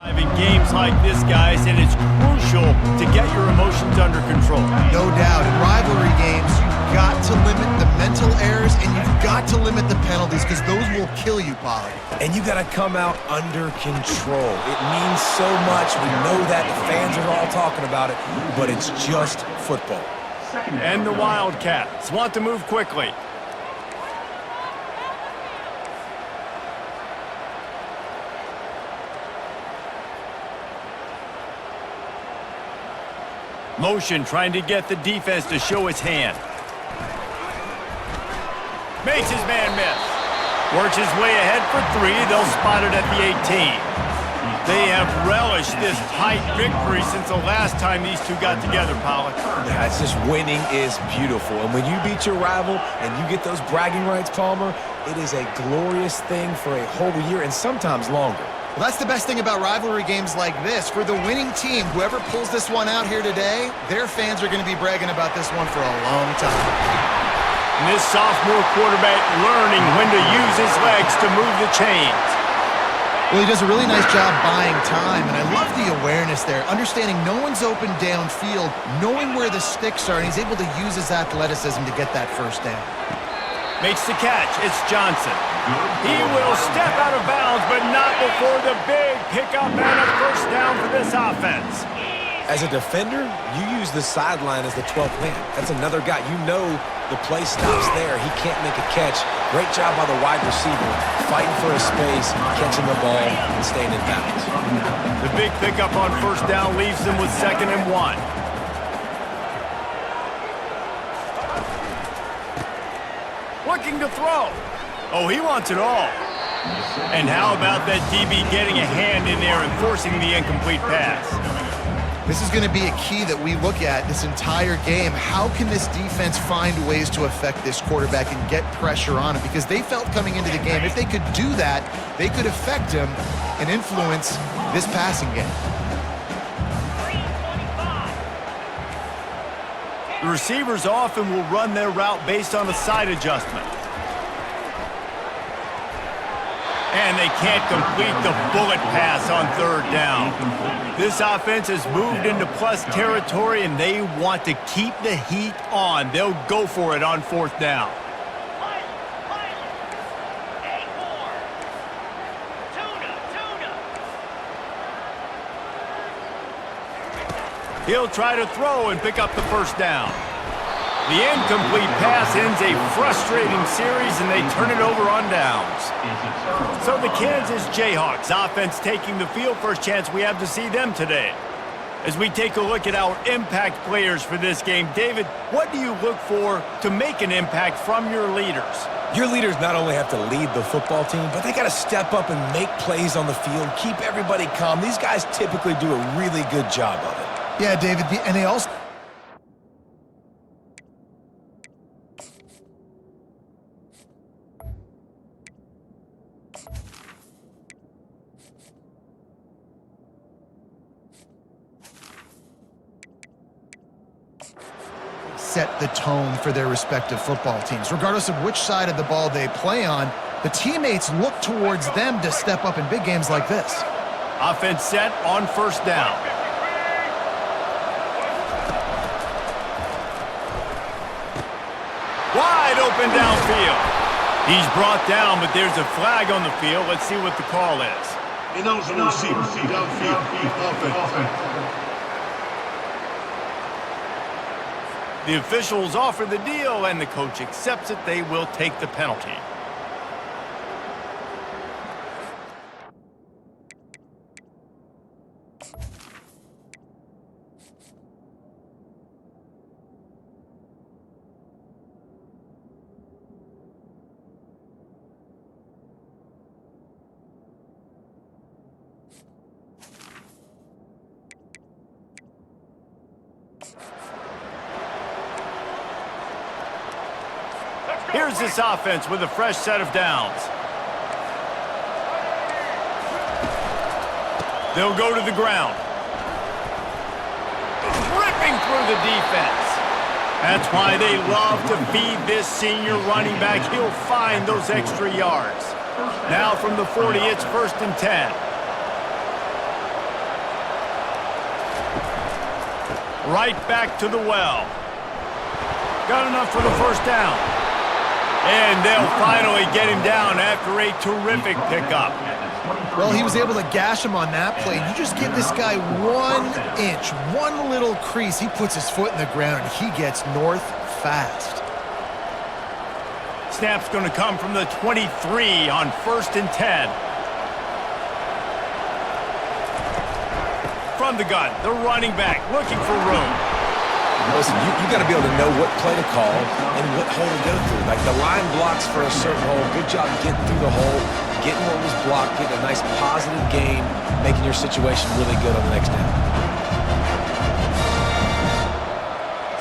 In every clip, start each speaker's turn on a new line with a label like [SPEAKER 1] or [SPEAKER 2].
[SPEAKER 1] In games like this, guys, and it's crucial to get your emotions under control.
[SPEAKER 2] No doubt. In rivalry games, you've got to limit the mental errors and you've got to limit the penalties because those will kill you, Polly.
[SPEAKER 3] And you got to come out under control. It means so much. We know that. The fans are all talking about it, but it's just football.
[SPEAKER 1] And the Wildcats want to move quickly. Motion trying to get the defense to show its hand. Makes his man miss. Works his way ahead for three. They'll spot it at the 18. They have relished this tight victory since the last time these two got together, Pollock.
[SPEAKER 3] Yeah, it's just winning is beautiful. And when you beat your rival and you get those bragging rights, Palmer, it is a glorious thing for a whole year and sometimes longer.
[SPEAKER 2] Well, that's the best thing about rivalry games like this. For the winning team, whoever pulls this one out here today, their fans are going to be bragging about this one for a long time.
[SPEAKER 1] And this sophomore quarterback learning when to use his legs to move the chains.
[SPEAKER 2] Well, he does a really nice job buying time, and I love the awareness there, understanding no one's open downfield, knowing where the sticks are, and he's able to use his athleticism to get that first down.
[SPEAKER 1] Makes the catch. It's Johnson. He will step out of bounds, but not before the big pickup and a first down for this offense.
[SPEAKER 3] As a defender, you use the sideline as the 12th man. That's another guy. You know the play stops there. He can't make a catch. Great job by the wide receiver, fighting for his space, catching the ball, and staying in bounds.
[SPEAKER 1] The big pickup on first down leaves them with 2nd and 1. Looking to throw. Oh, he wants it all. And how about that DB getting a hand in there and forcing the incomplete pass?
[SPEAKER 2] This is going to be a key that we look at this entire game. How can this defense find ways to affect this quarterback and get pressure on him? Because they felt coming into the game, if they could do that, they could affect him and influence this passing game.
[SPEAKER 1] The receivers often will run their route based on a side adjustment. And they can't complete the bullet pass on 3rd down. This offense has moved into plus territory, and they want to keep the heat on. They'll go for it on 4th down. He'll try to throw and pick up the first down. The incomplete pass ends a frustrating series, and they turn it over on downs. So the Kansas Jayhawks offense taking the field. First chance we have to see them today. As we take a look at our impact players for this game, David, what do you look for to make an impact from your leaders?
[SPEAKER 3] Your leaders not only have to lead the football team, but they got to step up and make plays on the field, keep everybody calm. These guys typically do a really good job of it.
[SPEAKER 2] Yeah, David, and they also... set the tone for their respective football teams. Regardless of which side of the ball they play on, the teammates look towards them to step up in big games like this.
[SPEAKER 1] Offense set on 1st down. Wide open downfield. He's brought down, but there's a flag on the field. Let's see what the call is.
[SPEAKER 4] Downfield, offense.
[SPEAKER 1] The officials offer the deal, and the coach accepts it. They will take the penalty. Here's this offense with a fresh set of downs. They'll go to the ground. Ripping through the defense. That's why they love to feed this senior running back. He'll find those extra yards. Now from the 40, it's 1st and 10. Right back to the well. Got enough for the first down. And they'll finally get him down after a terrific pickup.
[SPEAKER 2] Well, he was able to gash him on that play. You just give this guy 1 inch, one little crease. He puts his foot in the ground, and he gets north fast.
[SPEAKER 1] Snap's going to come from the 23 on 1st and 10. From the gun, the running back looking for room.
[SPEAKER 3] Listen, you got to be able to know what play to call and what hole to go through. Like the line blocks for a certain hole. Good job getting through the hole, getting what was blocked, getting a nice positive gain, making your situation really good on the next down.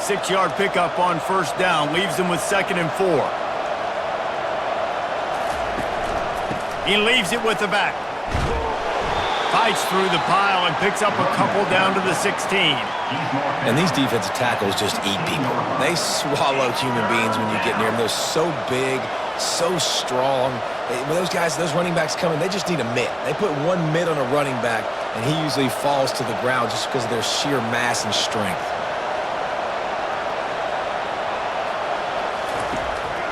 [SPEAKER 1] 6-yard pickup on 1st down leaves him with 2nd and 4. He leaves it with the back. Fights through the pile and picks up a couple down to the 16.
[SPEAKER 3] And these defensive tackles just eat people. They swallow human beings when you get near them. They're so big, so strong. When those guys, those running backs come in, they just need a mitt. They put one mitt on a running back, and he usually falls to the ground just because of their sheer mass and strength.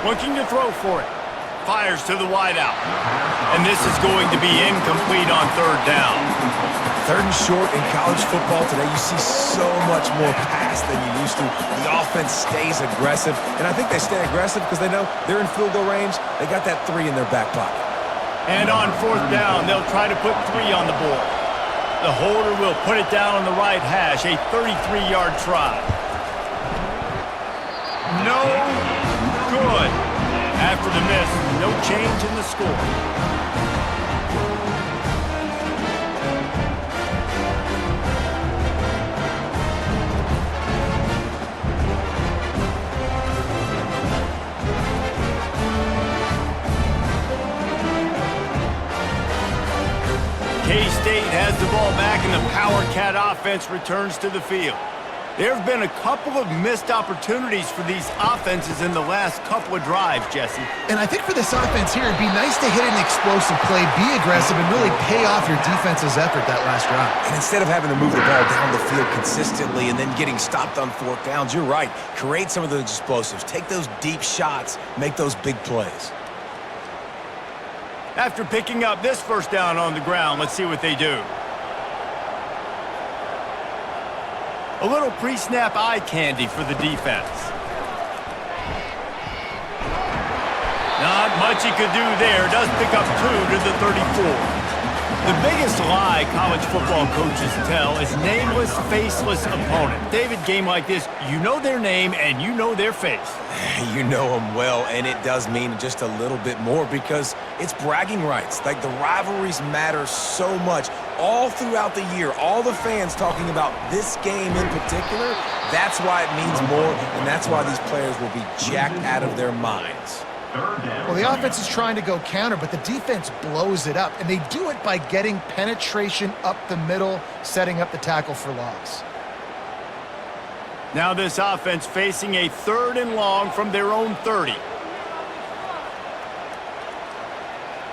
[SPEAKER 1] Looking to throw for it. Fires to the wideout. And this is going to be incomplete on 3rd down.
[SPEAKER 3] 3rd and short in college football today, you see so much more pass than you used to. The offense stays aggressive, and I think they stay aggressive because they know they're in field goal range. They got that 3 in their back pocket.
[SPEAKER 1] And on 4th down, they'll try to put 3 on the board. The holder will put it down on the right hash, a 33-yard try. No good. After the miss, no change in the score. K-State has the ball back, and the Power Cat offense returns to the field. There have been a couple of missed opportunities for these offenses in the last couple of drives, Jesse.
[SPEAKER 2] And I think for this offense here, it'd be nice to hit an explosive play, be aggressive, and really pay off your defense's effort that last drive.
[SPEAKER 3] And instead of having to move the ball down the field consistently and then getting stopped on 4th downs, you're right. Create some of those explosives. Take those deep shots. Make those big plays.
[SPEAKER 1] After picking up this 1st down on the ground, let's see what they do. A little pre-snap eye candy for the defense. Not much he could do there. Does pick up 2 to the 34. The biggest lie college football coaches tell is nameless, faceless opponent. David, game like this, you know their name and you know their face.
[SPEAKER 3] You know them well, and it does mean just a little bit more because it's bragging rights. Like, the rivalries matter so much all throughout the year. All the fans talking about this game in particular, that's why it means more, and that's why these players will be jacked out of their minds.
[SPEAKER 2] Well, the offense is trying to go counter, but the defense blows it up, and they do it by getting penetration up the middle, setting up the tackle for loss.
[SPEAKER 1] Now this offense facing a 3rd and long from their own 30.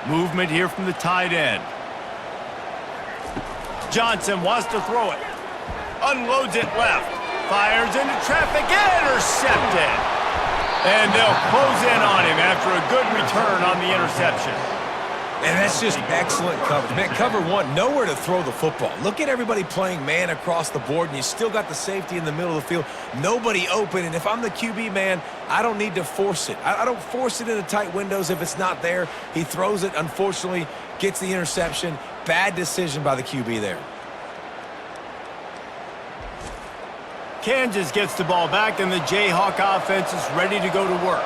[SPEAKER 1] Movement here from the tight end. Johnson wants to throw it. Unloads it left. Fires into traffic. Intercepted. And they'll close in on him after a good return on the interception.
[SPEAKER 3] And that's just excellent coverage. Man, cover 1, nowhere to throw the football. Look at everybody playing man across the board, and you still got the safety in the middle of the field. Nobody open, and if I'm the QB, man, I don't need to force it. I don't force it into tight windows if it's not there. He throws it, unfortunately, gets the interception. Bad decision by the QB there.
[SPEAKER 1] Kansas gets the ball back, and the Jayhawk offense is ready to go to work.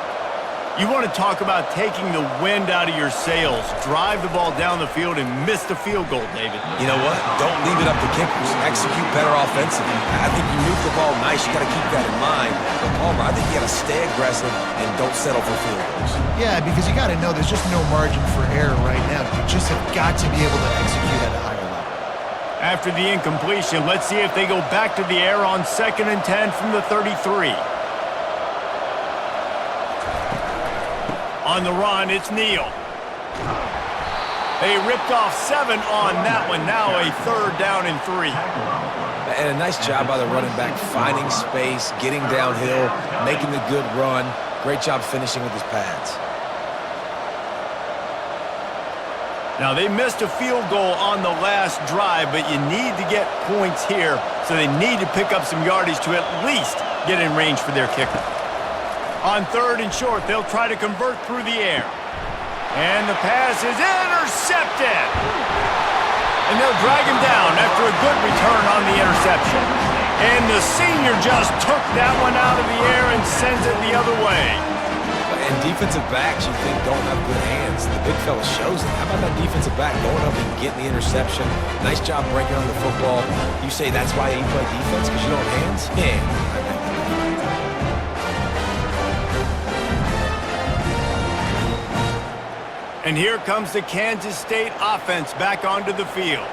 [SPEAKER 1] You want to talk about taking the wind out of your sails. Drive the ball down the field and miss the field goal, David.
[SPEAKER 3] You know what? Don't leave it up to kickers. Execute better offensively. I think you move the ball nice. You got to keep that in mind. But Palmer, I think you got to stay aggressive and don't settle for field goals.
[SPEAKER 2] Yeah, because you got to know there's just no margin for error right now. You just have got to be able to execute at a higher level.
[SPEAKER 1] After the incompletion, let's see if they go back to the air on 2nd and 10 from the 33. On the run, it's Neal. They ripped off 7 on that one. Now a 3rd down and 3.
[SPEAKER 3] And a nice job by the running back, finding space, getting downhill, making the good run. Great job finishing with his pads.
[SPEAKER 1] Now, they missed a field goal on the last drive, but you need to get points here, so they need to pick up some yardage to at least get in range for their kicker. On 3rd and short, they'll try to convert through the air. And the pass is intercepted. And they'll drag him down after a good return on the interception. And the senior just took that one out of the air and sends it the other way.
[SPEAKER 3] And defensive backs, you think, don't have good hands. The big fella shows it. How about that defensive back going up and getting the interception? Nice job breaking on the football. You say that's why you play defense, because you don't have hands? Yeah.
[SPEAKER 1] And here comes the Kansas State offense back onto the field.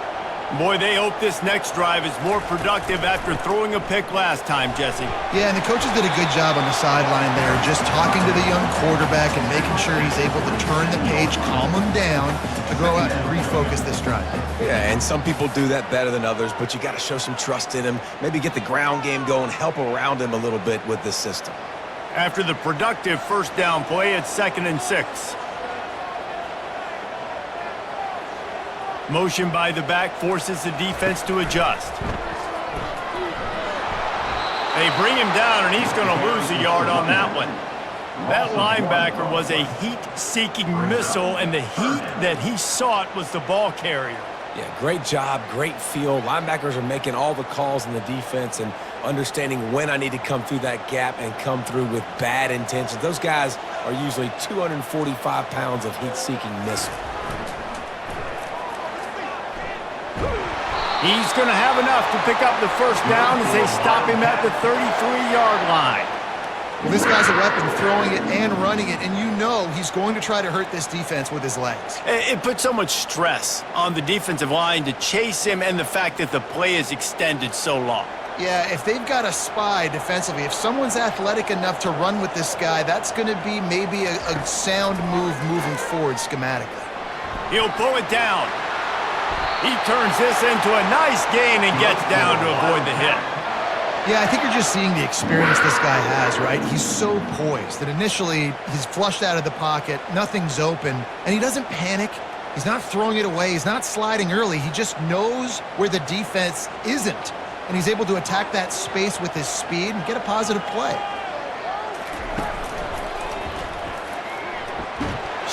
[SPEAKER 1] Boy, they hope this next drive is more productive after throwing a pick last time, Jesse.
[SPEAKER 2] Yeah, and the coaches did a good job on the sideline there, just talking to the young quarterback and making sure he's able to turn the page, calm him down, to go out and refocus this drive.
[SPEAKER 3] Yeah, and some people do that better than others, but you got to show some trust in him, maybe get the ground game going, help around him a little bit with this system.
[SPEAKER 1] After the productive 1st down play, it's 2nd and 6. Motion by the back forces the defense to adjust. They bring him down, and he's going to lose a yard on that one. That linebacker was a heat-seeking missile, and the heat that he sought was the ball carrier.
[SPEAKER 3] Yeah, great job, great feel. Linebackers are making all the calls in the defense and understanding when I need to come through that gap and come through with bad intentions. Those guys are usually 245 pounds of heat-seeking missile.
[SPEAKER 1] He's going to have enough to pick up the 1st down as they stop him at the 33-yard line.
[SPEAKER 2] Well, this guy's a weapon, throwing it and running it, and you know he's going to try to hurt this defense with his legs.
[SPEAKER 1] It puts so much stress on the defensive line to chase him and the fact that the play is extended so long.
[SPEAKER 2] Yeah, if they've got a spy defensively, if someone's athletic enough to run with this guy, that's going to be maybe a sound move moving forward schematically.
[SPEAKER 1] He'll pull it down. He turns this into a nice gain and gets down to avoid the hit.
[SPEAKER 2] Yeah, I think you're just seeing the experience this guy has, right? He's so poised that initially he's flushed out of the pocket, nothing's open, and he doesn't panic. He's not throwing it away. He's not sliding early. He just knows where the defense isn't, and he's able to attack that space with his speed and get a positive play.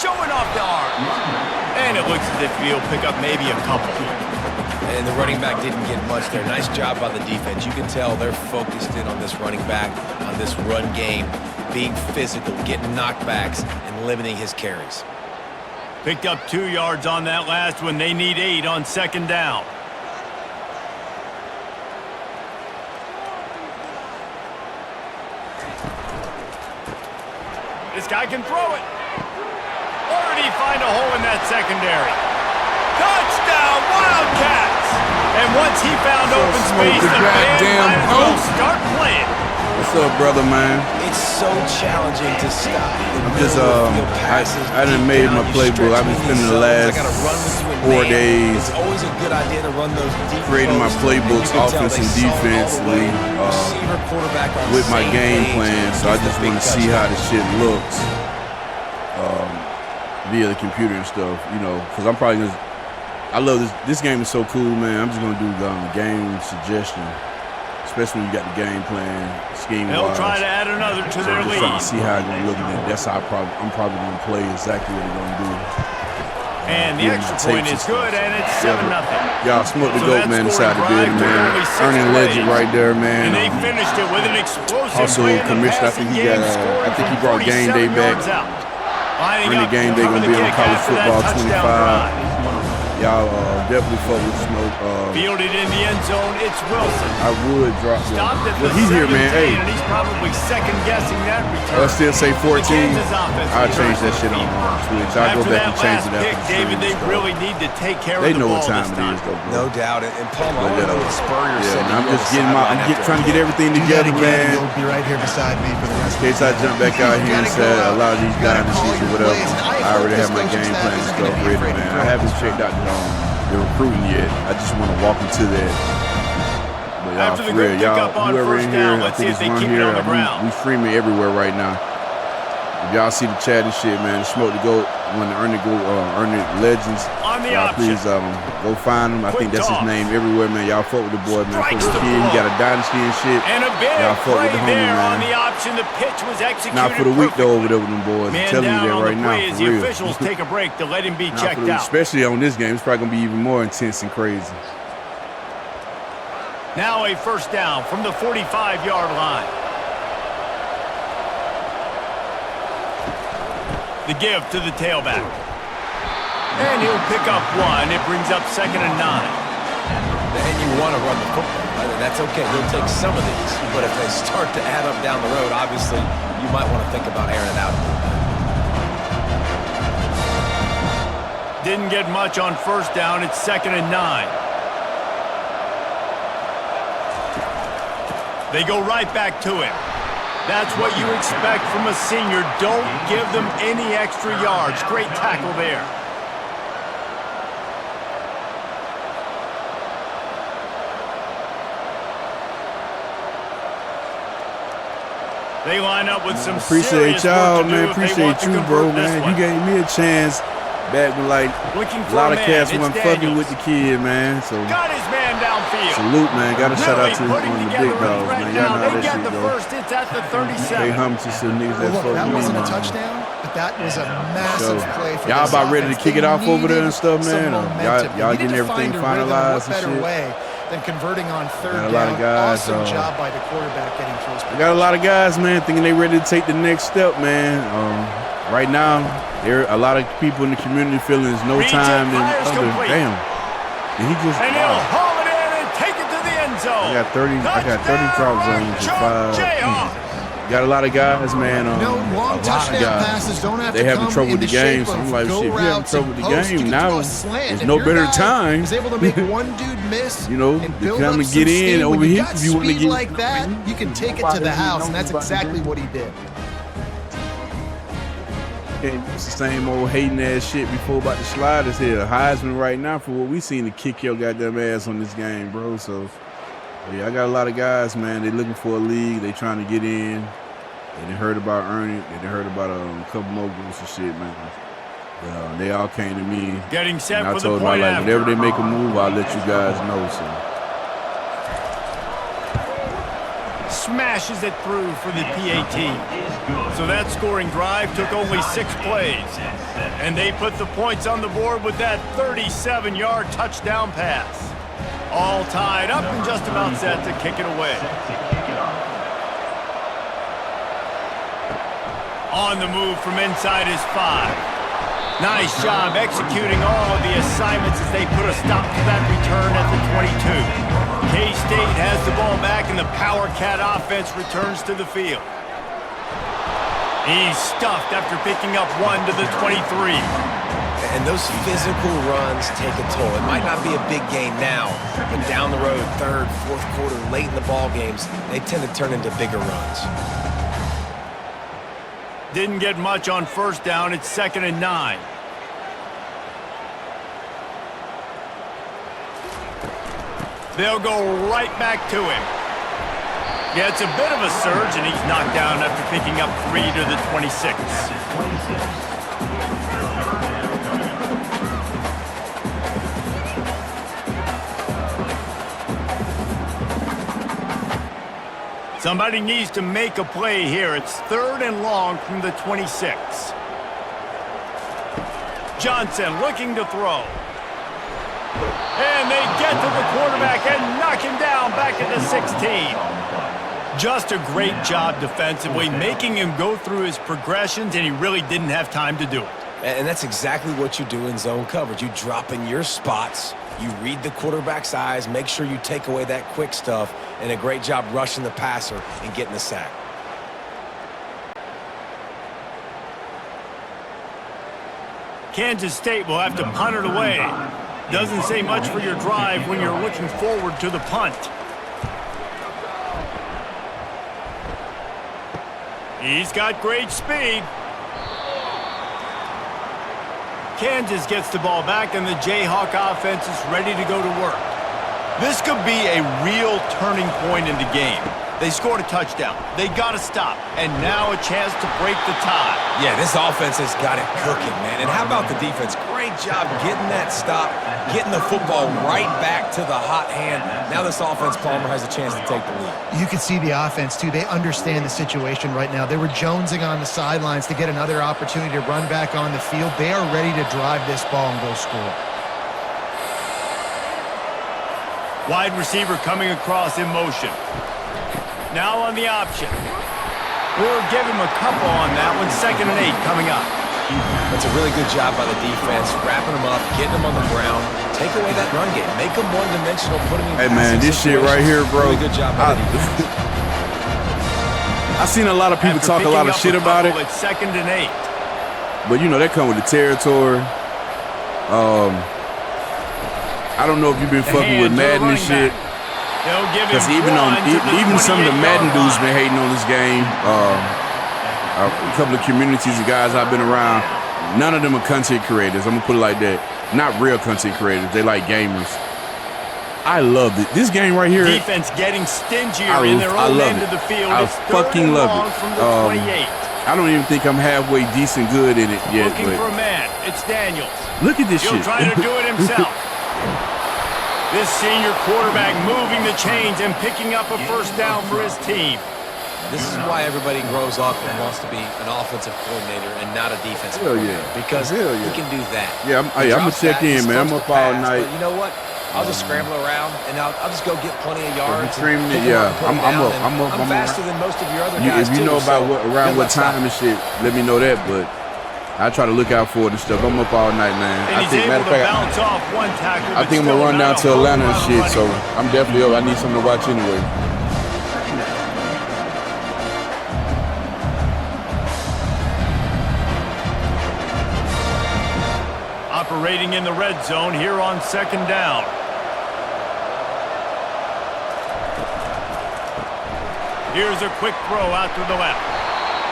[SPEAKER 1] Showing off the arm. And it looks as if he'll pick up maybe a couple.
[SPEAKER 3] And the running back didn't get much there. Nice job by the defense. You can tell they're focused in on this running back, on this run game, being physical, getting knockbacks, and limiting his carries.
[SPEAKER 1] Picked up 2 yards on that last one. They need 8 on 2nd down. This guy can throw it. Or did he find a hole in that secondary? Touchdown, Wildcats! And once he found open space, the band might as well start playing.
[SPEAKER 5] What's up, brother, man?
[SPEAKER 3] It's so challenging to stop.
[SPEAKER 5] I'm just, I done made my playbook. I've been spending the last 4 days
[SPEAKER 3] It's always a good idea to run those deep
[SPEAKER 5] creating my playbooks, offense and defensively, with my game plan. So I just want to see how the shit looks via the computer and stuff, you know, because I'm probably gonna. I love this. This game is so cool, man. I'm just gonna do game suggestion, especially when you got the game plan scheme.
[SPEAKER 1] They'll try to add another to their lead.
[SPEAKER 5] Trying to see how it's gonna look, and that's how I'm probably gonna play exactly what they're gonna do.
[SPEAKER 1] And the extra point is good, and it's 7-0.
[SPEAKER 5] Y'all smoked the goat, man, inside the building, man. Earning legend right there, man.
[SPEAKER 1] And they finished it with an explosive
[SPEAKER 5] Also, commissioner, I think he brought game day back. Earning game day gonna be on college football 25. Y'all definitely fuck with Smoke.
[SPEAKER 1] Fielded in the end zone, it's Wilson.
[SPEAKER 5] I would drop him. Well, he's here, man. Hey.
[SPEAKER 1] And he's probably second-guessing that return.
[SPEAKER 5] I'll still say 14. I'll change that shit on Twitch. I'll go back and change it after the
[SPEAKER 1] David, they really need to take care of the ball.
[SPEAKER 5] They know what time it is, though, bro.
[SPEAKER 3] No doubt. And Paul, I want to know what Spurrier said.
[SPEAKER 5] I'm just getting trying to get everything together, man.
[SPEAKER 2] You'll be right here beside me for the rest
[SPEAKER 5] In case I jump back out here and say a lot of these guys and shit or whatever. I
[SPEAKER 2] looks
[SPEAKER 5] I
[SPEAKER 2] like
[SPEAKER 5] already
[SPEAKER 2] this
[SPEAKER 5] have my
[SPEAKER 2] coaching
[SPEAKER 5] game
[SPEAKER 2] staff
[SPEAKER 5] plan and
[SPEAKER 2] isn't
[SPEAKER 5] stuff
[SPEAKER 2] going to be
[SPEAKER 5] ready,
[SPEAKER 2] afraid to
[SPEAKER 5] man.
[SPEAKER 2] throw
[SPEAKER 5] I haven't
[SPEAKER 2] this
[SPEAKER 5] checked
[SPEAKER 2] time.
[SPEAKER 5] out the recruiting yet. I just want to walk into that. But y'all,
[SPEAKER 1] After the
[SPEAKER 5] for real,
[SPEAKER 1] good
[SPEAKER 5] y'all,
[SPEAKER 1] pickup on
[SPEAKER 5] whoever
[SPEAKER 1] first
[SPEAKER 5] in here,
[SPEAKER 1] down,
[SPEAKER 5] I
[SPEAKER 1] let's see
[SPEAKER 5] think
[SPEAKER 1] if
[SPEAKER 5] it's
[SPEAKER 1] they
[SPEAKER 5] one
[SPEAKER 1] keep it
[SPEAKER 5] here.
[SPEAKER 1] on the ground.
[SPEAKER 5] We streaming everywhere right now. If y'all see the chat and shit, man, Smoke the GOAT, one of the Earn It Legends.
[SPEAKER 1] On the
[SPEAKER 5] Y'all
[SPEAKER 1] option.
[SPEAKER 5] please go find him. I
[SPEAKER 1] Quick
[SPEAKER 5] think that's
[SPEAKER 1] toss.
[SPEAKER 5] his name everywhere, man. Y'all fuck with the boy, man. Fuck
[SPEAKER 1] Strikes
[SPEAKER 5] with the
[SPEAKER 1] the
[SPEAKER 5] kid. He
[SPEAKER 1] blow.
[SPEAKER 5] got a dynasty and shit.
[SPEAKER 1] And a big
[SPEAKER 5] Y'all fuck
[SPEAKER 1] play
[SPEAKER 5] with the homie,
[SPEAKER 1] there on
[SPEAKER 5] man.
[SPEAKER 1] the option. The pitch was executed
[SPEAKER 5] Not for the week, though, over
[SPEAKER 1] perfectly.
[SPEAKER 5] there with them boys. I'm
[SPEAKER 1] Man
[SPEAKER 5] telling you
[SPEAKER 1] down
[SPEAKER 5] that
[SPEAKER 1] on
[SPEAKER 5] right
[SPEAKER 1] the
[SPEAKER 5] now,
[SPEAKER 1] play as
[SPEAKER 5] for
[SPEAKER 1] the
[SPEAKER 5] real.
[SPEAKER 1] officials take a break to let him be
[SPEAKER 5] Not
[SPEAKER 1] checked
[SPEAKER 5] for the,
[SPEAKER 1] out.
[SPEAKER 5] especially on this game. It's probably going to be even more intense and crazy.
[SPEAKER 1] Now a first down from the 45-yard line. The give to the tailback. And he'll pick up one. It brings up 2nd and 9.
[SPEAKER 3] And you want to run the football. That's okay. You'll take some of these. But if they start to add up down the road, obviously, you might want to think about airing it out a little bit.
[SPEAKER 1] Didn't get much on first down. It's 2nd and 9. They go right back to him. That's what you expect from a senior. Don't give them any extra yards. Great tackle there. They line up with some
[SPEAKER 5] Appreciate
[SPEAKER 1] serious
[SPEAKER 5] y'all,
[SPEAKER 1] work to do
[SPEAKER 5] man.
[SPEAKER 1] if they want
[SPEAKER 5] Appreciate
[SPEAKER 1] to
[SPEAKER 5] you,
[SPEAKER 1] convert
[SPEAKER 5] bro,
[SPEAKER 1] this
[SPEAKER 5] man.
[SPEAKER 1] one.
[SPEAKER 5] You gave me a chance back when, like,
[SPEAKER 1] Looking
[SPEAKER 5] a
[SPEAKER 1] for
[SPEAKER 5] lot of
[SPEAKER 1] man.
[SPEAKER 5] cats
[SPEAKER 1] It's
[SPEAKER 5] wasn't fucking
[SPEAKER 1] Daniels.
[SPEAKER 5] with the kid, man. So,
[SPEAKER 1] Got his man downfield.
[SPEAKER 5] salute, man. Got to shout out to
[SPEAKER 1] Really
[SPEAKER 5] one
[SPEAKER 1] putting
[SPEAKER 5] of the
[SPEAKER 1] together
[SPEAKER 5] big
[SPEAKER 1] a
[SPEAKER 5] dogs,
[SPEAKER 1] threat
[SPEAKER 5] man. Y'all
[SPEAKER 1] now.
[SPEAKER 5] know how
[SPEAKER 1] They
[SPEAKER 5] that
[SPEAKER 1] get
[SPEAKER 5] shit
[SPEAKER 1] the
[SPEAKER 5] go.
[SPEAKER 1] first. It's at the 37.
[SPEAKER 5] Hey, hum to some niggas that
[SPEAKER 2] Well,
[SPEAKER 5] fuck
[SPEAKER 2] look, that
[SPEAKER 5] with me,
[SPEAKER 2] wasn't a
[SPEAKER 5] man.
[SPEAKER 2] touchdown, but that was a massive
[SPEAKER 5] So,
[SPEAKER 2] play for
[SPEAKER 5] y'all
[SPEAKER 2] this
[SPEAKER 5] about ready to
[SPEAKER 2] offense.
[SPEAKER 5] kick it
[SPEAKER 2] They
[SPEAKER 5] off over there and
[SPEAKER 2] needed
[SPEAKER 5] stuff,
[SPEAKER 2] some
[SPEAKER 5] man?
[SPEAKER 2] momentum.
[SPEAKER 5] Y'all
[SPEAKER 2] They
[SPEAKER 5] getting
[SPEAKER 2] needed to
[SPEAKER 5] everything
[SPEAKER 2] find a rhythm.
[SPEAKER 5] finalized
[SPEAKER 2] What
[SPEAKER 5] and
[SPEAKER 2] better
[SPEAKER 5] shit?
[SPEAKER 2] way than converting on third
[SPEAKER 5] Got a
[SPEAKER 2] down?
[SPEAKER 5] lot of guys,
[SPEAKER 2] Awesome job by the quarterback getting close.
[SPEAKER 5] We got a lot of guys, man, thinking they ready to take the next step, man. Right now, there are a lot of people in the community feeling there's no
[SPEAKER 1] Reject
[SPEAKER 5] time than
[SPEAKER 1] fires
[SPEAKER 5] other.
[SPEAKER 1] complete.
[SPEAKER 5] Damn. Did he just?
[SPEAKER 1] And he'll haul it in and take it to the end zone.
[SPEAKER 5] I got 30 drop zones and 5.
[SPEAKER 1] Jayhawks.
[SPEAKER 5] Got a lot of guys, man.
[SPEAKER 2] No,
[SPEAKER 5] A
[SPEAKER 2] long
[SPEAKER 5] lot of
[SPEAKER 2] touchdown
[SPEAKER 5] guys.
[SPEAKER 2] passes don't have
[SPEAKER 5] They
[SPEAKER 2] to
[SPEAKER 5] having
[SPEAKER 2] come
[SPEAKER 5] trouble
[SPEAKER 2] in
[SPEAKER 5] with the
[SPEAKER 2] the
[SPEAKER 5] game,
[SPEAKER 2] shape
[SPEAKER 5] so I'm
[SPEAKER 2] of
[SPEAKER 5] like,
[SPEAKER 2] go
[SPEAKER 5] shit, if you having
[SPEAKER 2] routes
[SPEAKER 5] trouble
[SPEAKER 2] and
[SPEAKER 5] with the
[SPEAKER 2] post. You
[SPEAKER 5] game,
[SPEAKER 2] can throw
[SPEAKER 5] now
[SPEAKER 2] a slant.
[SPEAKER 5] there's
[SPEAKER 2] If
[SPEAKER 5] no
[SPEAKER 2] your
[SPEAKER 5] better
[SPEAKER 2] guy
[SPEAKER 5] time.
[SPEAKER 2] is able to make one dude miss,
[SPEAKER 5] You know,
[SPEAKER 2] and
[SPEAKER 5] to
[SPEAKER 2] build
[SPEAKER 5] come
[SPEAKER 2] up
[SPEAKER 5] and
[SPEAKER 2] some
[SPEAKER 5] get in
[SPEAKER 2] steam.
[SPEAKER 5] over
[SPEAKER 2] When you
[SPEAKER 5] here
[SPEAKER 2] got
[SPEAKER 5] if you want to
[SPEAKER 2] speed
[SPEAKER 5] get
[SPEAKER 2] like that, you can take it to the house, and that's exactly what he did.
[SPEAKER 5] It's the same old hating ass shit before about the sliders here. Heisman right now for what we seen to kick your goddamn ass on this game, bro. So, yeah, I got a lot of guys, man. They looking for a league. They trying to get in. They heard about Earn It. They heard about a couple more groups and shit, man. But, they all came to me.
[SPEAKER 1] Getting set
[SPEAKER 5] and I
[SPEAKER 1] for the
[SPEAKER 5] told them,
[SPEAKER 1] point
[SPEAKER 5] like,
[SPEAKER 1] after.
[SPEAKER 5] whenever they make a move, I'll let you guys know. So.
[SPEAKER 1] Smashes it through for the PAT. So that scoring drive took only 6 plays. And they put the points on the board with that 37-yard touchdown pass. All tied up and just about set to kick it away. On the move from inside his 5. Nice job executing all of the assignments as they put a stop to that return at the 22. K-State has the ball back and the Power Cat offense returns to the field. He's stuffed after picking up 1 to the 23.
[SPEAKER 3] And those physical runs take a toll. It might not be a big game now, but down the road, third, fourth quarter, late in the ball games, they tend to turn into bigger runs.
[SPEAKER 1] Didn't get much on first down. It's 2nd and 9. They'll go right back to him. Yeah, it's a bit of a surge, and he's knocked down after picking up 3 to the 26. Somebody needs to make a play here. It's 3rd and long from the 26. Johnson looking to throw. And they get to the quarterback and knock him down back at the 16. Just a great job defensively, making him go through his progressions, and he really didn't have time to do it.
[SPEAKER 3] And that's exactly what you do in zone coverage. You drop in your spots, you read the quarterback's eyes, make sure you take away that quick stuff, and a great job rushing the passer and getting the sack.
[SPEAKER 1] Kansas State will have to punt it away. Doesn't say much for your drive when you're looking forward to the punt. He's got great speed. Kansas gets the ball back, and the Jayhawk offense is ready to go to work. This could be a real turning point in the game. They scored a touchdown. They got to stop. And now a chance to break the tie.
[SPEAKER 3] Yeah, this offense has got it cooking, man. And how about the defense? Great job getting that stop, getting the football right back to the hot hand. Now this offense, Palmer, has a chance to take the lead.
[SPEAKER 2] You can see the offense, too. They understand the situation right now. They were jonesing on the sidelines to get another opportunity to run back on the field. They are ready to drive this ball and go score.
[SPEAKER 1] Wide receiver coming across in motion. Now on the option. We'll give him a couple on that one. 2nd and 8 coming up.
[SPEAKER 3] That's a really good job by the defense, wrapping them up, getting them on the ground. Take away that run game. Make them one-dimensional, put them in
[SPEAKER 5] Hey, man, this shit right here, bro.
[SPEAKER 3] Really good job by the defense.
[SPEAKER 5] I seen a lot of people talk a lot of shit about it.
[SPEAKER 1] It's 2nd and 8.
[SPEAKER 5] But, you know, that come with the territory. I don't know if you've been fucking with Madden and shit. Because even some of the Madden dudes been hating on this game. A couple of communities of guys I've been around, none of them are content creators. I'm going to put it like that. Not real content creators. They like gamers. I love it. This game right here.
[SPEAKER 1] Defense getting stingier in their own end of the field.
[SPEAKER 5] I fucking love it.
[SPEAKER 1] From the 28.
[SPEAKER 5] I don't even think I'm halfway decent good in it yet.
[SPEAKER 1] Looking for a man. It's Daniels.
[SPEAKER 5] Look at this shit.
[SPEAKER 1] He'll try to do it himself. This senior quarterback moving the chains and picking up a first down for his team.
[SPEAKER 3] This is why everybody grows up and wants to be an offensive coordinator and not a defensive coordinator. Because he can do that.
[SPEAKER 5] Yeah, I'm going to check in, man. I'm up all night.
[SPEAKER 3] But you know what? I'll just scramble around, and I'll just go get plenty of yards.
[SPEAKER 5] I'm
[SPEAKER 3] faster than most of your other guys,
[SPEAKER 5] if you know about around what time and shit, let me know that, but I try to look out for it and stuff. I'm up all night, man.
[SPEAKER 1] And he's able to bounce off one tackle.
[SPEAKER 5] I think I'm going to run down to Atlanta and shit, so I'm definitely up. I need something to watch anyway.
[SPEAKER 1] Operating in the red zone here on 2nd down. Here's a quick throw out to the left.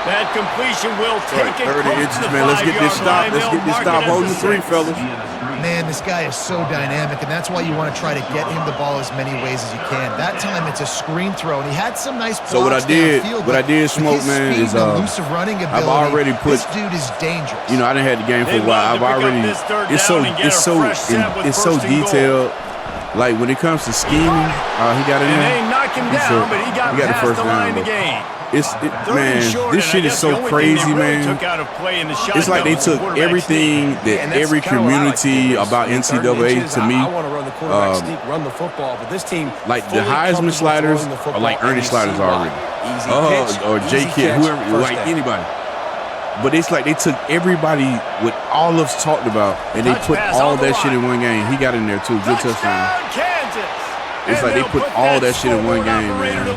[SPEAKER 1] That completion will take it
[SPEAKER 5] 30 inches, man. Let's get this stop. Let's get this stop. Holding the 3, fellas.
[SPEAKER 2] Man, this guy is so dynamic, and that's why you want to try to get him the ball as many ways as you can. That time, it's a screen throw, and he had some nice blocks.
[SPEAKER 5] So what I did smoke, man, is
[SPEAKER 2] elusive running ability,
[SPEAKER 5] I've already put.
[SPEAKER 2] This dude is dangerous.
[SPEAKER 5] You know, I done had the game for a while. I've already. It's so detailed. Like when it comes to scheming, he got in there.
[SPEAKER 1] They knock him down, but he got past the line again.
[SPEAKER 5] Man, this shit is so crazy, man. It's like they took everything that every community about NCAA to me.
[SPEAKER 3] Run the football, but this team,
[SPEAKER 5] like the Heisman sliders are like Ernie sliders already, or J Kid, whoever, like anybody. But it's like they took everybody what all of us talked about, and they put all that shit in one game. He got in there too, good touchdown. It's like they put all that shit in one game, man.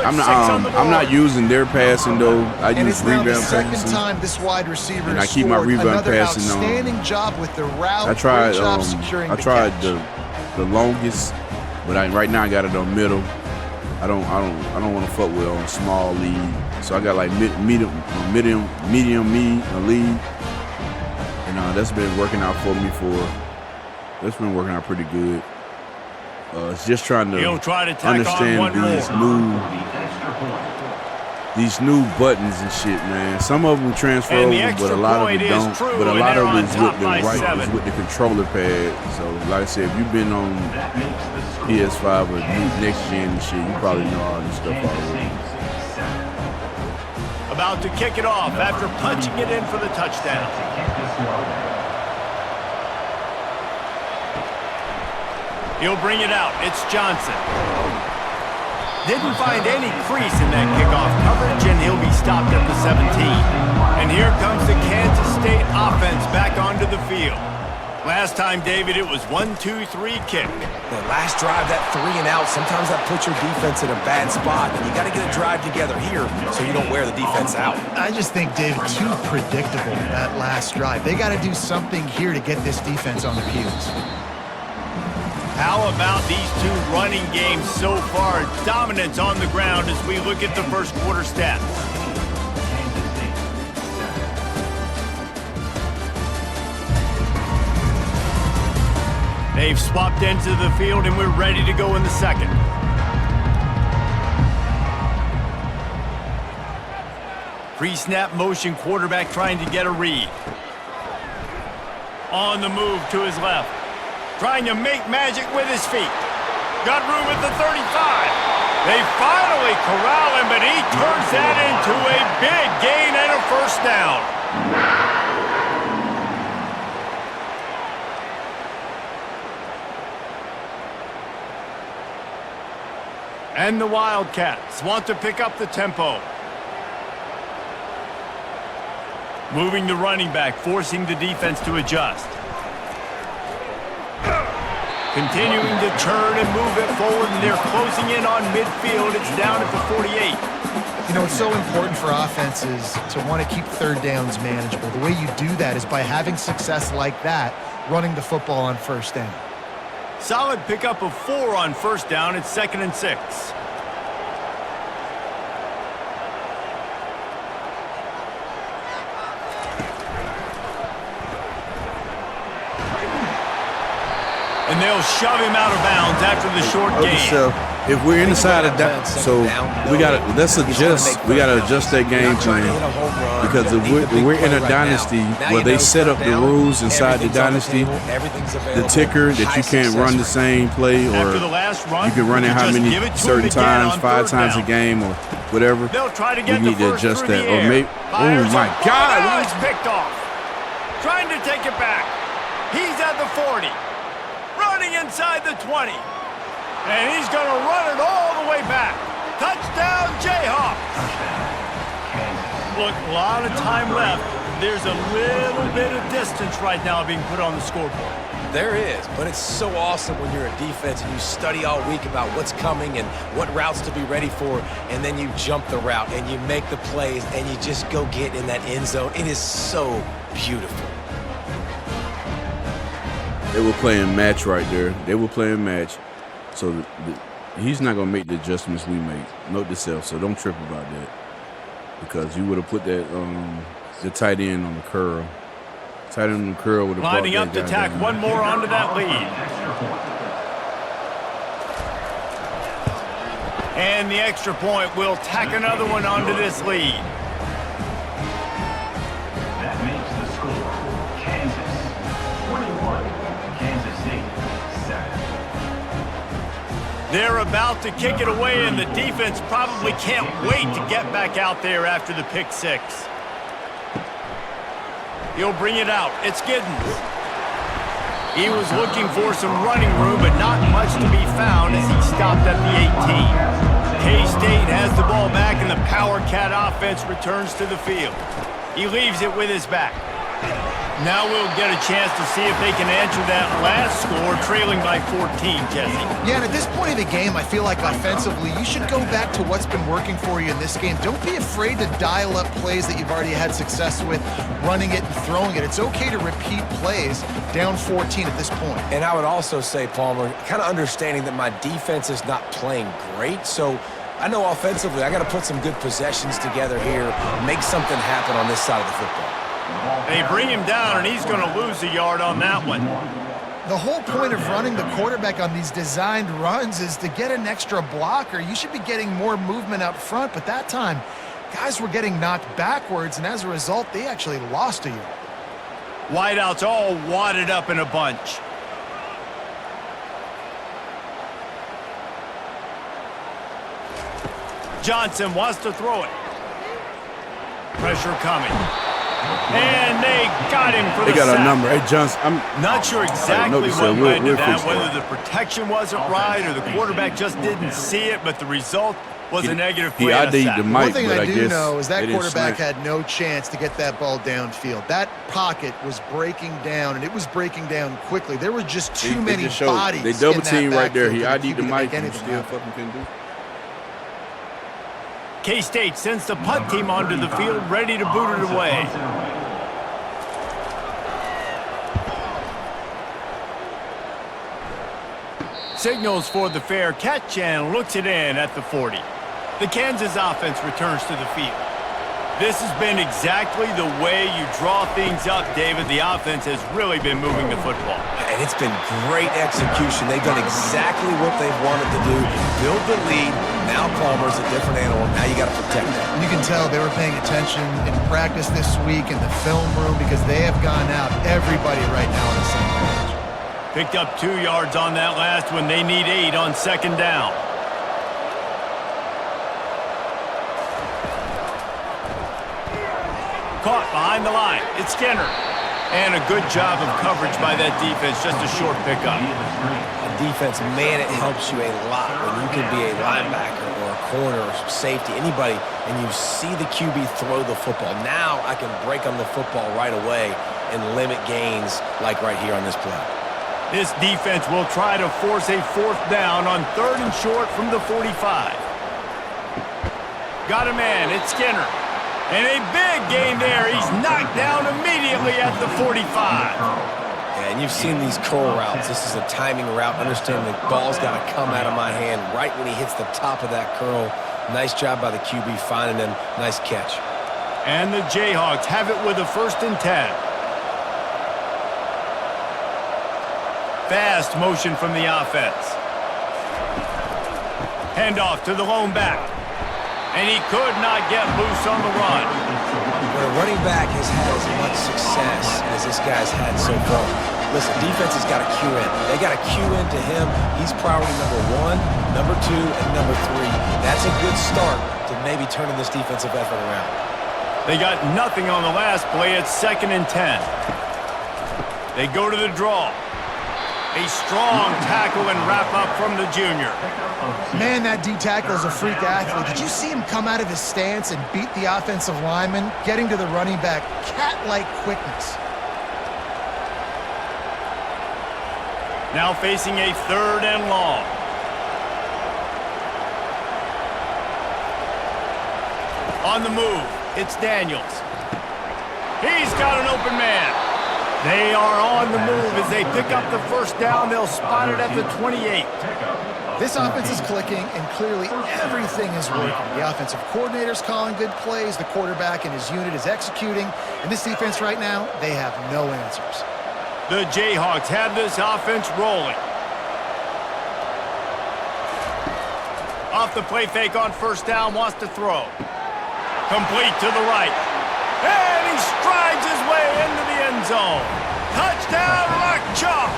[SPEAKER 5] I'm not using their passing though. I use rebound passing.
[SPEAKER 2] Time this wide receiver
[SPEAKER 5] and I keep my rebound passing on.
[SPEAKER 2] Outstanding job with the route.
[SPEAKER 5] I tried the longest, but right now I got it on middle. I don't want to fuck with on small lead. So I got like medium lead, and that's been working out for me. That's been working out pretty good. It's just trying to understand these new buttons and shit, man. Some of them transfer over, but a lot of them don't. But a lot of them is with the controller pad. So, like I said, if you've been on PS5 or next gen and shit, you probably know all this stuff already.
[SPEAKER 1] About to kick it off after punching it in for the touchdown. He'll bring it out. It's Johnson. Didn't find any crease in that kickoff coverage, and he'll be stopped at the 17. And here comes the Kansas State offense back onto the field. Last time, David, it was 1-2-3 kick.
[SPEAKER 3] The last drive, that 3 and out, sometimes that puts your defense in a bad spot, and you got to get a drive together here so you don't wear the defense out.
[SPEAKER 2] I just think, David, too predictable, that last drive. They got to do something here to get this defense on the heels.
[SPEAKER 1] How about these two running games so far? Dominance on the ground as we look at the first quarter stats. They've swapped ends of the field, and we're ready to go in the second. Pre-snap motion, quarterback trying to get a read. On the move to his left. Trying to make magic with his feet. Got room at the 35. They finally corral him, but he turns that into a big gain and a first down. And the Wildcats want to pick up the tempo. Moving the running back, forcing the defense to adjust. Continuing to turn and move it forward, and they're closing in on midfield. It's down at the 48.
[SPEAKER 2] You know, it's so important for offenses to want to keep third downs manageable. The way you do that is by having success like that, running the football on first down.
[SPEAKER 1] Solid pickup of 4 on first down. It's 2nd and 6. And they'll shove him out of bounds after the short gain.
[SPEAKER 5] So if we're inside of that, so we got to We got to adjust that game plan, because if we're in a dynasty where they set up the rules inside the dynasty, the ticker that you can't run the same play, or you can run it how many certain times, 5 times a game or whatever. We need to adjust that. Or maybe, oh my God,
[SPEAKER 1] it's picked off. Trying to take it back. He's at the 40. Running inside the 20. And he's going to run it all the way back. Touchdown, Jayhawks. Look, a lot of time left. There's a little bit of distance right now being put on the scoreboard.
[SPEAKER 3] There is, but it's so awesome when you're a defense and you study all week about what's coming and what routes to be ready for, and then you jump the route and you make the plays and you just go get in that end zone. It is so beautiful.
[SPEAKER 5] They were playing match right there. They were playing match. So he's not going to make the adjustments we make. Note to self, so don't trip about that. Because you would have put that the tight end on the curl. Tight end on the curl would have brought that
[SPEAKER 1] lining up to tack
[SPEAKER 5] down.
[SPEAKER 1] one more onto that lead. And the extra point will tack another one onto this lead.
[SPEAKER 4] That makes the score Kansas 21, Kansas City 7.
[SPEAKER 1] They're about to kick it away, and the defense probably can't wait to get back out there after the pick 6. He'll bring it out. It's Giddens. He was looking for some running room, but not much to be found as he stopped at the 18. K-State has the ball back, and the Power Cat offense returns to the field. He leaves it with his back. Now we'll get a chance to see if they can answer that last score, trailing by 14, Jesse.
[SPEAKER 2] Yeah, and at this point of the game, I feel like offensively, you should go back to what's been working for you in this game. Don't be afraid to dial up plays that you've already had success with, running it and throwing it. It's okay to repeat plays down 14 at this point.
[SPEAKER 3] And I would also say, Palmer, kind of understanding that my defense is not playing great, so I know offensively I got to put some good possessions together here, make something happen on this side of the football.
[SPEAKER 1] They bring him down, and he's going to lose a yard on that one.
[SPEAKER 2] The whole point of running the quarterback on these designed runs is to get an extra blocker. You should be getting more movement up front, but that time, guys were getting knocked backwards, and as a result, they actually lost a yard.
[SPEAKER 1] Wideouts all wadded up in a bunch. Johnson wants to throw it. Pressure coming. And they got him for the sack.
[SPEAKER 5] They got a number. Hey, Johnson, I'm
[SPEAKER 1] not sure exactly what
[SPEAKER 5] we'll
[SPEAKER 1] led to that,
[SPEAKER 5] fix that.
[SPEAKER 1] whether the protection wasn't right or the quarterback just didn't see it, but the result was a negative play and a sack.
[SPEAKER 2] One thing I do know is that quarterback had no chance to get that ball downfield. That pocket was breaking down, and it was breaking down quickly. There were just too many bodies.
[SPEAKER 5] They double team right there. He ID'd the mic
[SPEAKER 2] and
[SPEAKER 5] and still fucking couldn't do.
[SPEAKER 1] K-State sends the punt team onto the field, ready to boot it away. Signals for the fair catch and looks it in at the 40. The Kansas offense returns to the field. This has been exactly the way you draw things up, David. The offense has really been moving the football.
[SPEAKER 3] And it's been great execution. They've done exactly what they've wanted to do. Build the lead. Now Palmer's a different animal. Now you got to protect him.
[SPEAKER 2] You can tell they were paying attention in practice this week in the film room because they have gone out, everybody right now on the same page.
[SPEAKER 1] Picked up 2 yards on that last one. They need 8 on second down. Caught behind the line. It's Skinner. And a good job of coverage by that defense. Just a short pickup.
[SPEAKER 3] Defense, man, it helps you a lot when you can be a linebacker or a corner or safety, anybody, and you see the QB throw the football. Now I can break on the football right away and limit gains like right here on this play.
[SPEAKER 1] This defense will try to force a 4th down on 3rd and short from the 45. Got a man. It's Skinner. And a big gain there. He's knocked down immediately at the 45.
[SPEAKER 3] And you've seen these curl routes. This is a timing route. Understand the ball's got to come out of my hand right when he hits the top of that curl. Nice job by the QB finding him. Nice catch.
[SPEAKER 1] And the Jayhawks have it with a 1st and 10. Fast motion from the offense. Handoff to the lone back. And he could not get loose on the run.
[SPEAKER 3] When a running back has had as much success as this guy's had so far, listen, defense has got to cue in. They got to cue in to him. He's priority number 1, number 2, and number 3. That's a good start to maybe turning this defensive effort around.
[SPEAKER 1] They got nothing on the last play. It's 2nd and 10. They go to the draw. A strong tackle and wrap up from the junior.
[SPEAKER 2] Man, that D-tackle is a freak athlete. Did you see him come out of his stance and beat the offensive lineman, getting to the running back? Cat-like quickness.
[SPEAKER 1] Now facing a 3rd and long. On the move, it's Daniels. He's got an open man. They are on the move as they pick up the 1st down. They'll spot it at the 28.
[SPEAKER 2] This offense is clicking, and clearly everything is working. The offensive coordinator's calling good plays. The quarterback and his unit is executing. And this defense right now, they have no answers.
[SPEAKER 1] The Jayhawks have this offense rolling. Off the play fake on 1st down, wants to throw. Complete to the right. And he strides his way into the end zone. Touchdown, Rock Chalk!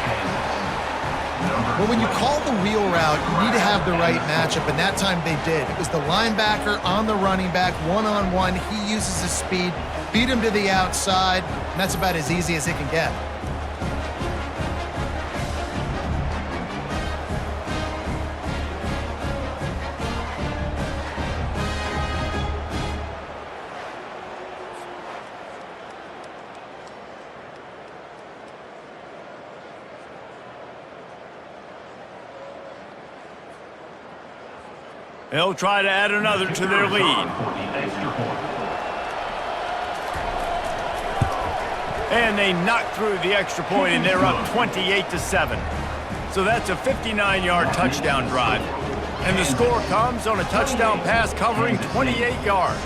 [SPEAKER 2] Well, when you call the wheel route, you need to have the right matchup, and that time they did. It was the linebacker on the running back, one-on-one. He uses his speed, beat him to the outside, and that's about as easy as it can get.
[SPEAKER 1] They'll try to add another to their lead. And they knock through the extra point, and they're up 28-7. So that's a 59-yard touchdown drive. And the score comes on a touchdown pass covering 28 yards.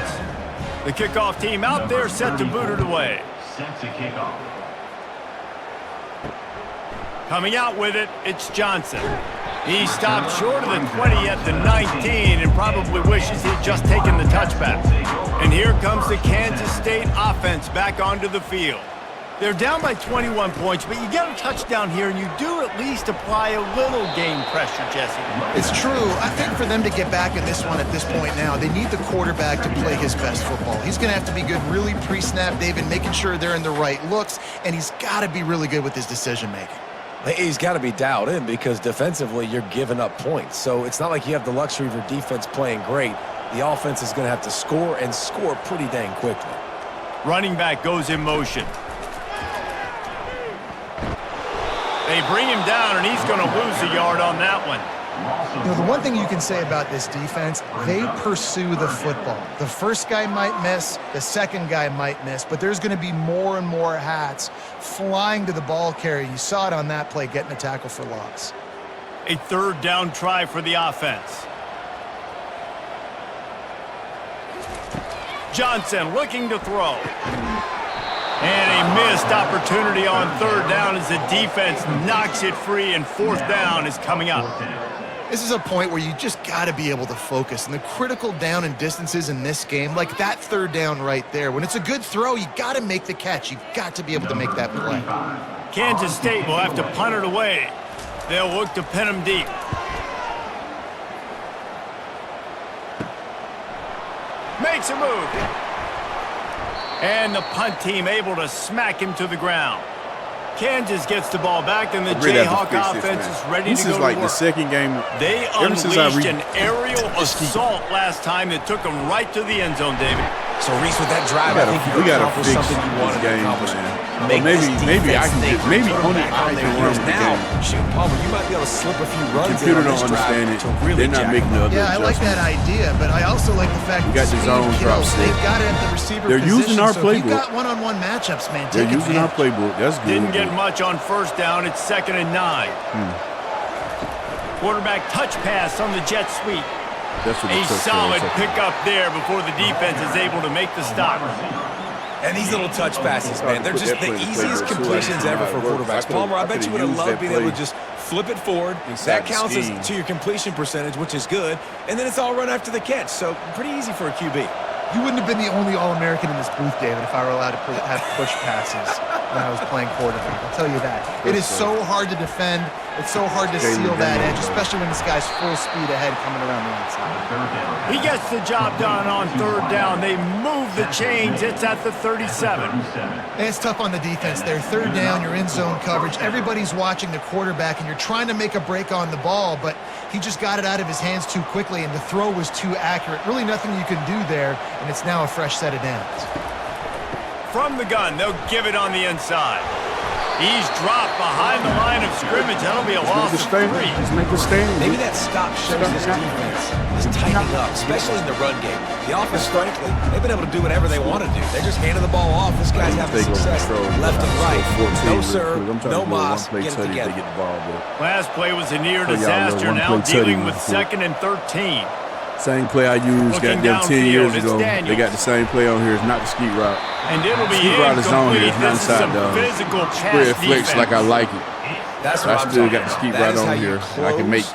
[SPEAKER 1] The kickoff team out there set to boot it away.
[SPEAKER 4] Set to kick off.
[SPEAKER 1] Coming out with it, it's Johnson. He stopped short of the 20 at the 19 and probably wishes he'd just taken the touchback. And here comes the Kansas State offense back onto the field. They're down by 21 points, but you get a touchdown here and you do at least apply a little game pressure, Jesse.
[SPEAKER 2] It's true. I think for them to get back in this one at this point now, they need the quarterback to play his best football. He's going to have to be good really pre-snap, David, making sure they're in the right looks, and he's got to be really good with his decision-making.
[SPEAKER 3] He's got to be dialed in because defensively you're giving up points. So it's not like you have the luxury of your defense playing great. The offense is going to have to score and score pretty dang quickly.
[SPEAKER 1] Running back goes in motion. They bring him down, and he's going to lose a yard on that one.
[SPEAKER 2] You know, the one thing you can say about this defense, they pursue the football. The first guy might miss, the second guy might miss, but there's going to be more and more hats flying to the ball carrier. You saw it on that play, getting a tackle for loss.
[SPEAKER 1] A 3rd down try for the offense. Johnson looking to throw. And a missed opportunity on third down as the defense knocks it free, and fourth down is coming up.
[SPEAKER 2] This is a point where you just got to be able to focus. And the critical down and distances in this game, like that third down right there, when it's a good throw, you got to make the catch. You've got to be able to make that play.
[SPEAKER 1] Kansas State will have to punt it away. They'll look to pin him deep. Makes a move. And the punt team able to smack him to the ground. Kansas gets the ball back, and the Jayhawk offense is ready to go to work.
[SPEAKER 5] This is like the second game.
[SPEAKER 1] They unleashed an aerial assault last time that took them right to the end zone, David.
[SPEAKER 3] So, Reese, with that drive, I think you accomplished something you wanted to accomplish.
[SPEAKER 5] Maybe I can get, maybe only I can run the
[SPEAKER 3] now.
[SPEAKER 5] game.
[SPEAKER 3] Shoot, Palmer, you might be able to slip a few runs.
[SPEAKER 5] Computer don't understand it. They're not making no other
[SPEAKER 2] adjustments. I like that idea, but I also like the fact
[SPEAKER 5] that the zone drops.
[SPEAKER 2] They've got it at the receiver
[SPEAKER 5] They're
[SPEAKER 2] position,
[SPEAKER 5] using our
[SPEAKER 2] so
[SPEAKER 5] playbook.
[SPEAKER 2] You've got one-on-one matchups, man.
[SPEAKER 5] They're using our playbook. That's good.
[SPEAKER 1] Didn't get much on first down. It's 2nd and 9. Quarterback touch pass on the jet sweep. A solid pickup there before the defense is able to make the stop.
[SPEAKER 3] And these little touch passes, man, they're just the easiest completions ever for quarterbacks. Palmer, I bet you would have loved being able to just flip it forward. That counts as to your completion percentage, which is good. And then it's all run after the catch. So pretty easy for a QB.
[SPEAKER 2] You wouldn't have been the only All-American in this booth, David, if I were allowed to have push passes when I was playing quarterback. I'll tell you that. It is so hard to defend. It's so hard to seal that edge, especially when this guy's full speed ahead coming around the outside.
[SPEAKER 1] He gets the job done on third down. They move the chains. It's at the 37.
[SPEAKER 2] And it's tough on the defense there. Third down, you're in zone coverage. Everybody's watching the quarterback, and you're trying to make a break on the ball, but he just got it out of his hands too quickly, and the throw was too accurate. Really nothing you can do there, and it's now a fresh set of downs.
[SPEAKER 1] From the gun, they'll give it on the inside. He's dropped behind the line of scrimmage. That'll be a loss of 3.
[SPEAKER 5] Just make a stand.
[SPEAKER 3] Maybe that stop shows this defense is tightening up, especially in the run game. The offense, frankly, they've been able to do whatever they want to do. They're just handing the ball off. This guy's having success left and right. No serve, no moss, get it together.
[SPEAKER 1] Last play was a near disaster. Now dealing with 2nd and 13.
[SPEAKER 5] Same play I used goddamn 10 years ago. They got the same play on here. It's not the skeet route.
[SPEAKER 1] And it'll be
[SPEAKER 5] skeet route is on here. It's not
[SPEAKER 1] this is some
[SPEAKER 5] inside
[SPEAKER 1] physical pass
[SPEAKER 5] spread flex like I like it.
[SPEAKER 3] That's
[SPEAKER 5] I
[SPEAKER 3] what
[SPEAKER 5] still
[SPEAKER 3] I'm
[SPEAKER 5] got the skeet route on here. I can make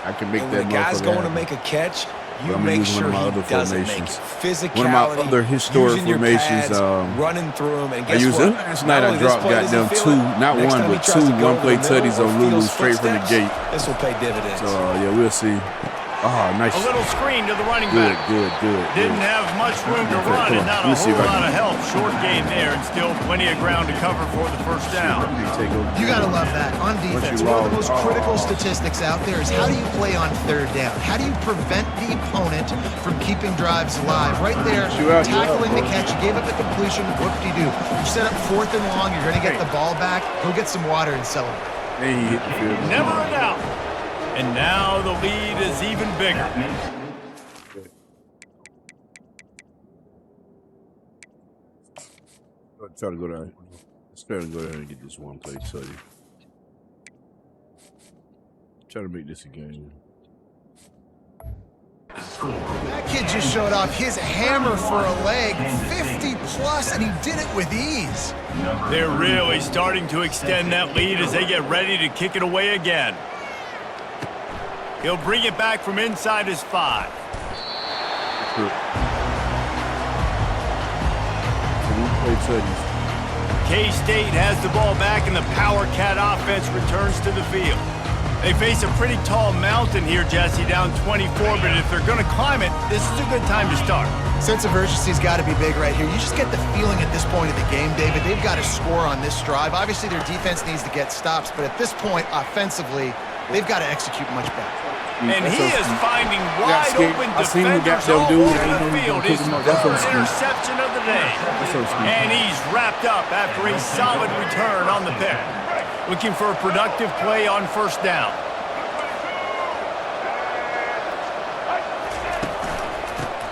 [SPEAKER 3] when
[SPEAKER 5] that
[SPEAKER 3] the guy's
[SPEAKER 5] motherfucker
[SPEAKER 3] going to
[SPEAKER 5] happen.
[SPEAKER 3] make a catch, you
[SPEAKER 5] I'm
[SPEAKER 3] make
[SPEAKER 5] using
[SPEAKER 3] sure
[SPEAKER 5] one of my
[SPEAKER 3] he
[SPEAKER 5] other
[SPEAKER 3] doesn't make it.
[SPEAKER 5] formations.
[SPEAKER 3] Physicality,
[SPEAKER 5] One of my other historic
[SPEAKER 3] using your
[SPEAKER 5] formations,
[SPEAKER 3] pads, running through them, and
[SPEAKER 5] I
[SPEAKER 3] guess
[SPEAKER 5] used
[SPEAKER 3] what?
[SPEAKER 5] it last night. I dropped goddamn 2, not
[SPEAKER 3] Next
[SPEAKER 5] one,
[SPEAKER 3] time he
[SPEAKER 5] but
[SPEAKER 3] tries
[SPEAKER 5] 2
[SPEAKER 3] to go
[SPEAKER 5] one-play
[SPEAKER 3] over the middle
[SPEAKER 5] tutties
[SPEAKER 3] or
[SPEAKER 5] on Lulu
[SPEAKER 3] feels
[SPEAKER 5] straight from the
[SPEAKER 3] footsteps,
[SPEAKER 5] gate.
[SPEAKER 3] This will pay dividends.
[SPEAKER 5] So, yeah, we'll see. Oh, nice.
[SPEAKER 1] A little screen to the running
[SPEAKER 5] Good,
[SPEAKER 1] back.
[SPEAKER 5] good.
[SPEAKER 1] Didn't have much room to run and not a whole lot of help. Short gain there and still plenty of ground to cover for the first down.
[SPEAKER 2] You got to love that. On defense, one of the most critical statistics out there is how do you play on third down? How do you prevent the opponent from keeping drives alive? Right there, tackling the catch. You gave up the completion. Whoop-de-doo. You set up 4th and long. You're going to get the ball back. Go get some water and celebrate.
[SPEAKER 5] And he hit the field.
[SPEAKER 1] Never a doubt. And now the lead is even bigger.
[SPEAKER 5] Try to go down. Let's try to go down and get this one play study. Try to make this a game.
[SPEAKER 2] That kid just showed off his hammer for a leg, 50 plus, and he did it with ease.
[SPEAKER 1] They're really starting to extend that lead as they get ready to kick it away again. He'll bring it back from inside his 5. K-State has the ball back, and the Power Cat offense returns to the field. They face a pretty tall mountain here, Jesse, down 24, but if they're going to climb it, this is a good time to start.
[SPEAKER 2] Sense of urgency's got to be big right here. You just get the feeling at this point of the game, David, they've got to score on this drive. Obviously, their defense needs to get stops, but at this point, offensively, they've got to execute much better.
[SPEAKER 1] And he is finding wide open defenders all over the field. His first interception of the day. And he's wrapped up after a solid return on the pick. Looking for a productive play on first down.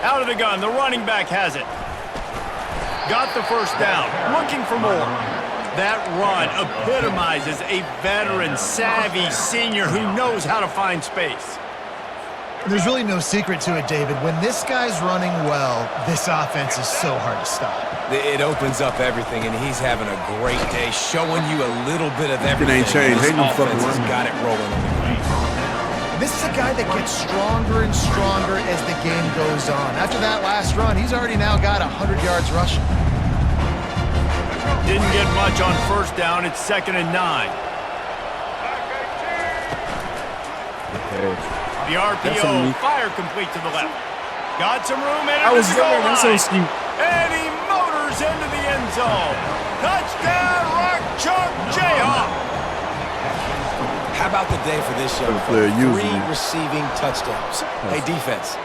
[SPEAKER 1] Out of the gun, the running back has it. Got the first down, looking for more. That run epitomizes a veteran, savvy senior who knows how to find space.
[SPEAKER 2] There's really no secret to it, David. When this guy's running well, this offense is so hard to stop.
[SPEAKER 3] It opens up everything, and he's having a great day, showing you a little bit of everything.
[SPEAKER 5] It ain't changed.
[SPEAKER 3] This
[SPEAKER 5] Ain't no fucking
[SPEAKER 3] offense has
[SPEAKER 5] running.
[SPEAKER 3] got it rolling.
[SPEAKER 2] This is a guy that gets stronger and stronger as the game goes on. After that last run, he's already now got 100 yards rushing.
[SPEAKER 1] Didn't get much on first down. It's 2nd and 9. The RPO, fire complete to the left. Got some room in it.
[SPEAKER 5] I was there. That's so steep.
[SPEAKER 1] And he motors into the end zone. Touchdown, Rock Chalk Jayhawk.
[SPEAKER 3] How about the day for this young
[SPEAKER 5] player
[SPEAKER 3] fella? 3
[SPEAKER 5] usually.
[SPEAKER 3] receiving touchdowns. Hey, defense,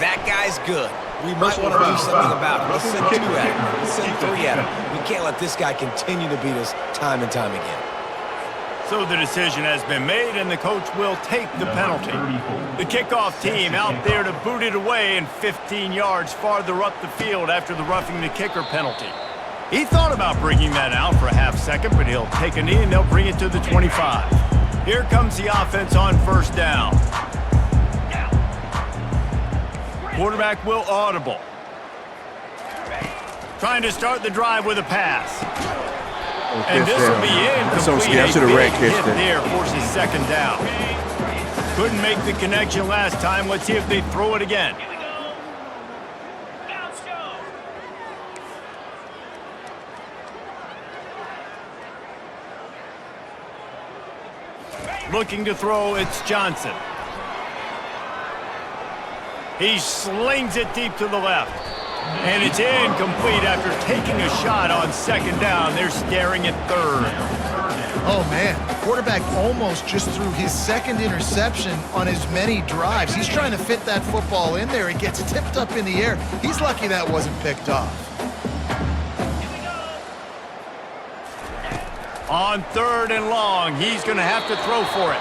[SPEAKER 3] that guy's good. We might want to do something about it. Let's send 2 at him. Let's send 3 at him. We can't let this guy continue to beat us time and time again.
[SPEAKER 1] So the decision has been made, and the coach will take the penalty. The kickoff team out there to boot it away and 15 yards farther up the field after the roughing the kicker penalty. He thought about bringing that out for a half second, but he'll take a knee and they'll bring it to the 25. Here comes the offense on first down. Quarterback will audible. Trying to start the drive with a pass. And this will be incomplete.
[SPEAKER 5] I should have rat
[SPEAKER 1] Hit
[SPEAKER 5] catched that.
[SPEAKER 1] there forces 2nd down. Couldn't make the connection last time. Let's see if they throw it again. Looking to throw, it's Johnson. He slings it deep to the left. And it's incomplete after taking a shot on 2nd down. They're staring at 3rd.
[SPEAKER 2] Oh, man. The quarterback almost just threw his 2nd interception on as many drives. He's trying to fit that football in there. It gets tipped up in the air. He's lucky that wasn't picked off.
[SPEAKER 1] On 3rd and long, he's going to have to throw for it.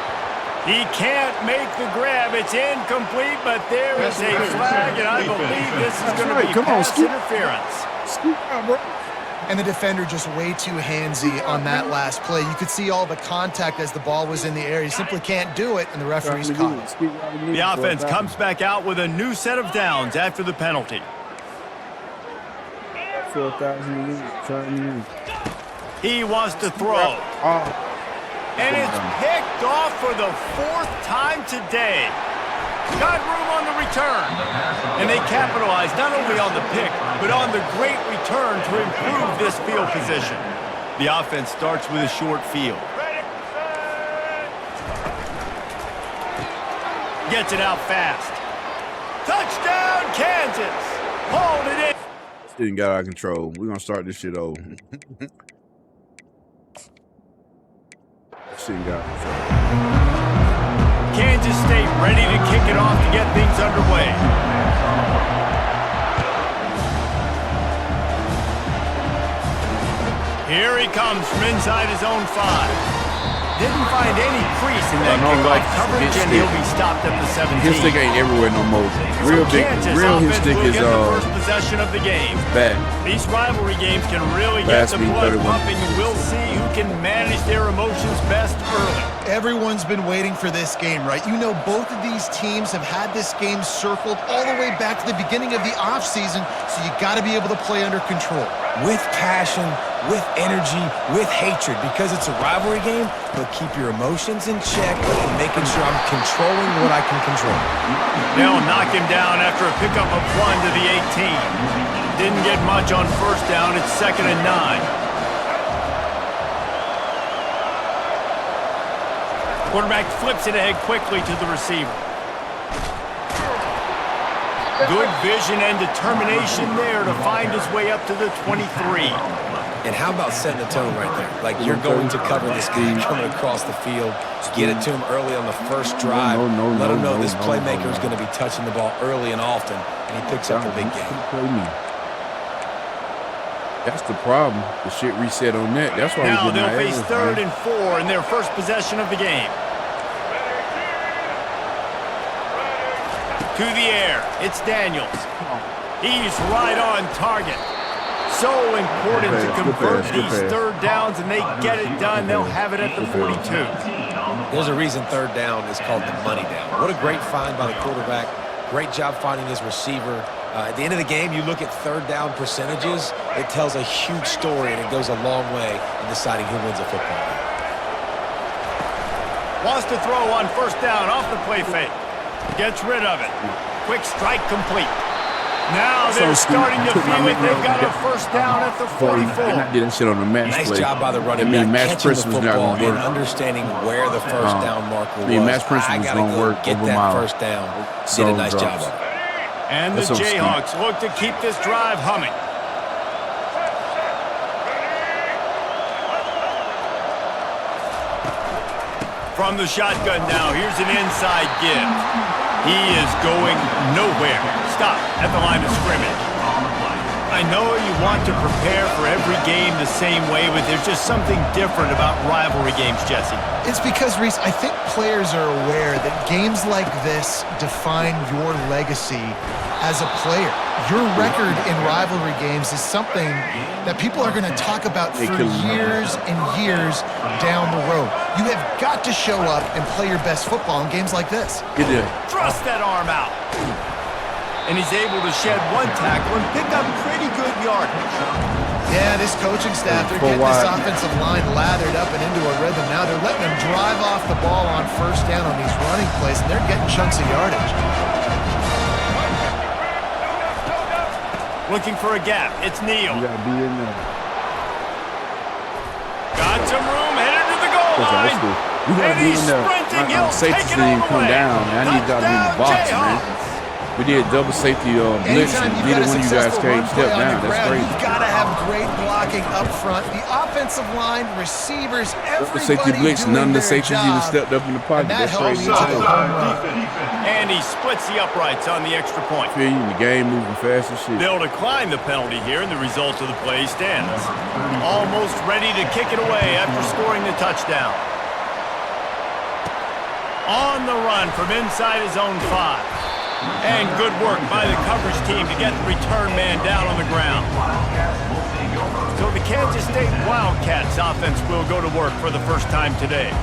[SPEAKER 1] He can't make the grab. It's incomplete, but there is a flag, and I believe this is going to be pass interference.
[SPEAKER 2] And the defender just way too handsy on that last play. You could see all the contact as the ball was in the air. He simply can't do it, and the referee's caught it.
[SPEAKER 1] The offense comes back out with a new set of downs after the penalty.
[SPEAKER 5] 4,000.
[SPEAKER 1] He wants to throw. And it's picked off for the 4th time today. Got room on the return. And they capitalized not only on the pick, but on the great return to improve this field position. The offense starts with a short field. Gets it out fast. Touchdown, Kansas. Hold it in.
[SPEAKER 5] This didn't got out of control. We're going to start this shit over.
[SPEAKER 1] Kansas State ready to kick it off to get things underway. Here he comes from inside his own 5. Didn't find any crease in that kickoff coverage, and he'll be stopped at the 17.
[SPEAKER 5] His stick ain't everywhere no more. Real big, real his stick is
[SPEAKER 1] the first possession of the game.
[SPEAKER 5] back.
[SPEAKER 1] These rivalry games can really get the blood pumping, and we'll see who can manage their emotions best early.
[SPEAKER 2] Everyone's been waiting for this game, right? You know, both of these teams have had this game circled all the way back to the beginning of the offseason, so you got to be able to play under control.
[SPEAKER 3] With passion, with energy, with hatred, because it's a rivalry game, but keep your emotions in check and making sure I'm controlling what I can control.
[SPEAKER 1] They'll knock him down after a pickup of 1 to the 18. Didn't get much on first down. It's 2nd and 9. Quarterback flips it ahead quickly to the receiver. Good vision and determination there to find his way up to the 23.
[SPEAKER 3] And how about setting the tone right there? Like, you're going to cover this guy coming across the field, get it to him early on the first drive, let him know this playmaker is going to be touching the ball early and often, and he picks up the big game.
[SPEAKER 5] That's the problem. The shit reset on that. That's why
[SPEAKER 1] now
[SPEAKER 5] we're
[SPEAKER 1] they'll
[SPEAKER 5] getting
[SPEAKER 1] face 3rd and 4 in their first possession of the game. To the air, it's Daniels. He's right on target. So important to convert these 3rd downs, and they get it done. They'll have it at the 42.
[SPEAKER 3] There's a reason third down is called the money down. What a great find by the quarterback. Great job finding his receiver. At the end of the game, you look at third down percentages, it tells a huge story, and it goes a long way in deciding who wins a football game.
[SPEAKER 1] Wants to throw on first down off the play fake. Gets rid of it. Quick strike complete. Now they're starting to feel it. They've got a first down at the 44.
[SPEAKER 5] I did that shit on the match
[SPEAKER 3] Nice
[SPEAKER 5] play.
[SPEAKER 3] job by the running back, catching the football and understanding where the first down marker was.
[SPEAKER 5] match principle was going to work
[SPEAKER 3] get
[SPEAKER 5] over
[SPEAKER 3] that
[SPEAKER 5] mile.
[SPEAKER 3] first down. Did a nice job of it.
[SPEAKER 1] And the Jayhawks look to keep this drive humming. From the shotgun now, here's an inside give. He is going nowhere. Stop at the line of scrimmage. I know you want to prepare for every game the same way, but there's just something different about rivalry games, Jesse.
[SPEAKER 2] It's because, Reese, I think players are aware that games like this define your legacy as a player. Your record in rivalry games is something that people are going to talk about for years and years down the road. You have got to show up and play your best football in games like this.
[SPEAKER 1] Thrust that arm out. And he's able to shed one tackle and pick up pretty good yardage.
[SPEAKER 2] Yeah, this coaching staff, they're getting this offensive line lathered up and into a rhythm now. They're letting them drive off the ball on first down on these running plays, and they're getting chunks of yardage.
[SPEAKER 1] Looking for a gap. It's Neal.
[SPEAKER 5] You gotta be in there.
[SPEAKER 1] Got some room, headed to the goal line.
[SPEAKER 5] You gotta
[SPEAKER 1] And
[SPEAKER 5] be
[SPEAKER 1] he's
[SPEAKER 5] in there.
[SPEAKER 1] sprinting. He'll take
[SPEAKER 5] Safety
[SPEAKER 1] it all
[SPEAKER 5] didn't
[SPEAKER 1] the
[SPEAKER 5] come
[SPEAKER 1] way.
[SPEAKER 5] down, man. I need y'all to be in the box, man. We did double safety blitz, and neither one of you guys came step down. That's crazy.
[SPEAKER 2] You've got to have great blocking up front. The offensive line, receivers, everybody
[SPEAKER 5] Safety blitz,
[SPEAKER 2] doing
[SPEAKER 5] none of the
[SPEAKER 2] their
[SPEAKER 5] safeties
[SPEAKER 2] job.
[SPEAKER 5] even stepped up in the pocket.
[SPEAKER 2] And that
[SPEAKER 5] That's
[SPEAKER 2] helps
[SPEAKER 5] crazy.
[SPEAKER 2] you to the home run.
[SPEAKER 1] And he splits the uprights on the extra point.
[SPEAKER 5] Feel you in the game moving fast and shit.
[SPEAKER 1] They'll decline the penalty here, and the result of the play stands. Almost ready to kick it away after scoring the touchdown. On the run from inside his own 5. And good work by the coverage team to get the return man down on the ground. So the Kansas State Wildcats offense will go to work for the first time today.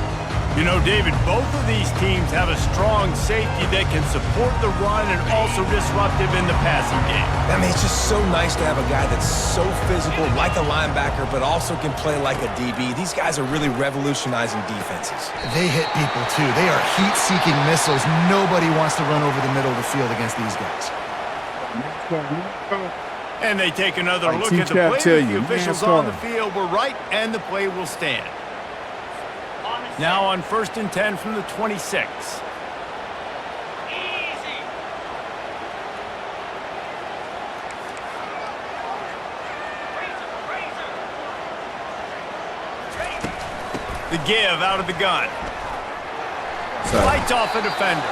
[SPEAKER 1] You know, David, both of these teams have a strong safety that can support the run and also disruptive in the passing game.
[SPEAKER 3] I mean, it's just so nice to have a guy that's so physical, like a linebacker, but also can play like a DB. These guys are really revolutionizing defenses.
[SPEAKER 2] They hit people, too. They are heat-seeking missiles. Nobody wants to run over the middle of the field against these guys.
[SPEAKER 1] And they take another look at the play. The officials on the field were right, and the play will stand. Now on 1st and 10 from the 26. The give out of the gun. Fights off a defender.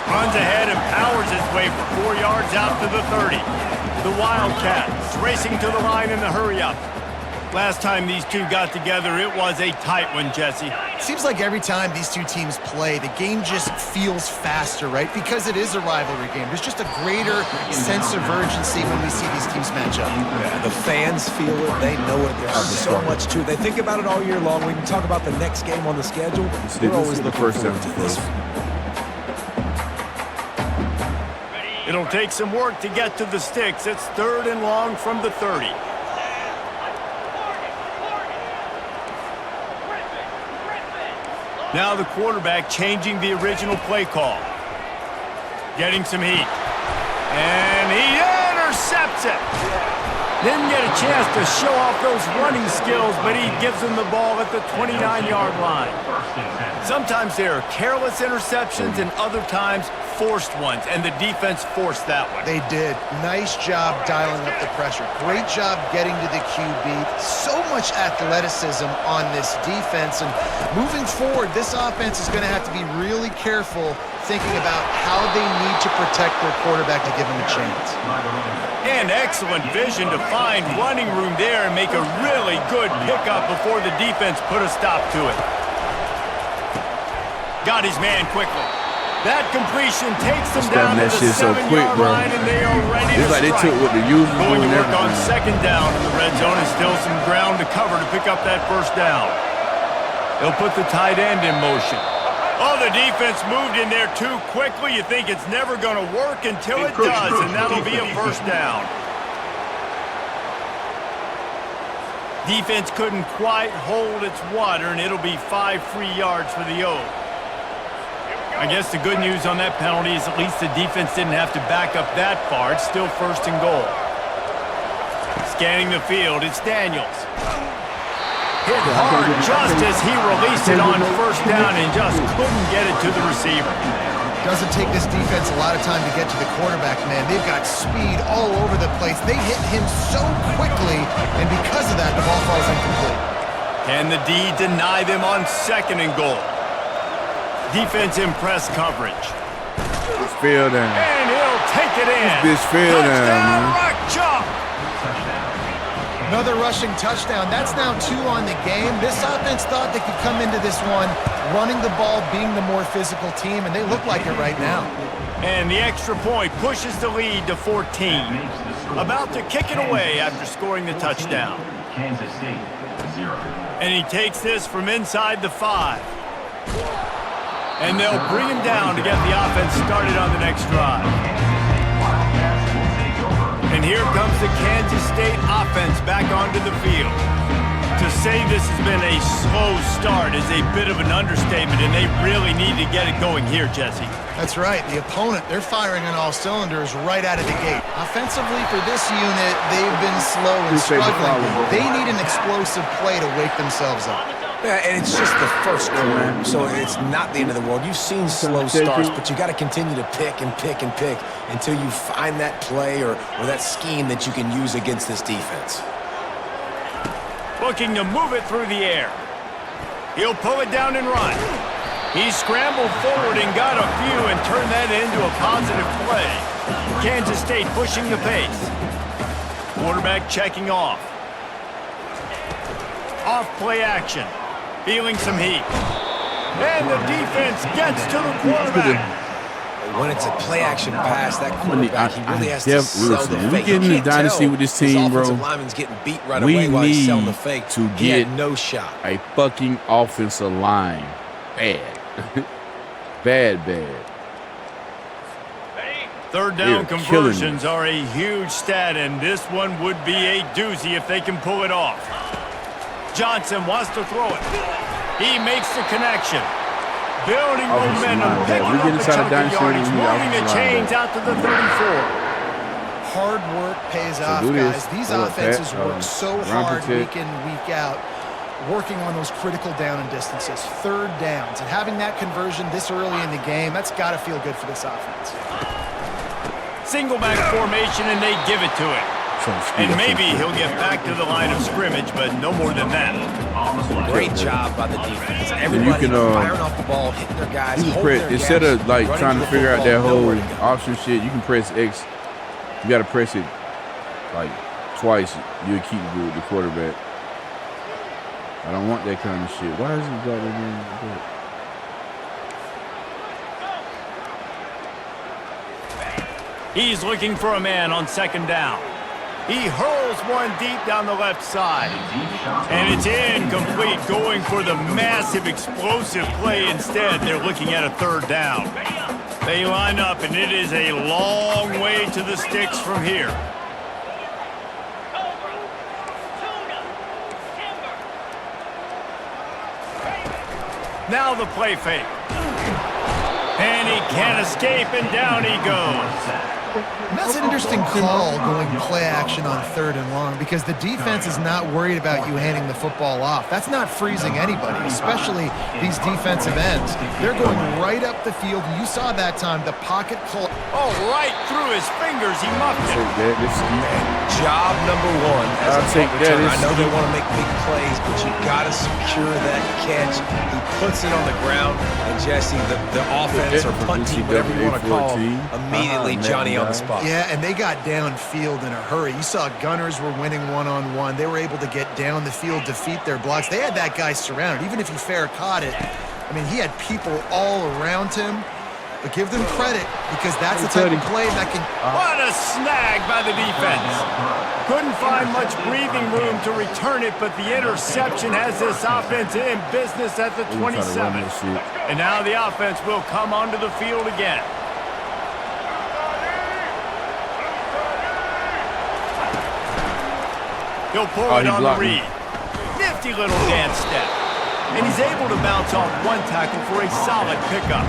[SPEAKER 1] Runs ahead and powers his way for 4 yards out to the 30. The Wildcats racing to the line in the hurry-up. Last time these two got together, it was a tight one, Jesse.
[SPEAKER 2] Seems like every time these two teams play, the game just feels faster, right? Because it is a rivalry game. There's just a greater sense of urgency when we see these teams match up.
[SPEAKER 3] Yeah, the fans feel it. They know it. There's so much to it. They think about it all year long. We can talk about the next game on the schedule. We're always looking forward to this.
[SPEAKER 1] It'll take some work to get to the sticks. It's 3rd and long from the 30. Now the quarterback changing the original play call. Getting some heat. And he intercepts it. Didn't get a chance to show off those running skills, but he gives them the ball at the 29-yard line. Sometimes there are careless interceptions and other times forced ones, and the defense forced that one.
[SPEAKER 2] They did. Nice job dialing up the pressure. Great job getting to the QB. So much athleticism on this defense. And moving forward, this offense is going to have to be really careful thinking about how they need to protect their quarterback to give him a chance.
[SPEAKER 1] And excellent vision to find running room there and make a really good pickup before the defense put a stop to it. Got his man quickly. That completion takes them down to the 7-yard line, and they are ready to strike.
[SPEAKER 5] It's like they took what the usual
[SPEAKER 1] going to work on 2nd down in the red zone, and still some ground to cover to pick up that 1st down. He'll put the tight end in motion. Oh, the defense moved in there too quickly. You think it's never going to work until it does, and that'll be a first down. Defense couldn't quite hold its water, and it'll be 5 free yards for the O. I guess the good news on that penalty is at least the defense didn't have to back up that far. It's still 1st and goal. Scanning the field, it's Daniels. Hit hard just as he released it on 1st down and just couldn't get it to the receiver.
[SPEAKER 2] Doesn't take this defense a lot of time to get to the quarterback, man. They've got speed all over the place. They hit him so quickly, and because of that, the ball falls incomplete.
[SPEAKER 1] Can the D deny them on 2nd and goal? Defense in press coverage.
[SPEAKER 5] It's field down.
[SPEAKER 1] And he'll take it in.
[SPEAKER 5] This bitch field down, man.
[SPEAKER 1] Rock chalk.
[SPEAKER 2] Another rushing touchdown. That's now 2 on the game. This offense thought they could come into this one running the ball, being the more physical team, and they look like it right now.
[SPEAKER 1] And the extra point pushes the lead to 14. About to kick it away after scoring the touchdown.
[SPEAKER 4] Kansas State, 0.
[SPEAKER 1] And he takes this from inside the 5. And they'll bring him down to get the offense started on the next drive. And here comes the Kansas State offense back onto the field. To say this has been a slow start is a bit of an understatement, and they really need to get it going here, Jesse.
[SPEAKER 2] That's right. The opponent, they're firing on all cylinders right out of the gate. Offensively for this unit, they've been slow and struggling. They need an explosive play to wake themselves up.
[SPEAKER 3] Yeah, and it's just the first quarter, so it's not the end of the world. You've seen slow starts, but you got to continue to pick and pick and pick until you find that play or that scheme that you can use against this defense.
[SPEAKER 1] Looking to move it through the air. He'll pull it down and run. He scrambled forward and got a few and turned that into a positive play. Kansas State pushing the pace. Quarterback checking off. Off play action. Feeling some heat. And the defense gets to the quarterback.
[SPEAKER 3] When it's a play-action pass, that quarterback, he really has to sell the
[SPEAKER 5] listen,
[SPEAKER 3] fake.
[SPEAKER 5] we get in the dynasty with this team, bro.
[SPEAKER 3] Lineman's getting beat right
[SPEAKER 5] We
[SPEAKER 3] away while he's selling the
[SPEAKER 5] need
[SPEAKER 3] fake.
[SPEAKER 5] to
[SPEAKER 3] He
[SPEAKER 5] get
[SPEAKER 3] had no shot.
[SPEAKER 5] a fucking offensive line. Bad. Bad.
[SPEAKER 1] 3rd down
[SPEAKER 5] They're
[SPEAKER 1] conversions are a huge stat, and this one would be a doozy if they can pull it off. Johnson wants to throw it. He makes the connection. Building momentum, picking up a chunk of yardage, moving the chains out to the 34.
[SPEAKER 2] Hard work pays off, guys. These offenses work so hard week in, week out, working on those critical down and distances, 3rd downs, and having that conversion this early in the game, that's got to feel good for this offense.
[SPEAKER 1] Single back formation, and they give it to him. And maybe he'll get back to the line of scrimmage, but no more than that.
[SPEAKER 3] Great job by the defense. Everybody firing off the ball, hitting their guys.
[SPEAKER 5] Instead of like trying to figure out that whole option shit, you can press X. You got to press it like twice. You'll keep the quarterback. I don't want that kind of shit. Why is he got that?
[SPEAKER 1] He's looking for a man on 2nd down. He hurls one deep down the left side. And it's incomplete, going for the massive explosive play instead. They're looking at a 3rd down. They line up, and it is a long way to the sticks from here. Now the play fake. And he can't escape, and down he goes.
[SPEAKER 2] And that's an interesting call, going play action on 3rd and long, because the defense is not worried about you handing the football off. That's not freezing anybody, especially these defensive ends. They're going right up the field. You saw that time the pocket call.
[SPEAKER 1] Oh, right through his fingers. He muffed it.
[SPEAKER 3] Job number 1 as a punt returner. I know they want to make big plays, but you got to secure that catch. He puts it on the ground, and Jesse, the offense or punt team, whatever you want to call, immediately Johnny on the spot.
[SPEAKER 2] Yeah, and they got downfield in a hurry. You saw gunners were winning one-on-one. They were able to get down the field, defeat their blocks. They had that guy surrounded. Even if he fair caught it, I mean, he had people all around him. But give them credit because that's the type of play that can...
[SPEAKER 1] What a snag by the defense. Couldn't find much breathing room to return it, but the interception has this offense in business at the 27. And now the offense will come onto the field again. He'll pull it on the read. Nifty little dance step. And he's able to bounce off one tackle for a solid pickup.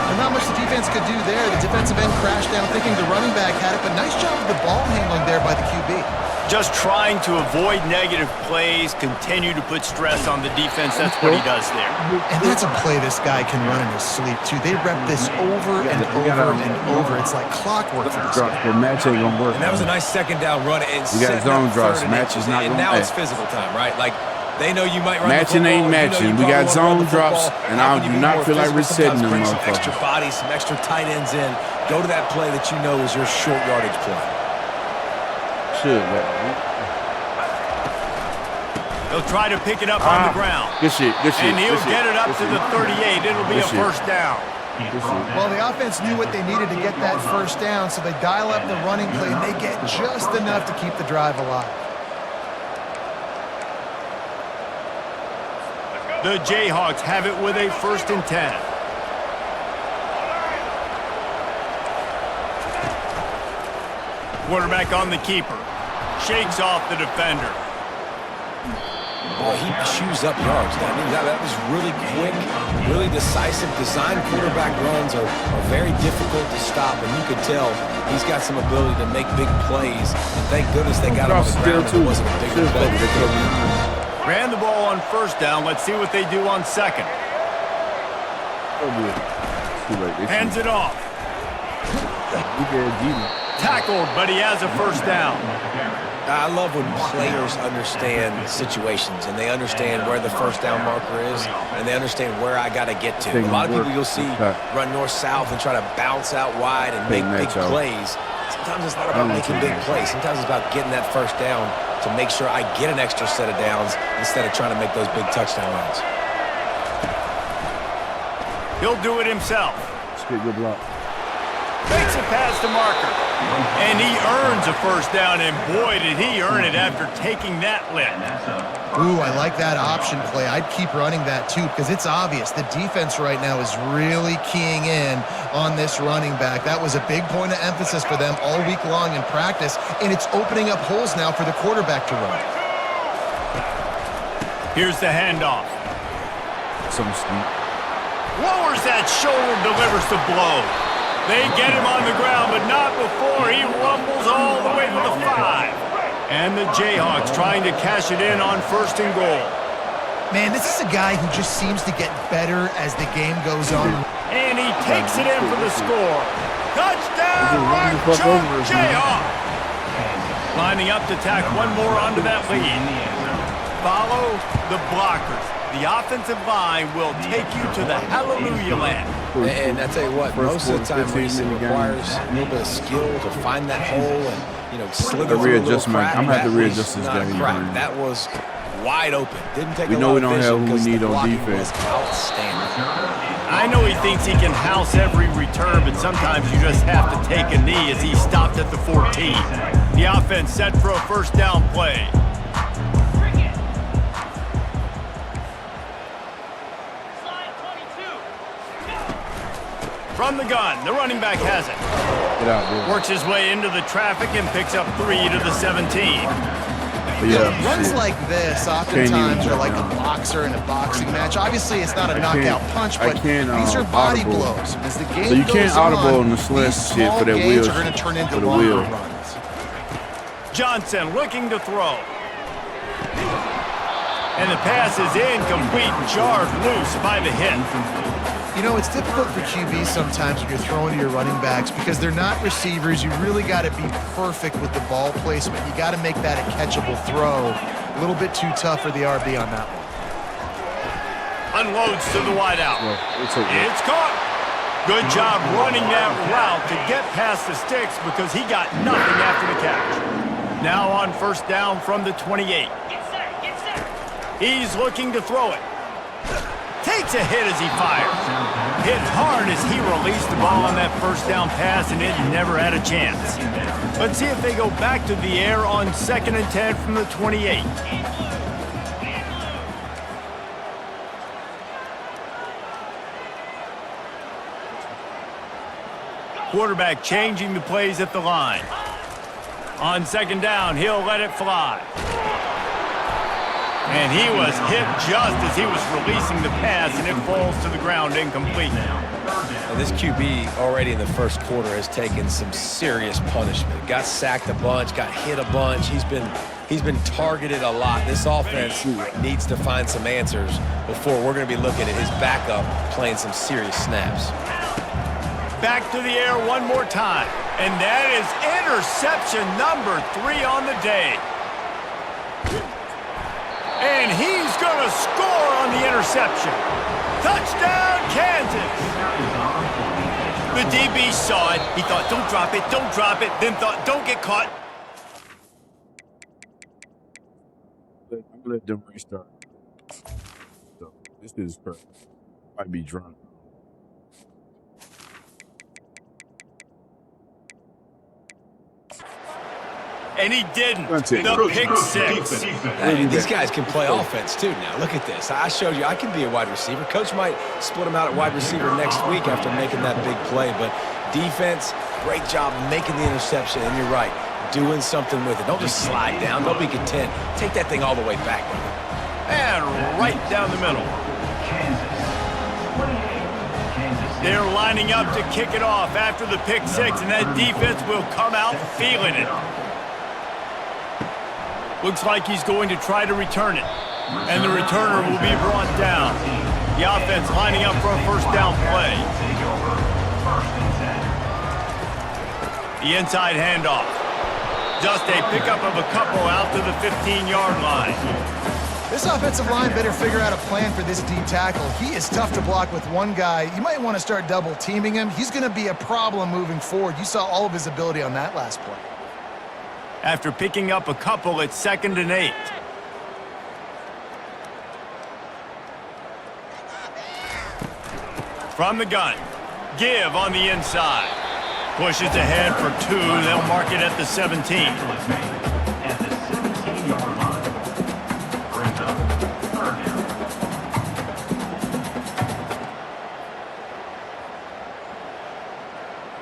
[SPEAKER 2] And not much the defense could do there. The defensive end crashed down thinking the running back had it, but nice job of the ball handling there by the QB.
[SPEAKER 1] Just trying to avoid negative plays, continue to put stress on the defense. That's what he does there.
[SPEAKER 2] And that's a play this guy can run in his sleep, too. They rep this over and over and over. It's like clockwork for this guy.
[SPEAKER 5] The match ain't going to work.
[SPEAKER 3] And that was a nice second down run. And
[SPEAKER 5] we got zone drops. Match is not going to
[SPEAKER 3] And now it's physical time, right? Like, they know you might run
[SPEAKER 5] matching
[SPEAKER 3] the football,
[SPEAKER 5] ain't matching. We got zone drops, and I do not feel like resetting them,
[SPEAKER 3] some
[SPEAKER 5] motherfuckers.
[SPEAKER 3] extra bodies, some extra tight ends in. Go to that play that you know is your short yardage play.
[SPEAKER 5] Should.
[SPEAKER 1] He'll try to pick it up on the ground.
[SPEAKER 5] Good shit.
[SPEAKER 1] And he'll get it up to the 38. It'll be a first down.
[SPEAKER 2] Well, the offense knew what they needed to get that first down, so they dial up the running play, and they get just enough to keep the drive alive.
[SPEAKER 1] The Jayhawks have it with a 1st and 10. Quarterback on the keeper. Shakes off the defender.
[SPEAKER 3] Boy, he chews up yards. I mean, that was really quick, really decisive. Design quarterback runs are very difficult to stop, and you could tell he's got some ability to make big plays. And thank goodness they got him on the ground. It wasn't a big play.
[SPEAKER 1] Ran the ball on 1st down. Let's see what they do on 2nd. Hands it off. Tackled, but he has a 1st down.
[SPEAKER 3] I love when players understand situations and they understand where the 1st down marker is and they understand where I got to get to. A lot of people you'll see run north-south and try to bounce out wide and make big plays. Sometimes it's not about making big plays. Sometimes it's about getting that 1st down to make sure I get an extra set of downs instead of trying to make those big touchdown runs.
[SPEAKER 1] He'll do it himself.
[SPEAKER 5] Good block.
[SPEAKER 1] Makes a pass to Marker. And he earns a 1st down, and boy, did he earn it after taking that lift.
[SPEAKER 2] Ooh, I like that option play. I'd keep running that, too, because it's obvious. The defense right now is really keying in on this running back. That was a big point of emphasis for them all week long in practice, and it's opening up holes now for the quarterback to run.
[SPEAKER 1] Here's the handoff.
[SPEAKER 5] Some steep.
[SPEAKER 1] Lowers that shoulder, delivers the blow. They get him on the ground, but not before he rumbles all the way to the 5. And the Jayhawks trying to cash it in on 1st and goal.
[SPEAKER 2] Man, this is a guy who just seems to get better as the game goes on.
[SPEAKER 1] And he takes it in for the score. Touchdown, Jayhawk! Lining up to tack one more onto that lead. Follow the blockers. The offensive line will take you to the hallelujah land.
[SPEAKER 3] And I tell you what, most of the time racing requires a little bit of skill to find that hole and, slither through a little crack.
[SPEAKER 5] I'm going to have to readjust this guy.
[SPEAKER 3] That was wide open. Didn't take a lot of vision.
[SPEAKER 5] We know we don't have who we need on defense.
[SPEAKER 3] Outstanding.
[SPEAKER 1] I know he thinks he can house every return, but sometimes you just have to take a knee as he stopped at the 14. The offense set for a 1st down play. From the gun, the running back has it.
[SPEAKER 5] Get out, dude.
[SPEAKER 1] Works his way into the traffic and picks up 3 to the 17.
[SPEAKER 2] Runs like this oftentimes are like a boxer in a boxing match. Obviously, it's not a knockout punch, but these are body blows. As the game
[SPEAKER 5] so you can't
[SPEAKER 2] goes
[SPEAKER 5] audible
[SPEAKER 2] on,
[SPEAKER 5] on the slash shit for that
[SPEAKER 2] gains
[SPEAKER 5] wheel.
[SPEAKER 2] are going to turn into
[SPEAKER 5] for the
[SPEAKER 2] longer
[SPEAKER 5] wheel.
[SPEAKER 2] runs.
[SPEAKER 1] Johnson looking to throw. And the pass is incomplete and jarred loose by the hit.
[SPEAKER 2] You know, it's difficult for QBs sometimes when you're throwing to your running backs because they're not receivers. You really got to be perfect with the ball placement. You got to make that a catchable throw. A little bit too tough for the RB on that one.
[SPEAKER 1] Unloads to the wideout.
[SPEAKER 5] Yeah,
[SPEAKER 1] it's caught. Good job running that route to get past the sticks because he got nothing after the catch. Now on 1st down from the 28. He's looking to throw it. Takes a hit as he fires. Hit hard as he released the ball on that first down pass, and it never had a chance. Let's see if they go back to the air on 2nd and 10 from the 28. Quarterback changing the plays at the line. On 2nd down, he'll let it fly. And he was hit just as he was releasing the pass, and it falls to the ground incomplete.
[SPEAKER 3] Now this QB already in the first quarter has taken some serious punishment. Got sacked a bunch, got hit a bunch. He's been targeted a lot. This offense needs to find some answers before we're going to be looking at his backup playing some serious snaps.
[SPEAKER 1] Back to the air one more time. And that is interception number 3 on the day. And he's going to score on the interception. Touchdown, Kansas. The DB saw it. He thought, don't drop it, then thought, don't get caught.
[SPEAKER 5] I'm going to let them restart. So, this is perfect. Might be drunk.
[SPEAKER 1] And he didn't. The pick six.
[SPEAKER 3] Hey, these guys can play offense too now. Look at this. I showed you I can be a wide receiver. Coach might split him out at wide receiver next week after making that big play. But defense, great job making the interception. And you're right, doing something with it. Don't just slide down. Don't be content. Take that thing all the way back.
[SPEAKER 1] And right down the middle. They're lining up to kick it off after the pick six, and that defense will come out feeling it. Looks like he's going to try to return it. And the returner will be brought down. The offense lining up for a first down play. The inside handoff. Just a pickup of a couple out to the 15-yard line.
[SPEAKER 2] This offensive line better figure out a plan for this D tackle. He is tough to block with one guy. You might want to start double teaming him. He's going to be a problem moving forward. You saw all of his ability on that last play.
[SPEAKER 1] After picking up a couple at 2nd and 8. From the gun, give on the inside. Pushes ahead for 2. They'll mark it at the 17.
[SPEAKER 4] At the 17-yard line. Brings up 3rd down.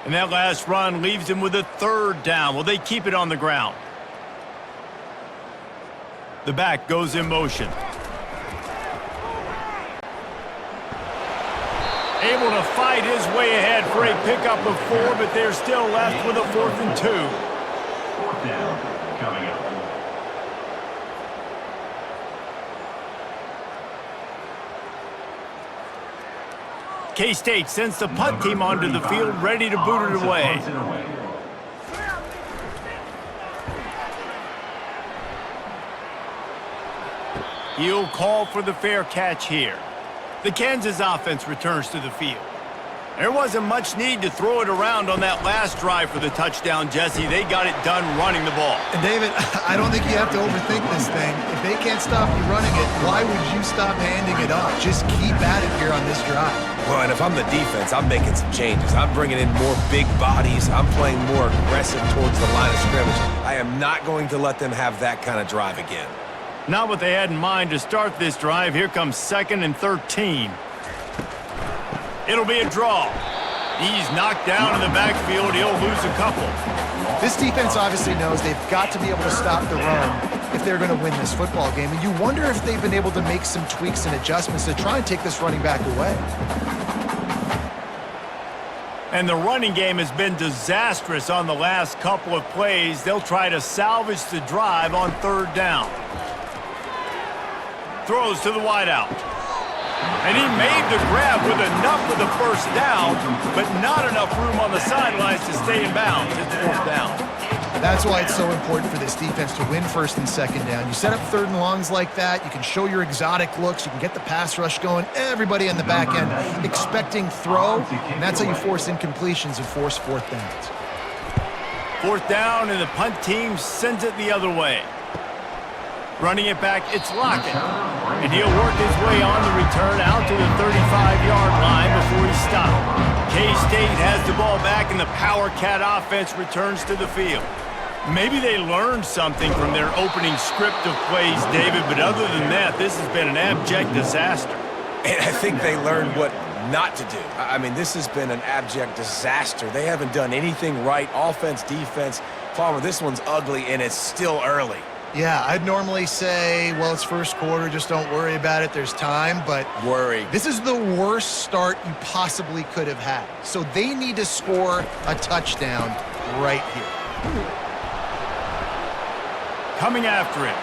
[SPEAKER 1] And that last run leaves him with a 3rd down. Will they keep it on the ground? The back goes in motion. Able to fight his way ahead for a pickup of 4, but they're still left with a 4th and 2.
[SPEAKER 4] 4th down coming up.
[SPEAKER 1] K-State sends the punt team onto the field, ready to boot it away. He'll call for the fair catch here. The Kansas offense returns to the field. There wasn't much need to throw it around on that last drive for the touchdown, Jesse. They got it done running the ball.
[SPEAKER 2] And David, I don't think you have to overthink this thing. If they can't stop you running it, why would you stop handing it off? Just keep at it here on this drive.
[SPEAKER 3] Well, and if I'm the defense, I'm making some changes. I'm bringing in more big bodies. I'm playing more aggressive towards the line of scrimmage. I am not going to let them have that kind of drive again.
[SPEAKER 1] Not what they had in mind to start this drive. Here comes 2nd and 13. It'll be a draw. He's knocked down in the backfield. He'll lose a couple.
[SPEAKER 2] This defense obviously knows they've got to be able to stop the run if they're going to win this football game. And you wonder if they've been able to make some tweaks and adjustments to try and take this running back away.
[SPEAKER 1] And the running game has been disastrous on the last couple of plays. They'll try to salvage the drive on 3rd down. Throws to the wideout. And he made the grab with enough for the first down, but not enough room on the sidelines to stay in bounds. It's 4th down.
[SPEAKER 2] That's why it's so important for this defense to win 1st and 2nd down. You set up 3rd and longs like that, you can show your exotic looks, you can get the pass rush going, everybody on the back end expecting throw, and that's how you force incompletions and force 4th downs.
[SPEAKER 1] 4th down, and the punt team sends it the other way. Running it back, it's Lockett. And he'll work his way on the return out to the 35-yard line before he's stopped. K-State has the ball back, and the Power Cat offense returns to the field. Maybe they learned something from their opening script of plays, David, but other than that, this has been an abject disaster.
[SPEAKER 3] And I think they learned what not to do. I mean, this has been an abject disaster. They haven't done anything right, offense, defense. Palmer, this one's ugly, and it's still early.
[SPEAKER 2] Yeah, I'd normally say, well, it's first quarter, just don't worry about it, there's time, but this is the worst start you possibly could have had. So they need to score a touchdown right here.
[SPEAKER 1] Coming after it.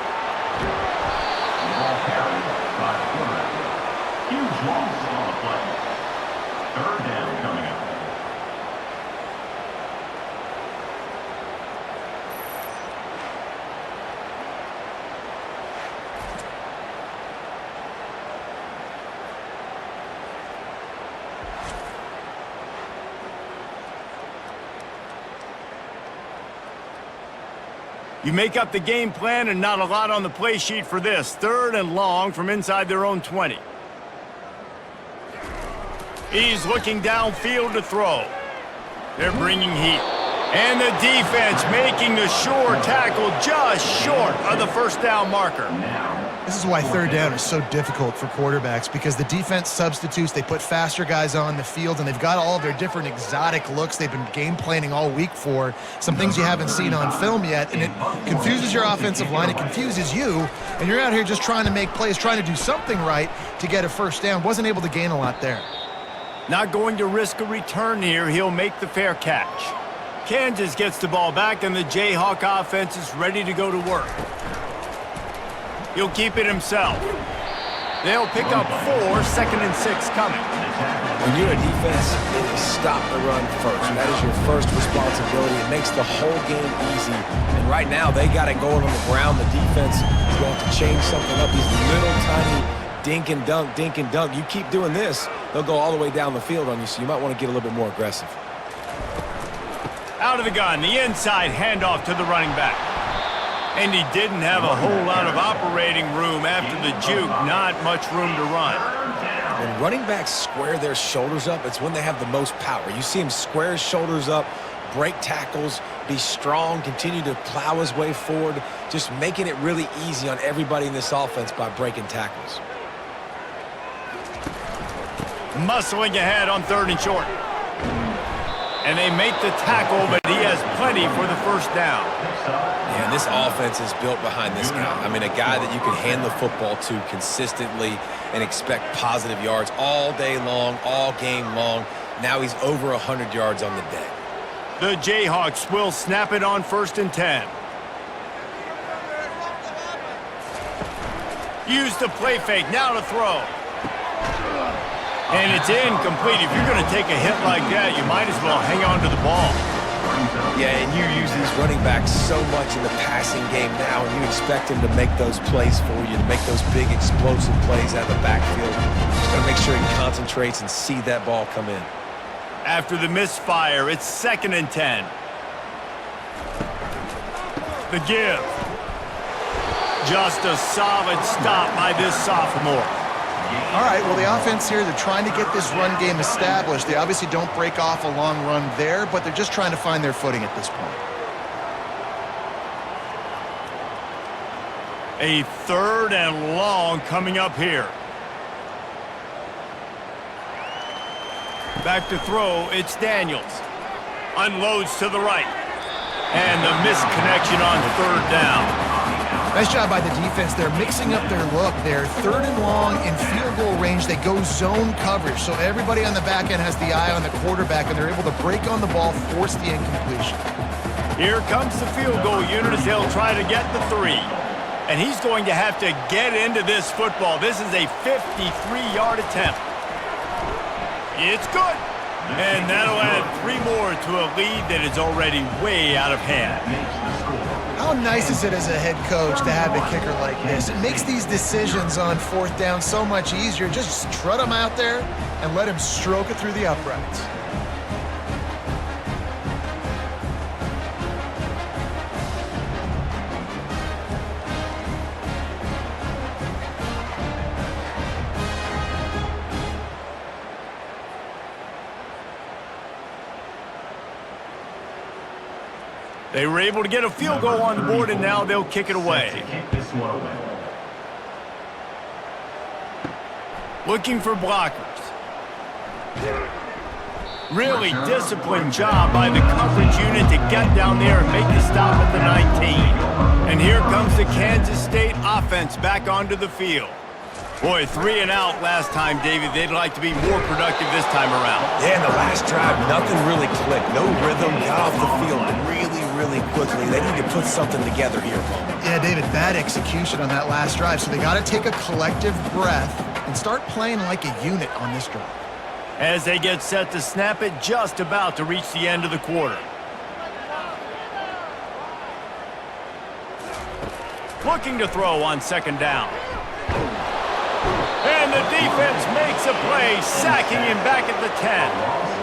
[SPEAKER 4] Ball carried by the quarterback. Huge loss on the play. Third down coming up.
[SPEAKER 1] You make up the game plan and not a lot on the play sheet for this. Third and long from inside their own 20. He's looking downfield to throw. They're bringing heat. And the defense making the sure tackle just short of the first down marker.
[SPEAKER 2] This is why third down is so difficult for quarterbacks, because the defense substitutes, they put faster guys on the field, and they've got all of their different exotic looks they've been game planning all week for, some things you haven't seen on film yet, and it confuses your offensive line, it confuses you, and you're out here just trying to make plays, trying to do something right to get a first down. Wasn't able to gain a lot there.
[SPEAKER 1] Not going to risk a return here. He'll make the fair catch. Kansas gets the ball back, and the Jayhawk offense is ready to go to work. He'll keep it himself. They'll pick up 4, 2nd and 6 coming.
[SPEAKER 3] When you're a defense, it is stop the run first. That is your first responsibility. It makes the whole game easy. And right now, they got it going on the ground. The defense is going to change something up. These little tiny dink and dunk, dink and dunk. You keep doing this, they'll go all the way down the field on you, so you might want to get a little bit more aggressive.
[SPEAKER 1] Out of the gun, the inside handoff to the running back. And he didn't have a whole lot of operating room after the juke. Not much room to run.
[SPEAKER 3] When running backs square their shoulders up, it's when they have the most power. You see him square his shoulders up, break tackles, be strong, continue to plow his way forward, just making it really easy on everybody in this offense by breaking tackles.
[SPEAKER 1] Muscling ahead on 3rd and short. And they make the tackle, but he has plenty for the first down.
[SPEAKER 3] Yeah, this offense is built behind this guy. I mean, a guy that you can hand the football to consistently and expect positive yards all day long, all game long. Now he's over 100 yards on the day.
[SPEAKER 1] The Jayhawks will snap it on 1st and 10. Use the play fake, now to throw. And it's incomplete. If you're going to take a hit like that, you might as well hang on to the ball.
[SPEAKER 3] Yeah, and you use these running backs so much in the passing game now, and you expect him to make those plays for you, to make those big explosive plays out of the backfield. Just got to make sure he concentrates and see that ball come in.
[SPEAKER 1] After the misfire, it's 2nd and 10. The give. Just a solid stop by this sophomore.
[SPEAKER 2] All right, well, the offense here, they're trying to get this run game established. They obviously don't break off a long run there, but they're just trying to find their footing at this point.
[SPEAKER 1] A 3rd and long coming up here. Back to throw, it's Daniels. Unloads to the right. And the misconnection on 3rd down.
[SPEAKER 2] Nice job by the defense. They're mixing up their look. They're 3rd and long in field goal range. They go zone coverage, so everybody on the back end has the eye on the quarterback, and they're able to break on the ball, force the incompletion.
[SPEAKER 1] Here comes the field goal unit as they'll try to get the 3. And he's going to have to get into this football. This is a 53-yard attempt. It's good. And that'll add 3 more to a lead that is already way out of hand.
[SPEAKER 2] How nice is it as a head coach to have a kicker like this? It makes these decisions on 4th down so much easier. Just trot him out there and let him stroke it through the uprights.
[SPEAKER 1] They were able to get a field goal on the board, and now they'll kick it away. Looking for blockers. Really disciplined job by the coverage unit to get down there and make the stop at the 19. And here comes the Kansas State offense back onto the field. Boy, 3 and out last time, David. They'd like to be more productive this time around.
[SPEAKER 3] Yeah, in the last drive, nothing really clicked. No rhythm, got off the field really quickly. They need to put something together here, Paul.
[SPEAKER 2] Yeah, David, bad execution on that last drive, so they got to take a collective breath and start playing like a unit on this drive.
[SPEAKER 1] As they get set to snap it, just about to reach the end of the quarter. Looking to throw on second down. And the defense makes a play, sacking him back at the 10.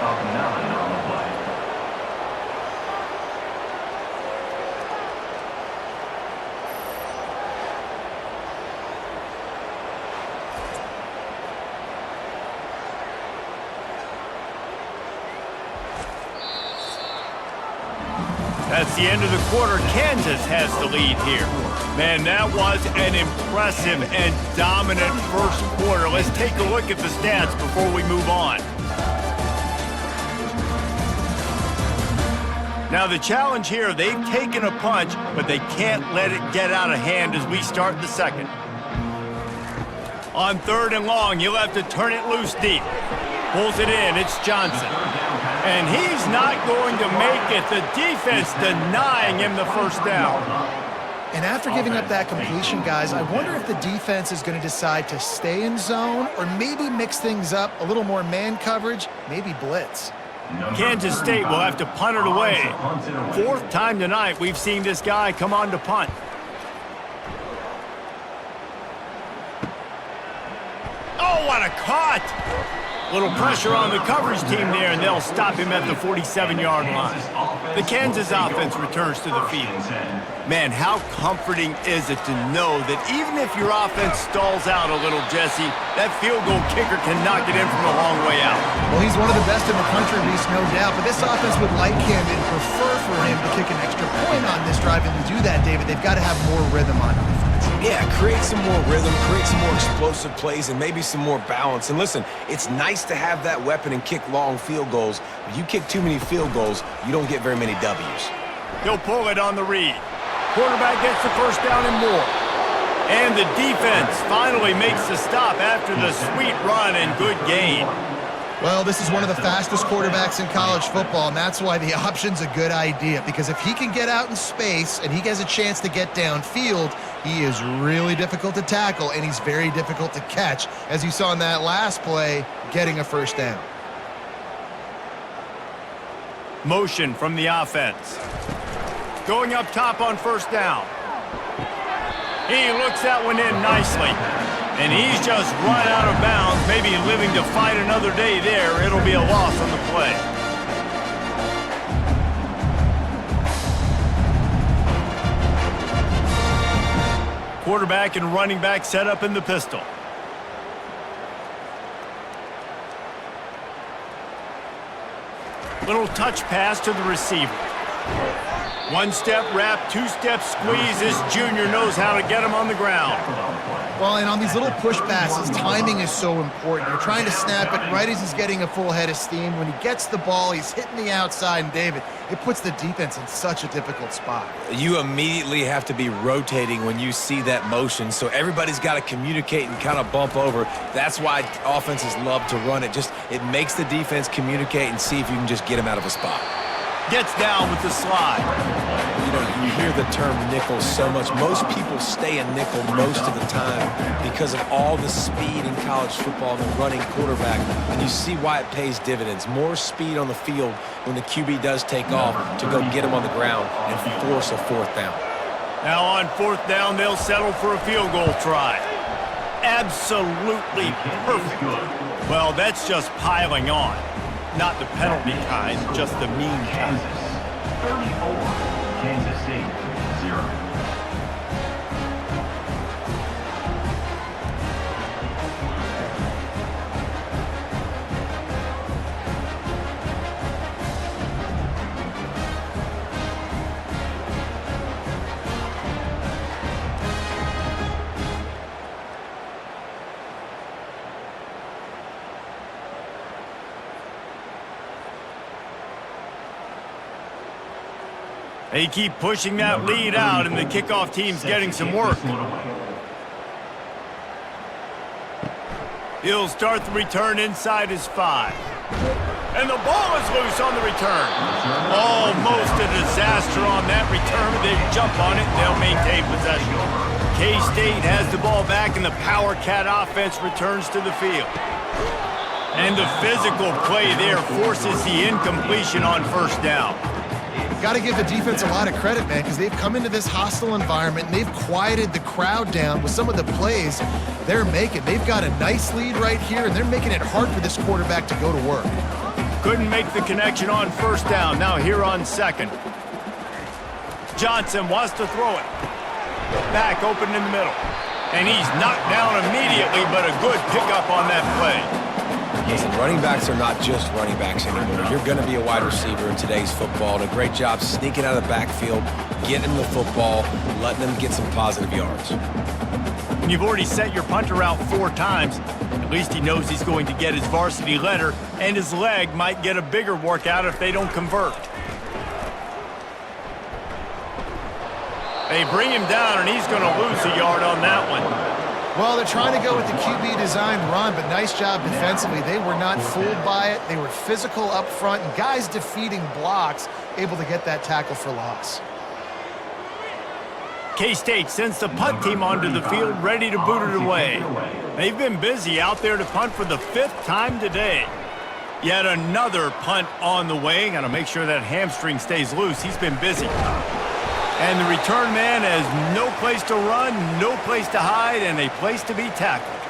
[SPEAKER 1] That's the end of the quarter. Kansas has the lead here. Man, that was an impressive and dominant first quarter. Let's take a look at the stats before we move on. Now the challenge here, they've taken a punch, but they can't let it get out of hand as we start the second. On 3rd and long, you'll have to turn it loose deep. Pulls it in, it's Johnson. And he's not going to make it. The defense denying him the first down.
[SPEAKER 2] And after giving up that completion, guys, I wonder if the defense is going to decide to stay in zone or maybe mix things up, a little more man coverage, maybe blitz.
[SPEAKER 1] Kansas State will have to punt it away. 4th time tonight we've seen this guy come on to punt. Oh, what a cut! Little pressure on the coverage team there, and they'll stop him at the 47-yard line. The Kansas offense returns to the field. Man, how comforting is it to know that even if your offense stalls out a little, Jesse, that field goal kicker can knock it in from a long way out.
[SPEAKER 2] Well, he's one of the best in the country, Reese, no doubt, but this offense would like him and prefer for him to kick an extra point on this drive, and to do that, David, they've got to have more rhythm on offense.
[SPEAKER 3] Yeah, create some more rhythm, create some more explosive plays, and maybe some more balance. And listen, it's nice to have that weapon and kick long field goals. If you kick too many field goals, you don't get very many W's.
[SPEAKER 1] He'll pull it on the read. Quarterback gets the first down and more. And the defense finally makes the stop after the sweet run and good gain.
[SPEAKER 2] Well, this is one of the fastest quarterbacks in college football, and that's why the option's a good idea, because if he can get out in space and he gets a chance to get downfield, he is really difficult to tackle, and he's very difficult to catch, as you saw in that last play, getting a first down.
[SPEAKER 1] Motion from the offense. Going up top on first down. He looks that one in nicely. And he's just run out of bounds, maybe living to fight another day there. It'll be a loss on the play. Quarterback and running back set up in the pistol. Little touch pass to the receiver. One-step wrap, two-step squeeze. This junior knows how to get him on the ground.
[SPEAKER 2] Well, and on these little push passes, timing is so important. You're trying to snap it right as he's getting a full head of steam. When he gets the ball, he's hitting the outside, and David, it puts the defense in such a difficult spot.
[SPEAKER 3] You immediately have to be rotating when you see that motion, so everybody's got to communicate and kind of bump over. That's why offenses love to run it. It makes the defense communicate and see if you can just get him out of a spot.
[SPEAKER 1] Gets down with the slide.
[SPEAKER 3] You know, you hear the term nickel so much. Most people stay a nickel most of the time because of all the speed in college football and the running quarterback. And you see why it pays dividends. More speed on the field when the QB does take off to go get him on the ground and force a fourth down.
[SPEAKER 1] Now on fourth down, they'll settle for a field goal try. Absolutely perfect. Well, that's just piling on. Not the penalty kind, just the mean kind.
[SPEAKER 4] 34, Kansas State, 0.
[SPEAKER 1] They keep pushing that lead out, and the kickoff team's getting some work. He'll start the return inside his 5. And the ball is loose on the return. Almost a disaster on that return. They jump on it, and they'll maintain possession. K-State has the ball back, and the Power Cat offense returns to the field. And the physical play there forces the incompletion on first down.
[SPEAKER 2] Got to give the defense a lot of credit, man, because they've come into this hostile environment and they've quieted the crowd down with some of the plays they're making. They've got a nice lead right here, and they're making it hard for this quarterback to go to work.
[SPEAKER 1] Couldn't make the connection on first down. Now here on second. Johnson wants to throw it. Back open in the middle. And he's knocked down immediately, but a good pickup on that play.
[SPEAKER 3] Listen, running backs are not just running backs anymore. You're going to be a wide receiver in today's football. And a great job sneaking out of the backfield, getting them the football, letting them get some positive yards.
[SPEAKER 1] When you've already set your punter out 4 times, at least he knows he's going to get his varsity letter, and his leg might get a bigger workout if they don't convert. They bring him down, and he's going to lose a yard on that one.
[SPEAKER 2] Well, they're trying to go with the QB designed run, but nice job defensively. They were not fooled by it. They were physical up front, and guys defeating blocks, able to get that tackle for loss.
[SPEAKER 1] K-State sends the punt team onto the field, ready to boot it away. They've been busy out there to punt for the 5th time today. Yet another punt on the way. Got to make sure that hamstring stays loose. He's been busy. And the return man has no place to run, no place to hide, and a place to be tackled.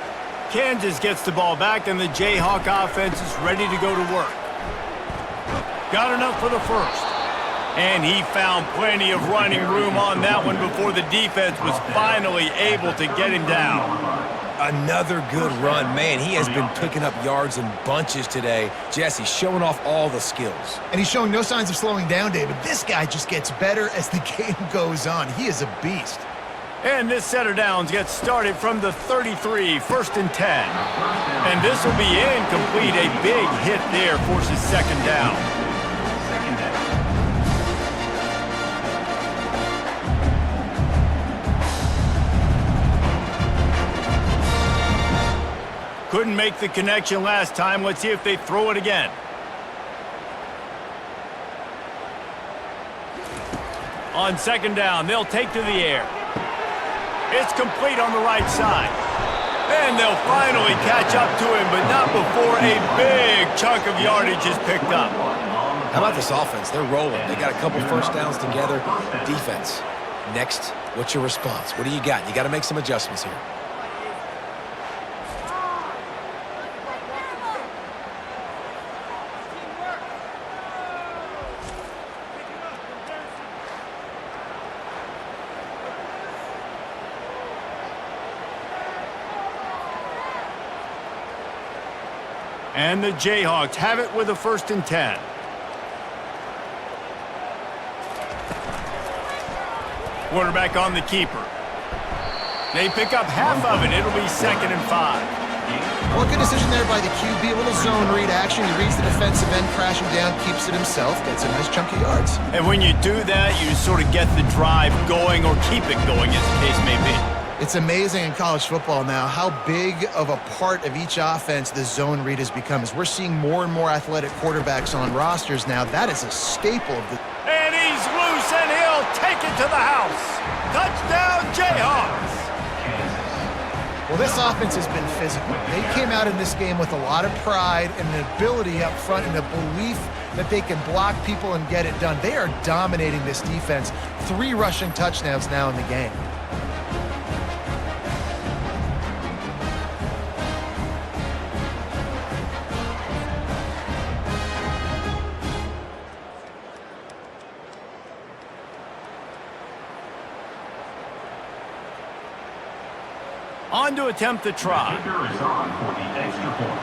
[SPEAKER 1] Kansas gets the ball back, and the Jayhawk offense is ready to go to work. Got enough for the first. And he found plenty of running room on that one before the defense was finally able to get him down.
[SPEAKER 3] Another good run. Man, he has been picking up yards in bunches today. Jesse, showing off all the skills.
[SPEAKER 2] And he's showing no signs of slowing down, David. This guy just gets better as the game goes on. He is a beast.
[SPEAKER 1] And this set of downs gets started from the 33, 1st and 10. And this will be incomplete. A big hit there forces second down. Couldn't make the connection last time. Let's see if they throw it again. On second down, they'll take to the air. It's complete on the right side. And they'll finally catch up to him, but not before a big chunk of yardage is picked up.
[SPEAKER 3] How about this offense? They're rolling. They got a couple first downs together. Defense. Next, what's your response? What do you got? You got to make some adjustments here.
[SPEAKER 1] And the Jayhawks have it with a 1st and 10. Quarterback on the keeper. They pick up half of it. It'll be 2nd and 5.
[SPEAKER 2] Well, good decision there by the QB. A little zone read action. He reads the defensive end, crashing down, keeps it himself, gets a nice chunk of yards.
[SPEAKER 1] And when you do that, you sort of get the drive going or keep it going, as the case may be.
[SPEAKER 2] It's amazing in college football now how big of a part of each offense the zone read has become. As we're seeing more and more athletic quarterbacks on rosters now, that is a staple of the...
[SPEAKER 1] And he's loose, and he'll take it to the house. Touchdown, Jayhawks!
[SPEAKER 2] Well, this offense has been physical. They came out in this game with a lot of pride and an ability up front and a belief that they can block people and get it done. They are dominating this defense. 3 rushing touchdowns now in the game.
[SPEAKER 1] On to attempt the try.
[SPEAKER 4] Kicker is on for the extra point.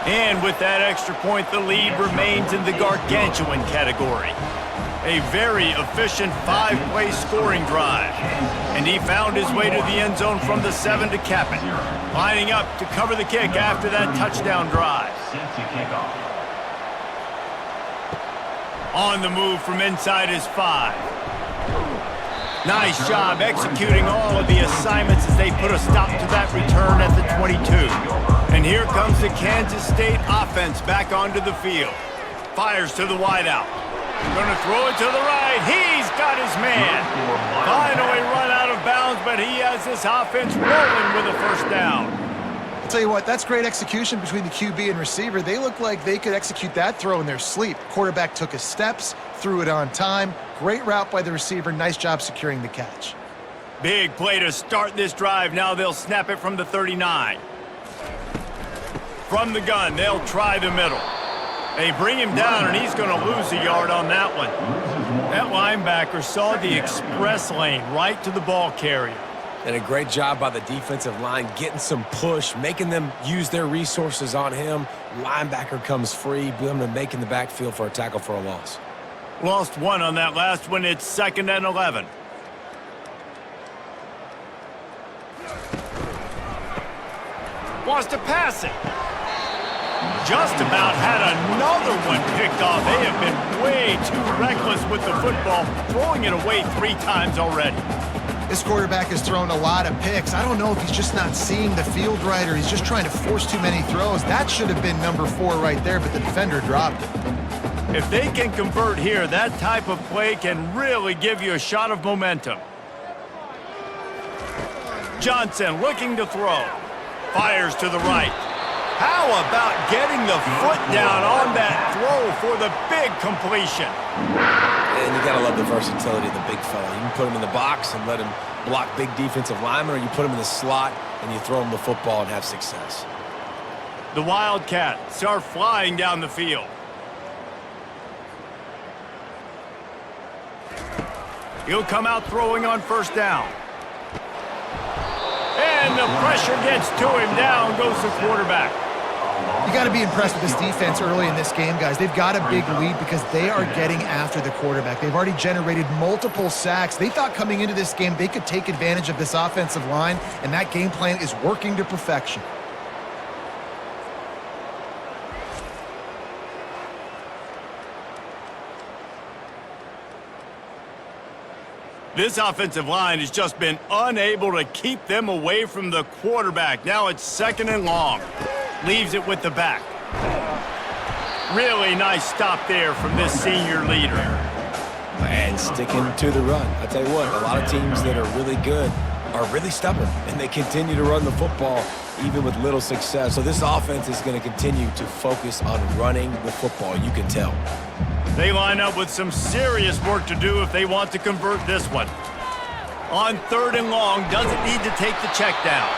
[SPEAKER 1] And with that extra point, the lead remains in the gargantuan category. A very efficient 5-play scoring drive. And he found his way to the end zone from the 7 to cap it. Lining up to cover the kick after that touchdown drive.
[SPEAKER 4] Set to kick off.
[SPEAKER 1] On the move from inside his 5. Nice job executing all of the assignments as they put a stop to that return at the 22. And here comes the Kansas State offense back onto the field. Fires to the wideout. Gonna throw it to the right. He's got his man. Finally run out of bounds, but he has this offense rolling with a first down.
[SPEAKER 2] I'll tell you what, that's great execution between the QB and receiver. They look like they could execute that throw in their sleep. Quarterback took his steps, threw it on time. Great route by the receiver. Nice job securing the catch.
[SPEAKER 1] Big play to start this drive. Now they'll snap it from the 39. From the gun, they'll try the middle. They bring him down, and he's going to lose a yard on that one. That linebacker saw the express lane right to the ball carrier.
[SPEAKER 3] And a great job by the defensive line getting some push, making them use their resources on him. Linebacker comes free, boom, and making the backfield for a tackle for a loss.
[SPEAKER 1] Lost 1 on that last one. It's 2nd and 11. Wants to pass it. Just about had another one picked off. They have been way too reckless with the football, throwing it away 3 times already.
[SPEAKER 2] This quarterback has thrown a lot of picks. I don't know if he's just not seeing the field right or he's just trying to force too many throws. That should have been number 4 right there, but the defender dropped it.
[SPEAKER 1] If they can convert here, that type of play can really give you a shot of momentum. Johnson looking to throw. Fires to the right. How about getting the foot down on that throw for the big completion?
[SPEAKER 3] And you got to love the versatility of the big fella. You can put him in the box and let him block big defensive linemen, or you put him in the slot and you throw him the football and have success.
[SPEAKER 1] The Wildcats are flying down the field. He'll come out throwing on first down. And the pressure gets to him. Down goes the quarterback.
[SPEAKER 2] You got to be impressed with this defense early in this game, guys. They've got a big lead because they are getting after the quarterback. They've already generated multiple sacks. They thought coming into this game they could take advantage of this offensive line, and that game plan is working to perfection.
[SPEAKER 1] This offensive line has just been unable to keep them away from the quarterback. Now it's 2nd and long. Leaves it with the back. Really nice stop there from this senior leader.
[SPEAKER 3] And sticking to the run. I tell you what, a lot of teams that are really good are really stubborn, and they continue to run the football even with little success. So this offense is going to continue to focus on running the football, you can tell.
[SPEAKER 1] They line up with some serious work to do if they want to convert this one. On 3rd and long, doesn't need to take the check down.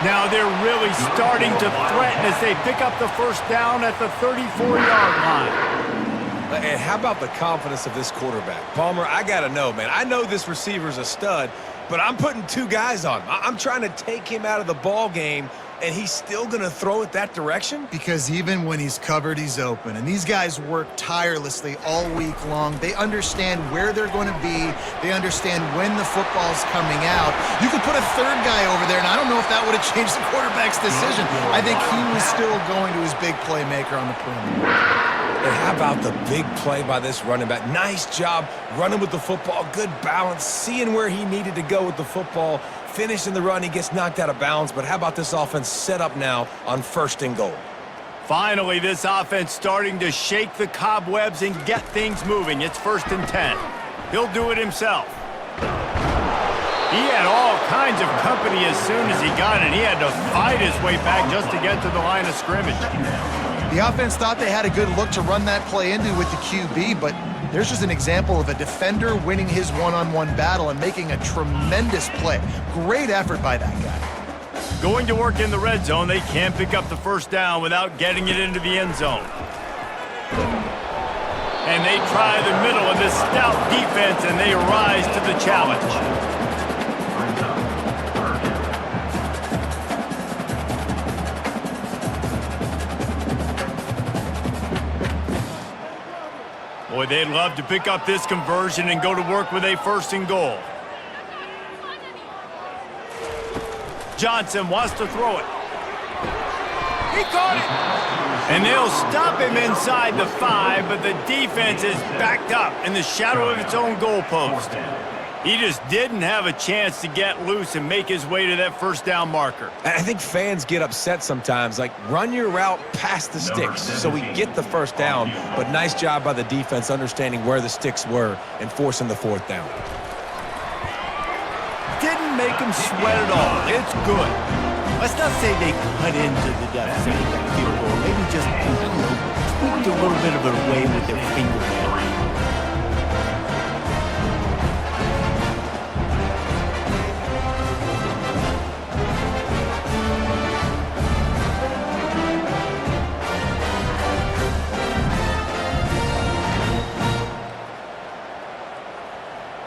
[SPEAKER 1] Now they're really starting to threaten as they pick up the first down at the 34-yard line.
[SPEAKER 3] And how about the confidence of this quarterback? Palmer, I got to know, man. I know this receiver's a stud, but I'm putting 2 guys on him. I'm trying to take him out of the ball game, and he's still going to throw it that direction?
[SPEAKER 2] Because even when he's covered, he's open. And these guys work tirelessly all week long. They understand where they're going to be. They understand when the football's coming out. You could put a 3rd guy over there, and I don't know if that would have changed the quarterback's decision. I think he was still going to his big playmaker on the perimeter.
[SPEAKER 3] And how about the big play by this running back? Nice job running with the football, good balance, seeing where he needed to go with the football, finishing the run. He gets knocked out of bounds, but how about this offense set up now on 1st and goal?
[SPEAKER 1] Finally, this offense starting to shake the cobwebs and get things moving. It's 1st and 10. He'll do it himself. He had all kinds of company as soon as he got it. He had to fight his way back just to get to the line of scrimmage.
[SPEAKER 2] The offense thought they had a good look to run that play into with the QB, but there's just an example of a defender winning his one-on-one battle and making a tremendous play. Great effort by that guy.
[SPEAKER 1] Going to work in the red zone, they can't pick up the first down without getting it into the end zone. And they try the middle of this stout defense, and they rise to the challenge. Boy, they'd love to pick up this conversion and go to work with a 1st and goal. Johnson wants to throw it. He caught it. And they'll stop him inside the 5, but the defense is backed up in the shadow of its own goalpost. He just didn't have a chance to get loose and make his way to that first down marker.
[SPEAKER 3] I think fans get upset sometimes, like run your route past the sticks so we get the first down, but nice job by the defense understanding where the sticks were and forcing the 4th down.
[SPEAKER 1] Didn't make him sweat at all. It's good. Let's not say they cut into the deficit with that field goal. Maybe just, tweaked a little bit of it away with their fingernail.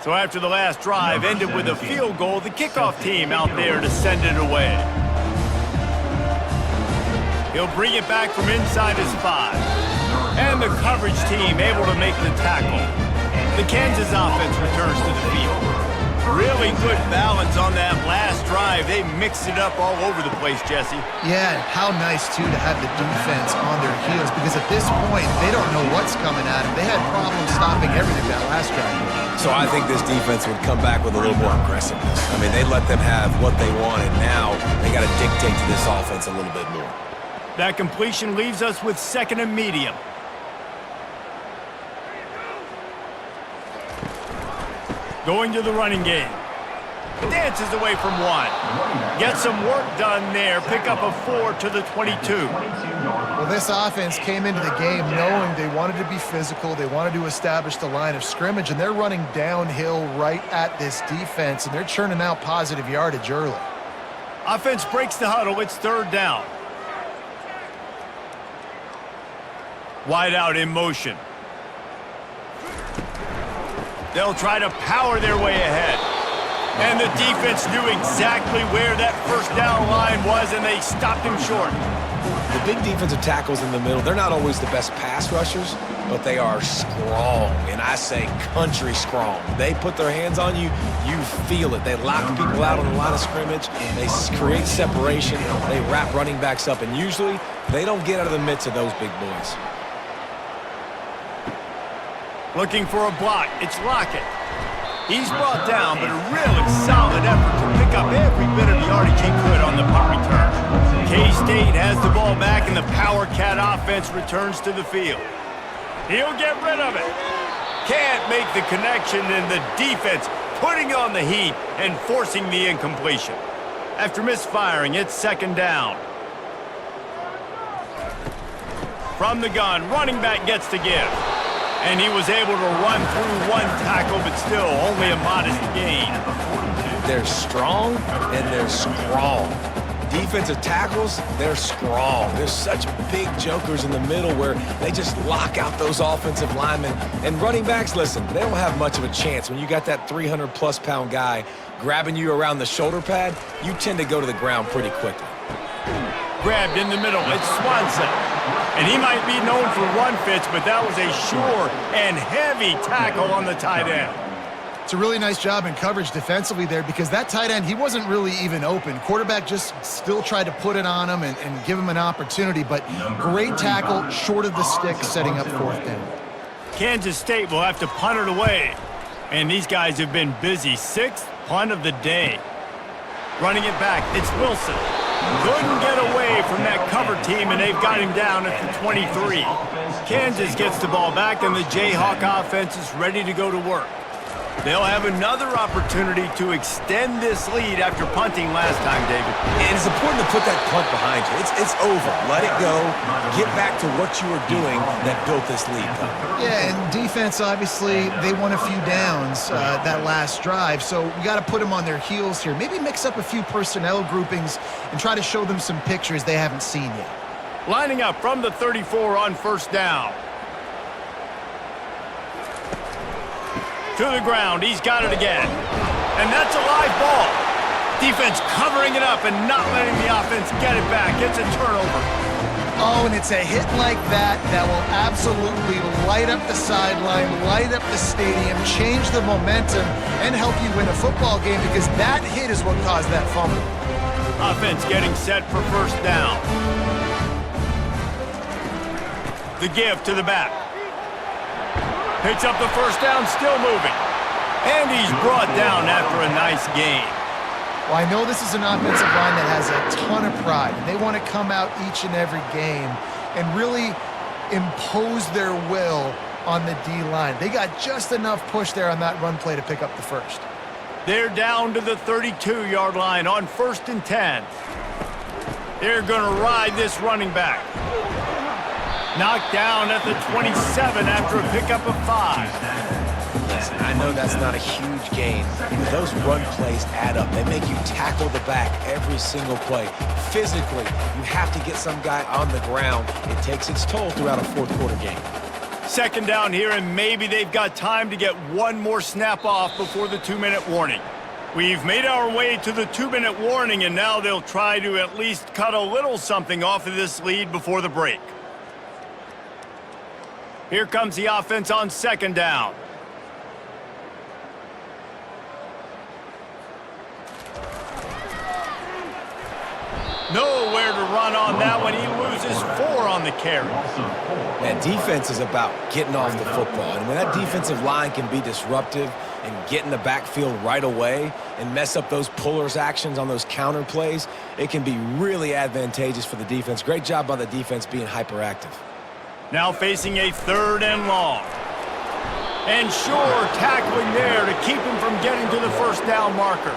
[SPEAKER 1] So after the last drive ended with a field goal, the kickoff team out there to send it away. He'll bring it back from inside his 5. And the coverage team able to make the tackle. The Kansas offense returns to the field. Really good balance on that last drive. They mixed it up all over the place, Jesse.
[SPEAKER 2] Yeah, how nice, too, to have the defense on their heels, because at this point, they don't know what's coming at them. They had problems stopping everything that last drive.
[SPEAKER 3] So I think this defense would come back with a little more aggressiveness. I mean, they let them have what they want, and now they got to dictate to this offense a little bit more.
[SPEAKER 1] That completion leaves us with 2nd and medium. Going to the running game. Dances away from 1. Gets some work done there. Pick up a 4 to the 22.
[SPEAKER 2] Well, this offense came into the game knowing they wanted to be physical. They wanted to establish the line of scrimmage, and they're running downhill right at this defense, and they're churning out positive yardage early.
[SPEAKER 1] Offense breaks the huddle. It's 3rd down. Wide out in motion. They'll try to power their way ahead. And the defense knew exactly where that first down line was, and they stopped him short.
[SPEAKER 3] The big defensive tackles in the middle, they're not always the best pass rushers, but they are strong, and I say country strong. They put their hands on you, you feel it. They lock people out on the line of scrimmage. They create separation. They wrap running backs up, and usually they don't get out of the midst of those big boys.
[SPEAKER 1] Looking for a block. It's Lockett. He's brought down, but a really solid effort to pick up every bit of yardage he could on the punt return. K-State has the ball back, and the Power Cat offense returns to the field. He'll get rid of it. Can't make the connection, and the defense putting on the heat and forcing the incompletion. After misfiring, it's 2nd down. From the gun, running back gets to give. And he was able to run through 1 tackle, but still only a modest gain.
[SPEAKER 3] They're strong, and they're strong. Defensive tackles, they're strong. There's such big jokers in the middle where they just lock out those offensive linemen. And running backs, listen, they don't have much of a chance. When you got that 300-plus pound guy grabbing you around the shoulder pad, you tend to go to the ground pretty quickly.
[SPEAKER 1] Grabbed in the middle, it's Swanson. And he might be known for run fits, but that was a sure and heavy tackle on the tight end.
[SPEAKER 2] It's a really nice job in coverage defensively there, because that tight end, he wasn't really even open. Quarterback just still tried to put it on him and give him an opportunity, but great tackle short of the stick, setting up 4th down.
[SPEAKER 1] Kansas State will have to punt it away. And these guys have been busy. 6th punt of the day. Running it back, it's Wilson. Couldn't get away from that cover team, and they've got him down at the 23. Kansas gets the ball back, and the Jayhawk offense is ready to go to work. They'll have another opportunity to extend this lead after punting last time, David.
[SPEAKER 3] And it's important to put that punt behind you. It's over. Let it go. Get back to what you were doing that built this lead.
[SPEAKER 2] Yeah, and defense, obviously, they won a few downs that last drive, so we got to put them on their heels here. Maybe mix up a few personnel groupings and try to show them some pictures they haven't seen yet.
[SPEAKER 1] Lining up from the 34 on 1st down. To the ground, he's got it again. And that's a live ball. Defense covering it up and not letting the offense get it back. It's a turnover.
[SPEAKER 2] Oh, and it's a hit like that that will absolutely light up the sideline, light up the stadium, change the momentum, and help you win a football game, because that hit is what caused that fumble.
[SPEAKER 1] Offense getting set for 1st down. The give to the back. Picks up the first down, still moving. And he's brought down after a nice gain.
[SPEAKER 2] Well, I know this is an offensive line that has a ton of pride. They want to come out each and every game and really impose their will on the D-line. They got just enough push there on that run play to pick up the first.
[SPEAKER 1] They're down to the 32-yard line on 1st and 10. They're going to ride this running back. Knocked down at the 27 after a pickup of 5.
[SPEAKER 3] Listen, I know that's not a huge gain, but those run plays add up. They make you tackle the back every single play. Physically, you have to get some guy on the ground. It takes its toll throughout a fourth-quarter game.
[SPEAKER 1] 2nd down here, and maybe they've got time to get one more snap off before the 2-minute warning. We've made our way to the 2-minute warning, and now they'll try to at least cut a little something off of this lead before the break. Here comes the offense on 2nd down. Nowhere to run on that one. He loses 4 on the carry.
[SPEAKER 3] That defense is about getting off the football. And when that defensive line can be disruptive and get in the backfield right away and mess up those pullers actions on those counter plays, it can be really advantageous for the defense. Great job by the defense being hyperactive.
[SPEAKER 1] Now facing a 3rd and long. And sure, tackling there to keep him from getting to the 1st down marker.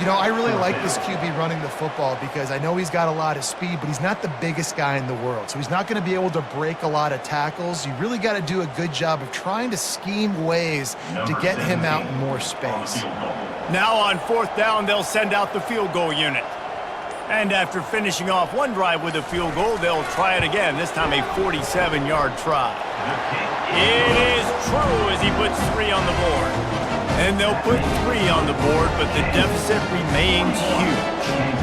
[SPEAKER 2] You know, I really like this QB running the football because I know he's got a lot of speed, but he's not the biggest guy in the world. So he's not going to be able to break a lot of tackles. You really got to do a good job of trying to scheme ways to get him out in more space.
[SPEAKER 1] Now on 4th down, they'll send out the field goal unit. And after finishing off one drive with a field goal, they'll try it again, this time a 47-yard try. It is true as he puts 3 on the board. And they'll put 3 on the board, but the deficit remains huge.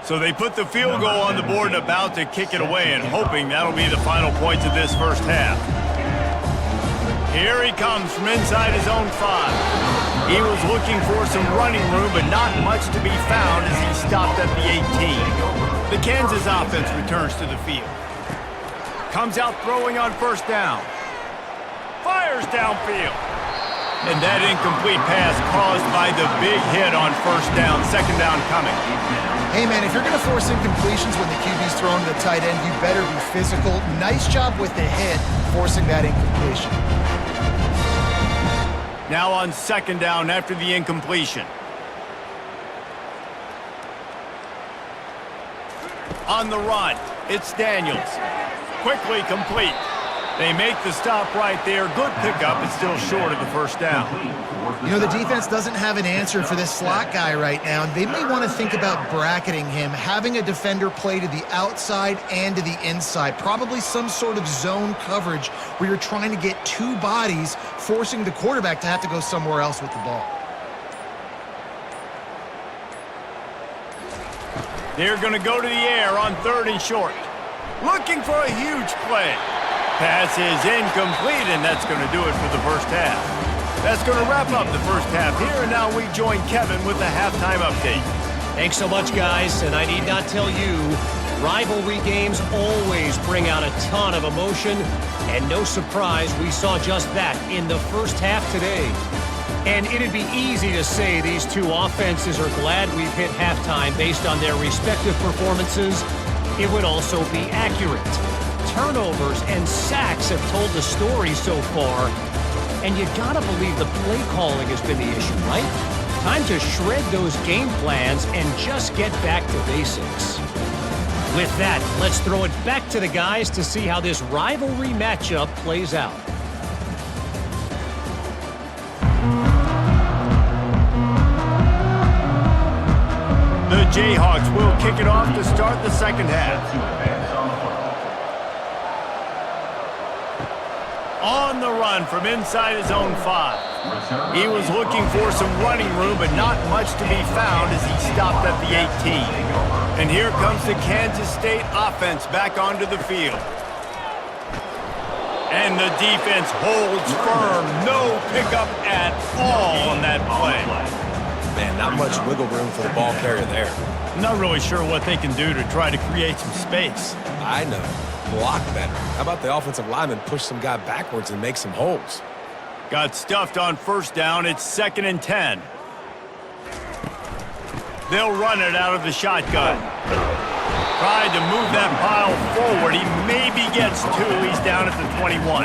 [SPEAKER 1] So they put the field goal on the board and about to kick it away and hoping that'll be the final points of this first half. Here he comes from inside his own 5. He was looking for some running room, but not much to be found as he stopped at the 18. The Kansas offense returns to the field. Comes out throwing on 1st down. Fires downfield. And that incomplete pass caused by the big hit on 1st down, 2nd down coming.
[SPEAKER 2] Hey, man, if you're going to force incompletions when the QB's thrown to the tight end, you better be physical. Nice job with the hit, forcing that incompletion.
[SPEAKER 1] Now on 2nd down after the incompletion. On the run, it's Daniels. Quickly complete. They make the stop right there. Good pickup. It's still short of the 1st down.
[SPEAKER 2] You know, the defense doesn't have an answer for this slot guy right now. They may want to think about bracketing him, having a defender play to the outside and to the inside. Probably some sort of zone coverage where you're trying to get 2 bodies, forcing the quarterback to have to go somewhere else with the ball.
[SPEAKER 1] They're going to go to the air on 3rd and short. Looking for a huge play. Pass is incomplete, and that's going to do it for the first half. That's going to wrap up the first half here, and now we join Kevin with the halftime update.
[SPEAKER 6] Thanks so much, guys, and I need not tell you, rivalry games always bring out a ton of emotion, and no surprise, we saw just that in the first half today. And it'd be easy to say these two offenses are glad we've hit halftime based on their respective performances. It would also be accurate. Turnovers and sacks have told the story so far, and you gotta believe the play calling has been the issue, right? Time to shred those game plans and just get back to basics. With that, let's throw it back to the guys to see how this rivalry matchup plays out.
[SPEAKER 1] The Jayhawks will kick it off to start the second half. On the run from inside his own 5. He was looking for some running room, but not much to be found as he stopped at the 18. And here comes the Kansas State offense back onto the field. And the defense holds firm. No pickup at all on that play.
[SPEAKER 3] Man, not much wiggle room for the ball carrier there.
[SPEAKER 1] Not really sure what they can do to try to create some space.
[SPEAKER 3] I know. Block better. How about the offensive lineman push some guy backwards and make some holes?
[SPEAKER 1] Got stuffed on first down. It's 2nd and 10. They'll run it out of the shotgun. Tried to move that pile forward. He maybe gets 2. He's down at the 21.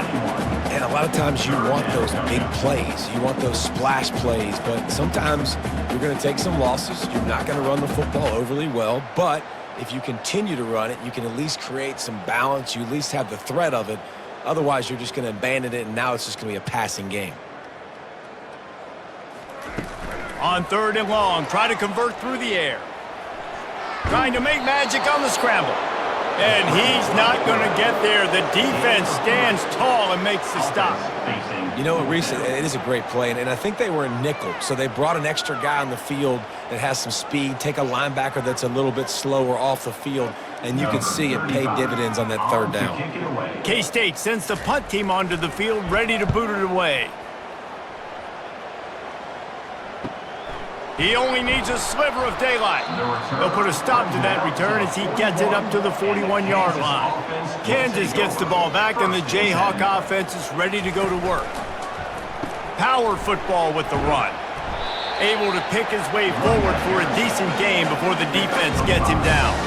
[SPEAKER 3] And a lot of times you want those big plays. You want those splash plays. But sometimes you're going to take some losses. You're not going to run the football overly well. But if you continue to run it, you can at least create some balance. You at least have the threat of it. Otherwise, you're just going to abandon it, and now it's just going to be a passing game.
[SPEAKER 1] On 3rd and long, try to convert through the air. Trying to make magic on the scramble. And he's not going to get there. The defense stands tall and makes the stop.
[SPEAKER 3] You know what, Reese, it is a great play, and I think they were in nickel, so they brought an extra guy on the field that has some speed, take a linebacker that's a little bit slower off the field, and you can see it paid dividends on that 3rd down.
[SPEAKER 1] K-State sends the punt team onto the field, ready to boot it away. He only needs a sliver of daylight. They'll put a stop to that return as he gets it up to the 41-yard line. Kansas gets the ball back, and the Jayhawk offense is ready to go to work. Power football with the run. Able to pick his way forward for a decent game before the defense gets him down.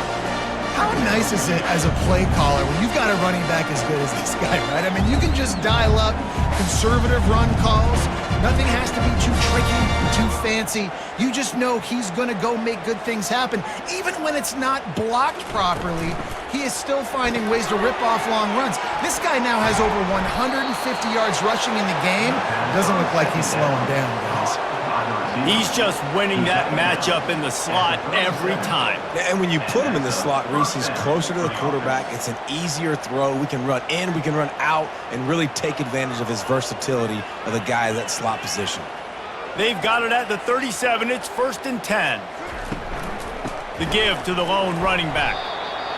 [SPEAKER 2] How nice is it as a play caller when you've got a running back as good as this guy, right? I mean, you can just dial up conservative run calls. Nothing has to be too tricky, too fancy. You just know he's going to go make good things happen. Even when it's not blocked properly, he is still finding ways to rip off long runs. This guy now has over 150 yards rushing in the game. Doesn't look like he's slowing down, guys.
[SPEAKER 1] He's just winning that matchup in the slot every time.
[SPEAKER 3] And when you put him in the slot, Reese, he's closer to the quarterback. It's an easier throw. We can run in, we can run out, and really take advantage of his versatility of the guy in that slot position.
[SPEAKER 1] They've got it at the 37. It's 1st and 10. The give to the lone running back.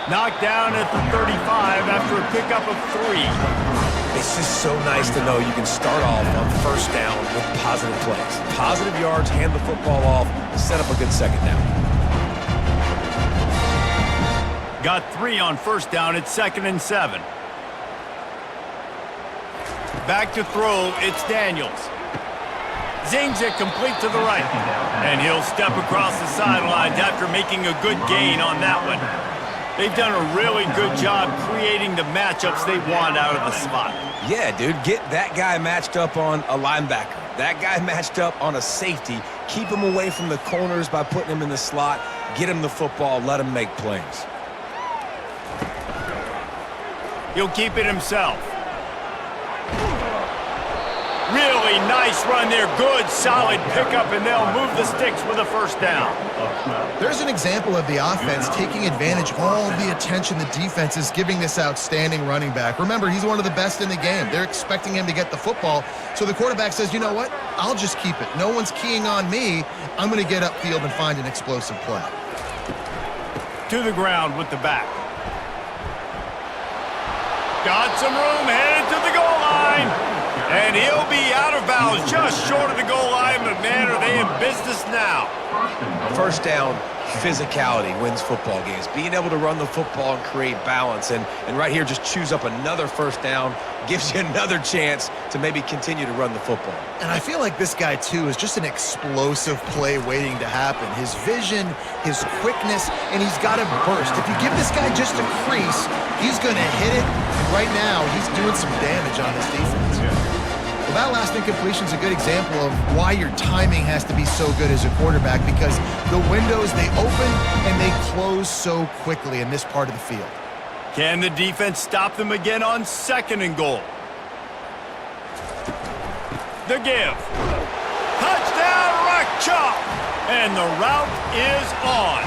[SPEAKER 1] Knocked down at the 35 after a pickup of 3.
[SPEAKER 3] It's just so nice to know you can start off on first down with positive plays. Positive yards, hand the football off, set up a good second down.
[SPEAKER 1] Got 3 on first down. It's 2nd and 7. Back to throw. It's Daniels. Zings it complete to the right. And he'll step across the sidelines after making a good gain on that one. They've done a really good job creating the matchups they want out of the slot.
[SPEAKER 3] Yeah, dude, get that guy matched up on a linebacker. That guy matched up on a safety. Keep him away from the corners by putting him in the slot. Get him the football. Let him make plays.
[SPEAKER 1] He'll keep it himself. Really nice run there. Good, solid pickup, and they'll move the sticks with a first down.
[SPEAKER 2] There's an example of the offense taking advantage of all the attention the defense is giving this outstanding running back. Remember, he's one of the best in the game. They're expecting him to get the football. So the quarterback says, you know what? I'll just keep it. No one's keying on me. I'm going to get upfield and find an explosive play.
[SPEAKER 1] To the ground with the back. Got some room, headed to the goal line. And he'll be out of bounds just short of the goal line, but man, are they in business now.
[SPEAKER 3] First down, physicality wins football games. Being able to run the football and create balance. And right here, just choose up another first down, gives you another chance to maybe continue to run the football.
[SPEAKER 2] And I feel like this guy, too, is just an explosive play waiting to happen. His vision, his quickness, and he's got a burst. If you give this guy just a crease, he's going to hit it. And right now, he's doing some damage on this defense. Well, that last incompletion is a good example of why your timing has to be so good as a quarterback, because the windows, they open and they close so quickly in this part of the field.
[SPEAKER 1] Can the defense stop them again on 2nd and goal? The give. Touchdown, Rock Chalk! And the route is on.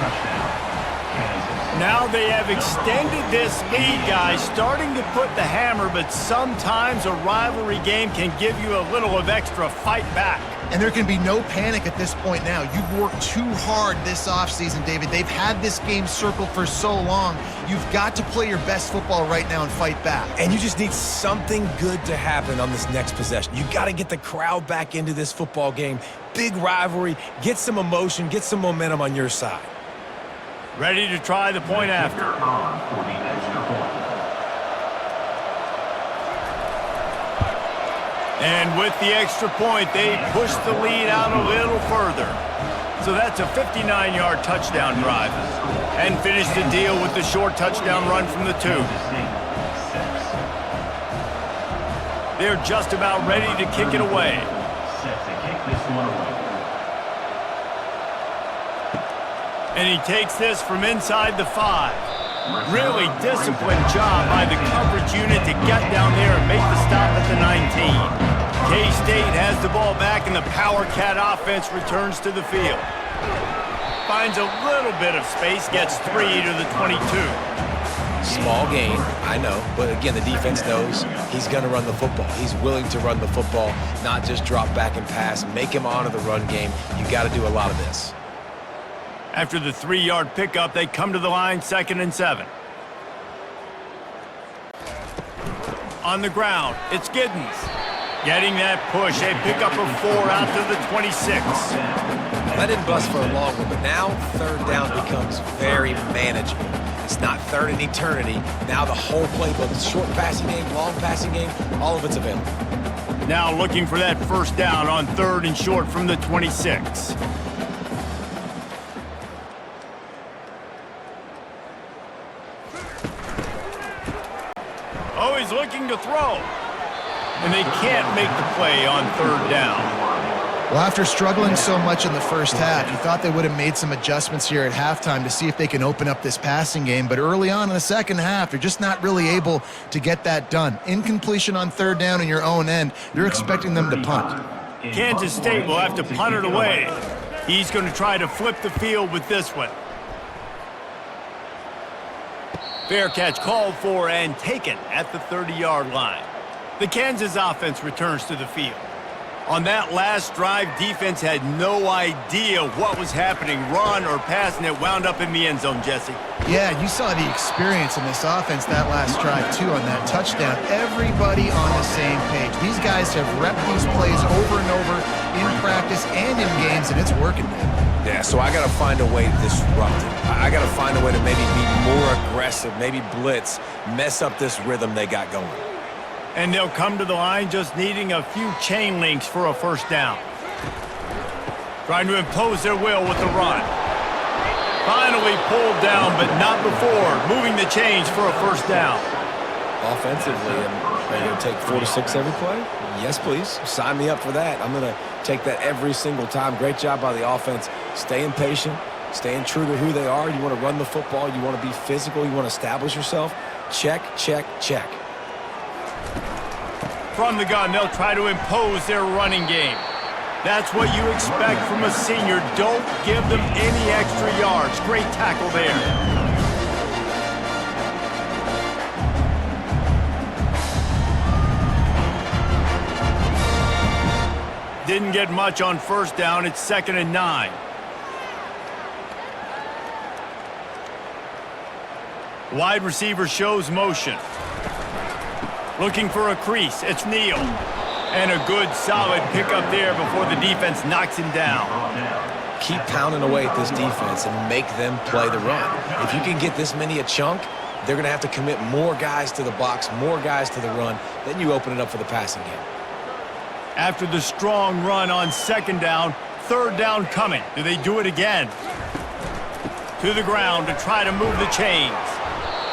[SPEAKER 1] Now they have extended this lead, guys, starting to put the hammer, but sometimes a rivalry game can give you a little of extra fight back.
[SPEAKER 2] And there can be no panic at this point now. You've worked too hard this offseason, David. They've had this game circled for so long. You've got to play your best football right now and fight back.
[SPEAKER 3] And you just need something good to happen on this next possession. You got to get the crowd back into this football game. Big rivalry, get some emotion, get some momentum on your side.
[SPEAKER 1] Ready to try the point after.
[SPEAKER 4] For the extra point.
[SPEAKER 1] And with the extra point, they push the lead out a little further. So that's a 59-yard touchdown drive. And finish the deal with the short touchdown run from the 2. They're just about ready to kick it away.
[SPEAKER 4] Set to kick this one away.
[SPEAKER 1] And he takes this from inside the 5. Really disciplined job by the coverage unit to get down there and make the stop at the 19. K-State has the ball back and the Power Cat offense returns to the field. Finds a little bit of space, gets 3 to the 22.
[SPEAKER 3] Small gain, I know, but again, the defense knows he's going to run the football. He's willing to run the football, not just drop back and pass, make him honor the run game. You got to do a lot of this.
[SPEAKER 1] After the 3-yard pickup, they come to the line, 2nd and 7. On the ground, it's Giddens. Getting that push, a pickup of 4 out to the 26.
[SPEAKER 3] That didn't bust for a long one, but now 3rd down becomes very manageable. It's not 3rd and eternity. Now the whole playbook, short passing game, long passing game, all of it's available.
[SPEAKER 1] Now looking for that 1st down on 3rd and short from the 26. Oh, he's looking to throw. And they can't make the play on 3rd down.
[SPEAKER 2] Well, after struggling so much in the first half, you thought they would have made some adjustments here at halftime to see if they can open up this passing game. But early on in the second half, they're just not really able to get that done. Incompletion on 3rd down in your own end, you're expecting them to punt.
[SPEAKER 1] Kansas State will have to punt it away. He's going to try to flip the field with this one. Fair catch called for and taken at the 30-yard line. The Kansas offense returns to the field. On that last drive, defense had no idea what was happening, run or pass, and it wound up in the end zone, Jesse.
[SPEAKER 2] Yeah, you saw the experience in this offense that last drive, too, on that touchdown. Everybody on the same page. These guys have repped these plays over and over in practice and in games, and it's working now.
[SPEAKER 3] Yeah, so I got to find a way to disrupt it. I got to find a way to maybe be more aggressive, maybe blitz, mess up this rhythm they got going.
[SPEAKER 1] And they'll come to the line just needing a few chain links for a 1st down. Trying to impose their will with the run. Finally pulled down, but not before moving the chains for a 1st down.
[SPEAKER 3] Offensively, are you going to take 4 to 6 every play? Yes, please. Sign me up for that. I'm going to take that every single time. Great job by the offense. Staying patient, staying true to who they are. You want to run the football. You want to be physical. You want to establish yourself. Check, check, check.
[SPEAKER 1] From the gun, they'll try to impose their running game. That's what you expect from a senior. Don't give them any extra yards. Great tackle there. Didn't get much on 1st down. It's 2nd and 9. Wide receiver shows motion. Looking for a crease. It's Neal. And a good, solid pickup there before the defense knocks him down.
[SPEAKER 3] Keep pounding away at this defense and make them play the run. If you can get this many a chunk, they're going to have to commit more guys to the box, more guys to the run. Then you open it up for the passing game.
[SPEAKER 1] After the strong run on 2nd down, 3rd down coming. Do they do it again? To the ground to try to move the chains.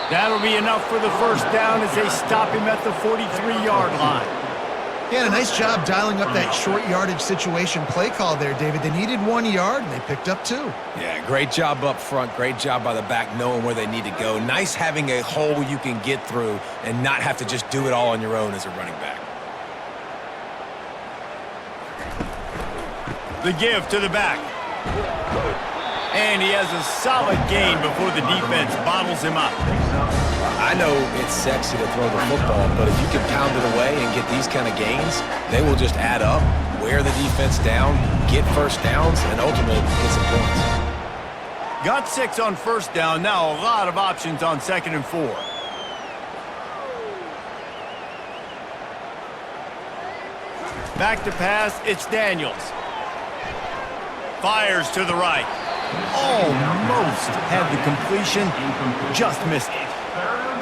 [SPEAKER 1] That'll be enough for the 1st down as they stop him at the 43-yard line.
[SPEAKER 2] Yeah, a nice job dialing up that short yardage situation play call there, David. They needed 1 yard, and they picked up 2.
[SPEAKER 3] Yeah, great job up front. Great job by the back knowing where they need to go. Nice having a hole you can get through and not have to just do it all on your own as a running back.
[SPEAKER 1] The give to the back. And he has a solid gain before the defense bottles him up.
[SPEAKER 3] I know it's sexy to throw the football, but if you can pound it away and get these kind of gains, they will just add up, wear the defense down, get first downs, and ultimately get some points.
[SPEAKER 1] Got 6 on first down. Now a lot of options on 2nd and 4. Back to pass, it's Daniels. Fires to the right. Almost had the completion, just missed it.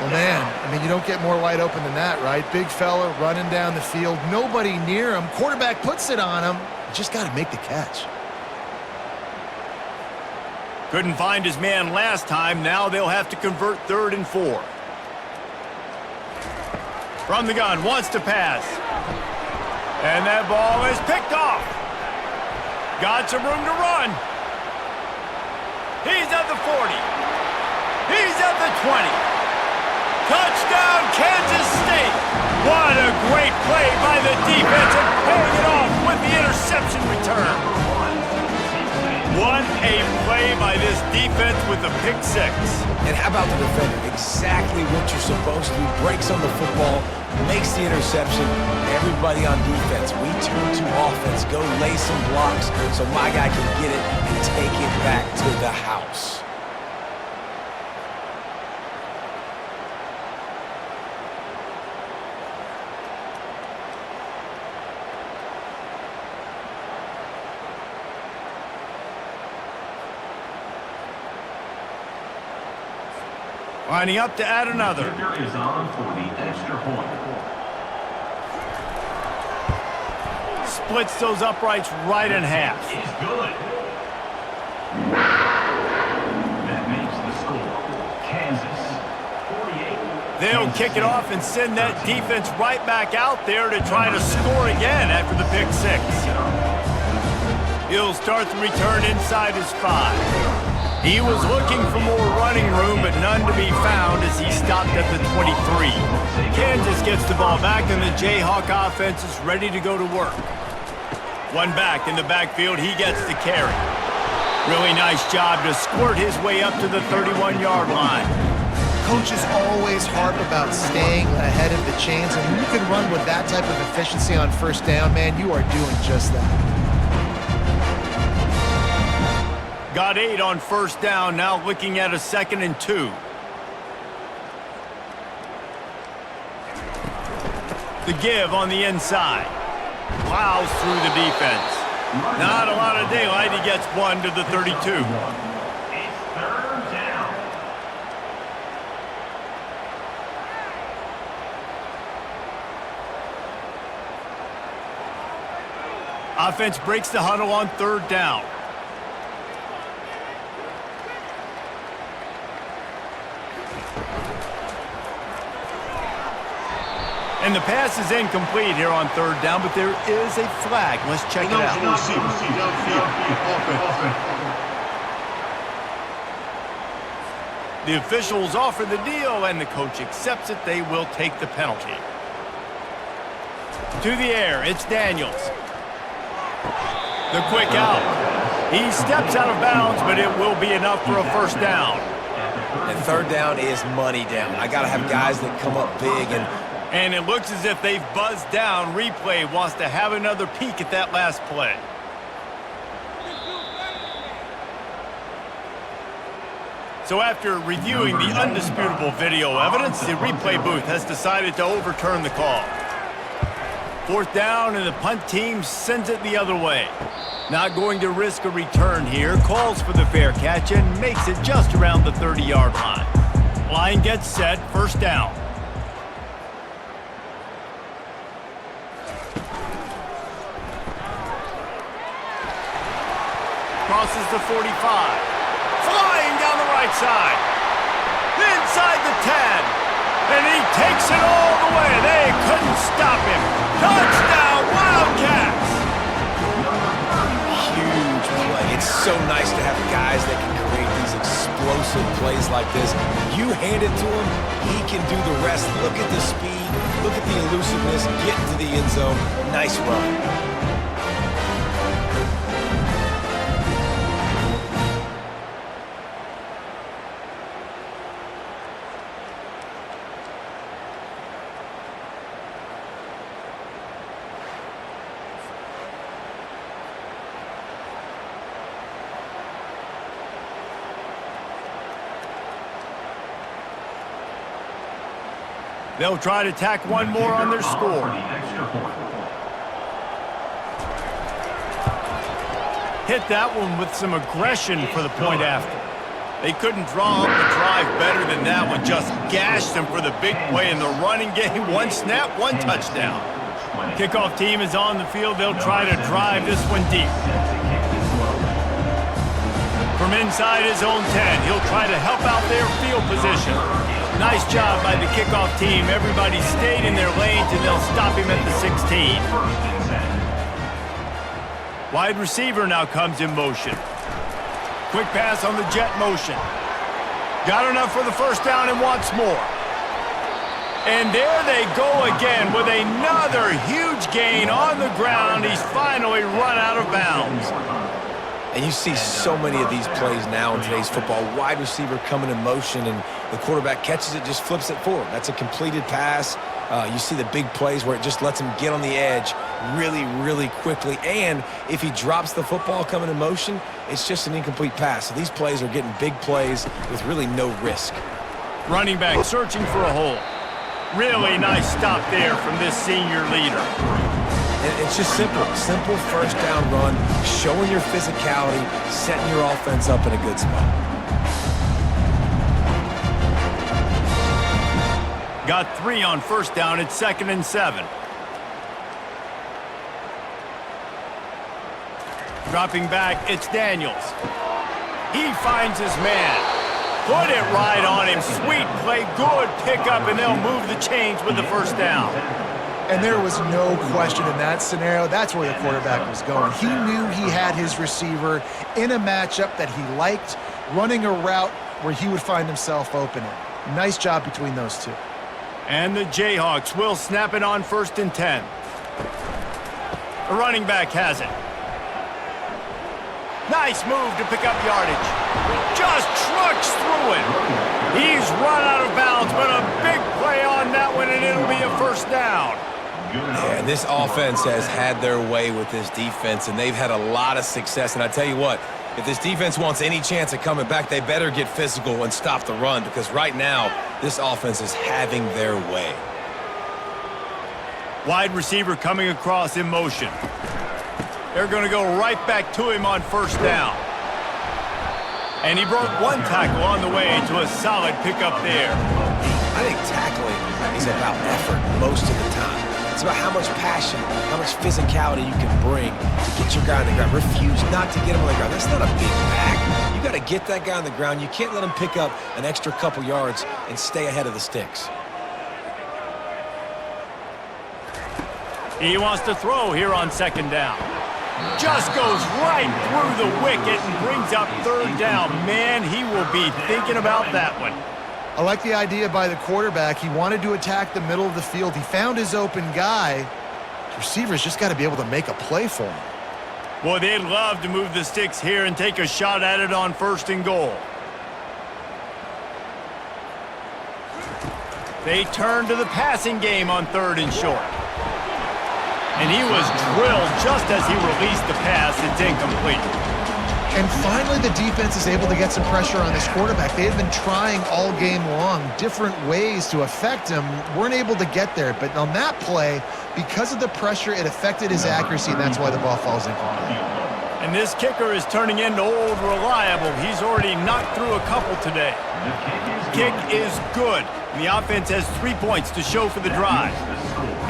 [SPEAKER 2] Well, man, I mean, you don't get more wide open than that, right? Big fella running down the field, nobody near him. Quarterback puts it on him. You just got to make the catch.
[SPEAKER 1] Couldn't find his man last time. Now they'll have to convert 3rd and 4. From the gun, wants to pass. And that ball is picked off. Got some room to run. He's at the 40. He's at the 20. Touchdown, Kansas State. What a great play by the defense and paying it off with the interception return. What a play by this defense with the pick 6.
[SPEAKER 3] And how about the defender? Exactly what you're supposed to do. Breaks on the football, makes the interception. Everybody on defense, we turn to offense. Go lay some blocks so my guy can get it and take it back to the house.
[SPEAKER 1] Lining up to add another.
[SPEAKER 4] Defender is on for the extra point.
[SPEAKER 1] Splits those uprights right in half.
[SPEAKER 4] Is good. That makes the score. Kansas, 48.
[SPEAKER 1] They'll kick it off and send that defense right back out there to try to score again after the pick 6. He'll start the return inside his 5. He was looking for more running room, but none to be found as he stopped at the 23. Kansas gets the ball back, and the Jayhawk offense is ready to go to work. One back in the backfield, he gets the carry. Really nice job to squirt his way up to the 31-yard line.
[SPEAKER 2] Coaches always harp about staying ahead of the chains, and when you can run with that type of efficiency on first down, man, you are doing just that.
[SPEAKER 1] Got 8 on first down, now looking at a 2nd and 2. The give on the inside. Plows through the defense. Not a lot of daylight, he gets 1 to the 32.
[SPEAKER 4] It's 3rd down.
[SPEAKER 1] Offense breaks the huddle on 3rd down. And the pass is incomplete here on 3rd down, but there is a flag. Let's check it out. The officials offer the deal, and the coach accepts it. They will take the penalty. To the air, it's Daniels. The quick out. He steps out of bounds, but it will be enough for a first down.
[SPEAKER 3] And 3rd down is money down. I got to have guys that come up big
[SPEAKER 1] And it looks as if they've buzzed down. Replay wants to have another peek at that last play. So after reviewing the undisputable video evidence, the replay booth has decided to overturn the call. 4th down, and the punt team sends it the other way. Not going to risk a return here. Calls for the fair catch and makes it just around the 30-yard line. Line gets set, first down. Crosses the 45. Flying down the right side. Inside the 10. And he takes it all the way. They couldn't stop him. Touchdown, Wildcats!
[SPEAKER 3] huge play. It's so nice to have guys that can create these explosive plays like this. You hand it to him, he can do the rest. Look at the speed, look at the elusiveness, get into the end zone. Nice run.
[SPEAKER 1] They'll try to tack one more on their score. Hit that one with some aggression for the point after. They couldn't draw up a drive better than that one. Just gashed them for the big play in the running game. One snap, one touchdown. Kickoff team is on the field. They'll try to drive this one deep. From inside his own 10, he'll try to help out their field position. Nice job by the kickoff team. Everybody stayed in their lanes, and they'll stop him at the 16. Wide receiver now comes in motion. Quick pass on the jet motion. Got enough for the first down and wants more. And there they go again with another huge gain on the ground. He's finally run out of bounds.
[SPEAKER 3] And you see so many of these plays now in today's football. Wide receiver coming in motion, and the quarterback catches it, just flips it forward. That's a completed pass. You see the big plays where it just lets him get on the edge really, really quickly. And if he drops the football coming in motion, it's just an incomplete pass. So these plays are getting big plays with really no risk.
[SPEAKER 1] Running back searching for a hole. Really nice stop there from this senior leader.
[SPEAKER 3] It's just simple first down run, showing your physicality, setting your offense up in a good spot.
[SPEAKER 1] Got 3 on first down. It's 2nd and 7. Dropping back, it's Daniels. He finds his man. Put it right on him. Sweet play, good pickup, and they'll move the chains with the first down.
[SPEAKER 2] And there was no question in that scenario. That's where the quarterback was going. He knew he had his receiver in a matchup that he liked, running a route where he would find himself open. Nice job between those two.
[SPEAKER 1] And the Jayhawks will snap it on 1st and 10. The running back has it. Nice move to pick up yardage. Just trucks through it. He's run out of bounds, but a big play on that one, and it'll be a first down.
[SPEAKER 3] Yeah, this offense has had their way with this defense, and they've had a lot of success. And I tell you what, if this defense wants any chance of coming back, they better get physical and stop the run, because right now, this offense is having their way.
[SPEAKER 1] Wide receiver coming across in motion. They're going to go right back to him on first down. And he broke one tackle on the way to a solid pickup there.
[SPEAKER 3] I think tackling is about effort most of the time. It's about how much passion, how much physicality you can bring to get your guy on the ground. Refuse not to get him on the ground. That's not a big back. You got to get that guy on the ground. You can't let him pick up an extra couple yards and stay ahead of the sticks.
[SPEAKER 1] He wants to throw here on 2nd down. Just goes right through the wicket and brings up 3rd down. Man, he will be thinking about that one.
[SPEAKER 2] I like the idea by the quarterback. He wanted to attack the middle of the field. He found his open guy. The receiver's just got to be able to make a play for him.
[SPEAKER 1] Boy, they'd love to move the sticks here and take a shot at it on 1st and goal. They turn to the passing game on 3rd and short. And he was drilled just as he released the pass. It's incomplete.
[SPEAKER 2] And finally, the defense is able to get some pressure on this quarterback. They had been trying all game long different ways to affect him. Weren't able to get there. But on that play, because of the pressure, it affected his accuracy, and that's why the ball falls incomplete.
[SPEAKER 1] And this kicker is turning into old reliable. He's already knocked through a couple today. Kick is good. The offense has 3 points to show for the drive.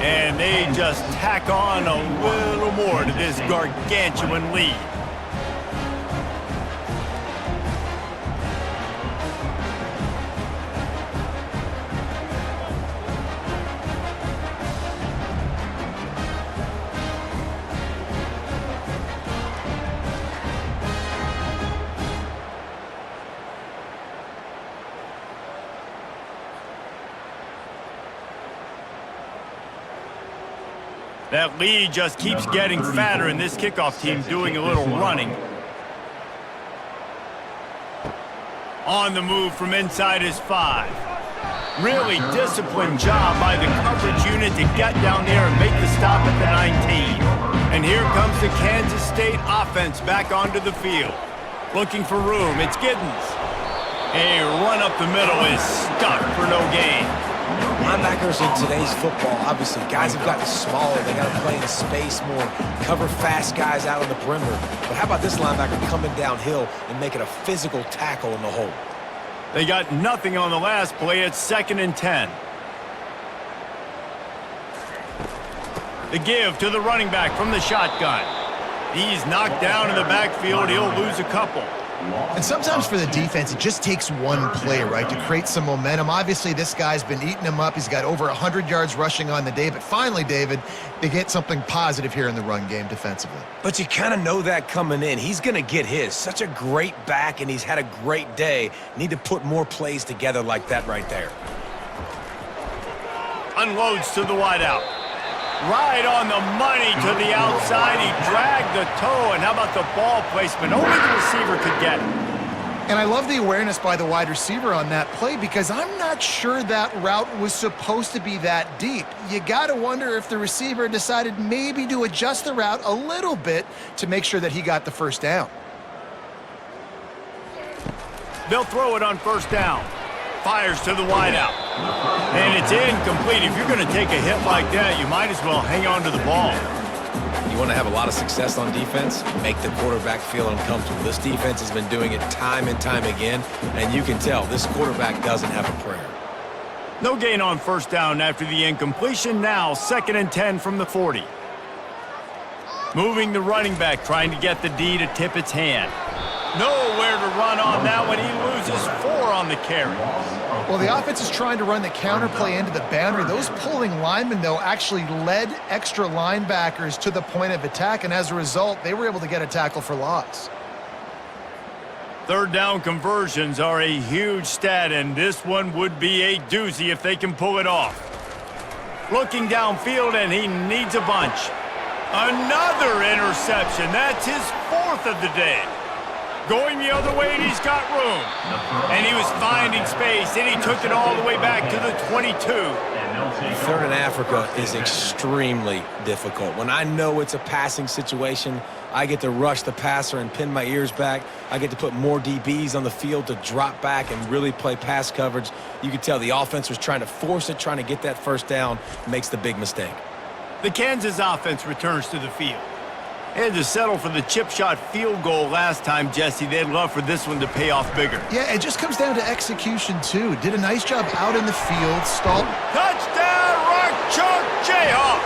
[SPEAKER 1] And they just tack on a little more to this gargantuan lead. That lead just keeps getting fatter, and this kickoff team doing a little running. On the move from inside his 5. Really disciplined job by the coverage unit to get down there and make the stop at the 19. And here comes the Kansas State offense back onto the field. Looking for room, it's Giddens. A run up the middle is stuck for no gain.
[SPEAKER 3] Linebackers in today's football, obviously, guys have gotten smaller. They got to play in space more, cover fast guys out on the perimeter. But how about this linebacker coming downhill and making a physical tackle in the hole?
[SPEAKER 1] They got nothing on the last play. It's 2nd and 10. The give to the running back from the shotgun. He's knocked down in the backfield. He'll lose a couple.
[SPEAKER 2] And sometimes for the defense, it just takes one play, right, to create some momentum. Obviously, this guy's been eating him up. He's got over 100 yards rushing on the day. But finally, David, they get something positive here in the run game defensively.
[SPEAKER 3] But you kind of know that coming in. He's going to get his. Such a great back, and he's had a great day. Need to put more plays together like that right there.
[SPEAKER 1] Unloads to the wideout. Right on the money to the outside. He dragged the toe, and how about the ball placement? Only the receiver could get it.
[SPEAKER 2] And I love the awareness by the wide receiver on that play because I'm not sure that route was supposed to be that deep. You got to wonder if the receiver decided maybe to adjust the route a little bit to make sure that he got the first down.
[SPEAKER 1] They'll throw it on 1st down. Fires to the wideout. And it's incomplete. If you're going to take a hit like that, you might as well hang on to the ball.
[SPEAKER 3] You want to have a lot of success on defense? Make the quarterback feel uncomfortable. This defense has been doing it time and time again, and you can tell this quarterback doesn't have a prayer.
[SPEAKER 1] No gain on 1st down after the incompletion. Now 2nd and 10 from the 40. Moving the running back, trying to get the D to tip its hand. Nowhere to run on that one. He loses 4 on the carry.
[SPEAKER 2] Well, the offense is trying to run the counter play into the boundary. Those pulling linemen, though, actually led extra linebackers to the point of attack, and as a result, they were able to get a tackle for loss.
[SPEAKER 1] 3rd down conversions are a huge stat, and this one would be a doozy if they can pull it off. Looking downfield, and he needs a bunch. Another interception. That's his 4th of the day. Going the other way, and he's got room. And he was finding space, and he took it all the way back to the 22.
[SPEAKER 3] 3rd in Africa is extremely difficult. When I know it's a passing situation, I get to rush the passer and pin my ears back. I get to put more DBs on the field to drop back and really play pass coverage. You can tell the offense was trying to force it, trying to get that 1st down, makes the big mistake.
[SPEAKER 1] The Kansas offense returns to the field. They had to settle for the chip shot field goal last time, Jesse. They'd love for this one to pay off bigger.
[SPEAKER 2] Yeah, it just comes down to execution, too. Did a nice job out in the field, stalled.
[SPEAKER 1] Touchdown, Rock Chalk Jayhawk!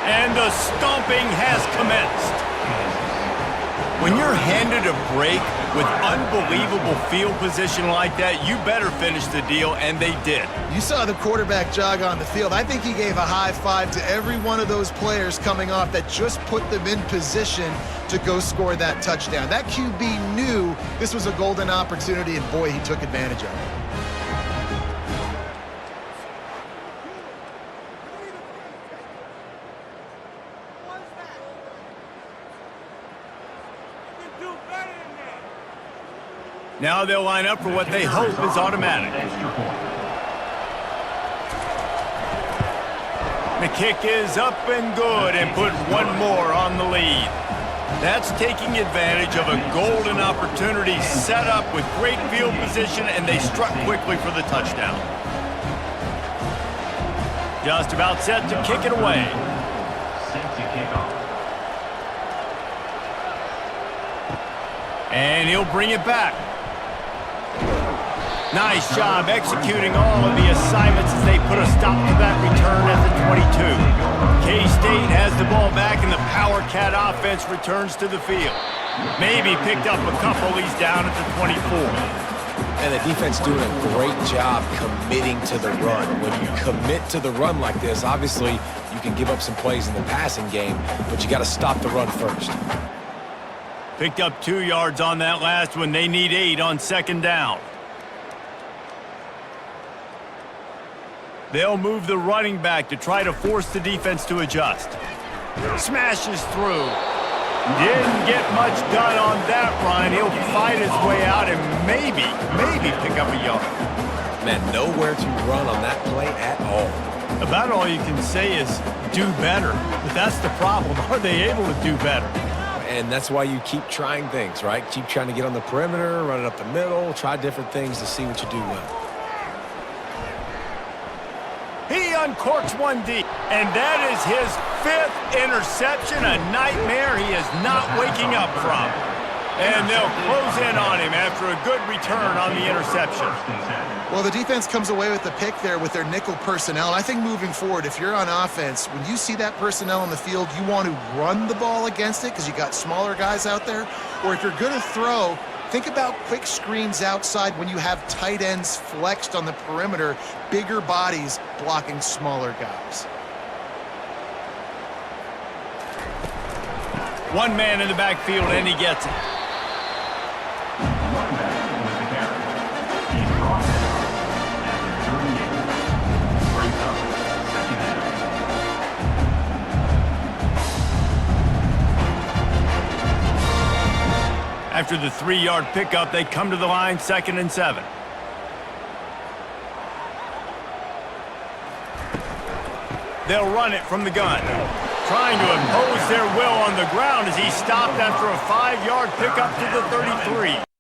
[SPEAKER 1] And the stomping has commenced. When you're handed a break with unbelievable field position like that, you better finish the deal, and they did.
[SPEAKER 2] You saw the quarterback jog on the field. I think he gave a high five to every one of those players coming off that just put them in position to go score that touchdown. That QB knew this was a golden opportunity, and boy, he took advantage of it.
[SPEAKER 1] Now they'll line up for what they hope is automatic. The kick is up and good and put one more on the lead. That's taking advantage of a golden opportunity set up with great field position, and they struck quickly for the touchdown. Just about set to kick it away.
[SPEAKER 4] Set to kick off.
[SPEAKER 1] And he'll bring it back. Nice job executing all of the assignments as they put a stop to that return at the 22. K-State has the ball back, and the Power Cat offense returns to the field. Maybe picked up a couple. He's down at the 24.
[SPEAKER 3] And the defense doing a great job committing to the run. When you commit to the run like this, obviously you can give up some plays in the passing game, but you got to stop the run first.
[SPEAKER 1] Picked up 2 yards on that last one. They need 8 on 2nd down. They'll move the running back to try to force the defense to adjust. Smashes through. Didn't get much done on that run. He'll fight his way out and maybe pick up a yard.
[SPEAKER 3] Man, nowhere to run on that play at all.
[SPEAKER 1] About all you can say is do better. But that's the problem. Are they able to do better?
[SPEAKER 3] And that's why you keep trying things, right? Keep trying to get on the perimeter, run it up the middle, try different things to see what you do well.
[SPEAKER 1] He uncorks one deep, and that is his 5th interception, a nightmare he is not waking up from. And they'll close in on him after a good return on the interception.
[SPEAKER 2] Well, the defense comes away with the pick there with their nickel personnel. And I think moving forward, if you're on offense, when you see that personnel on the field, you want to run the ball against it because you got smaller guys out there. Or if you're going to throw, think about quick screens outside when you have tight ends flexed on the perimeter, bigger bodies blocking smaller guys.
[SPEAKER 1] One man in the backfield, and he gets it. After the 3-yard pickup, they come to the line, 2nd and 7. They'll run it from the gun, trying to impose their will on the ground as he stopped after a 5-yard pickup to the 33.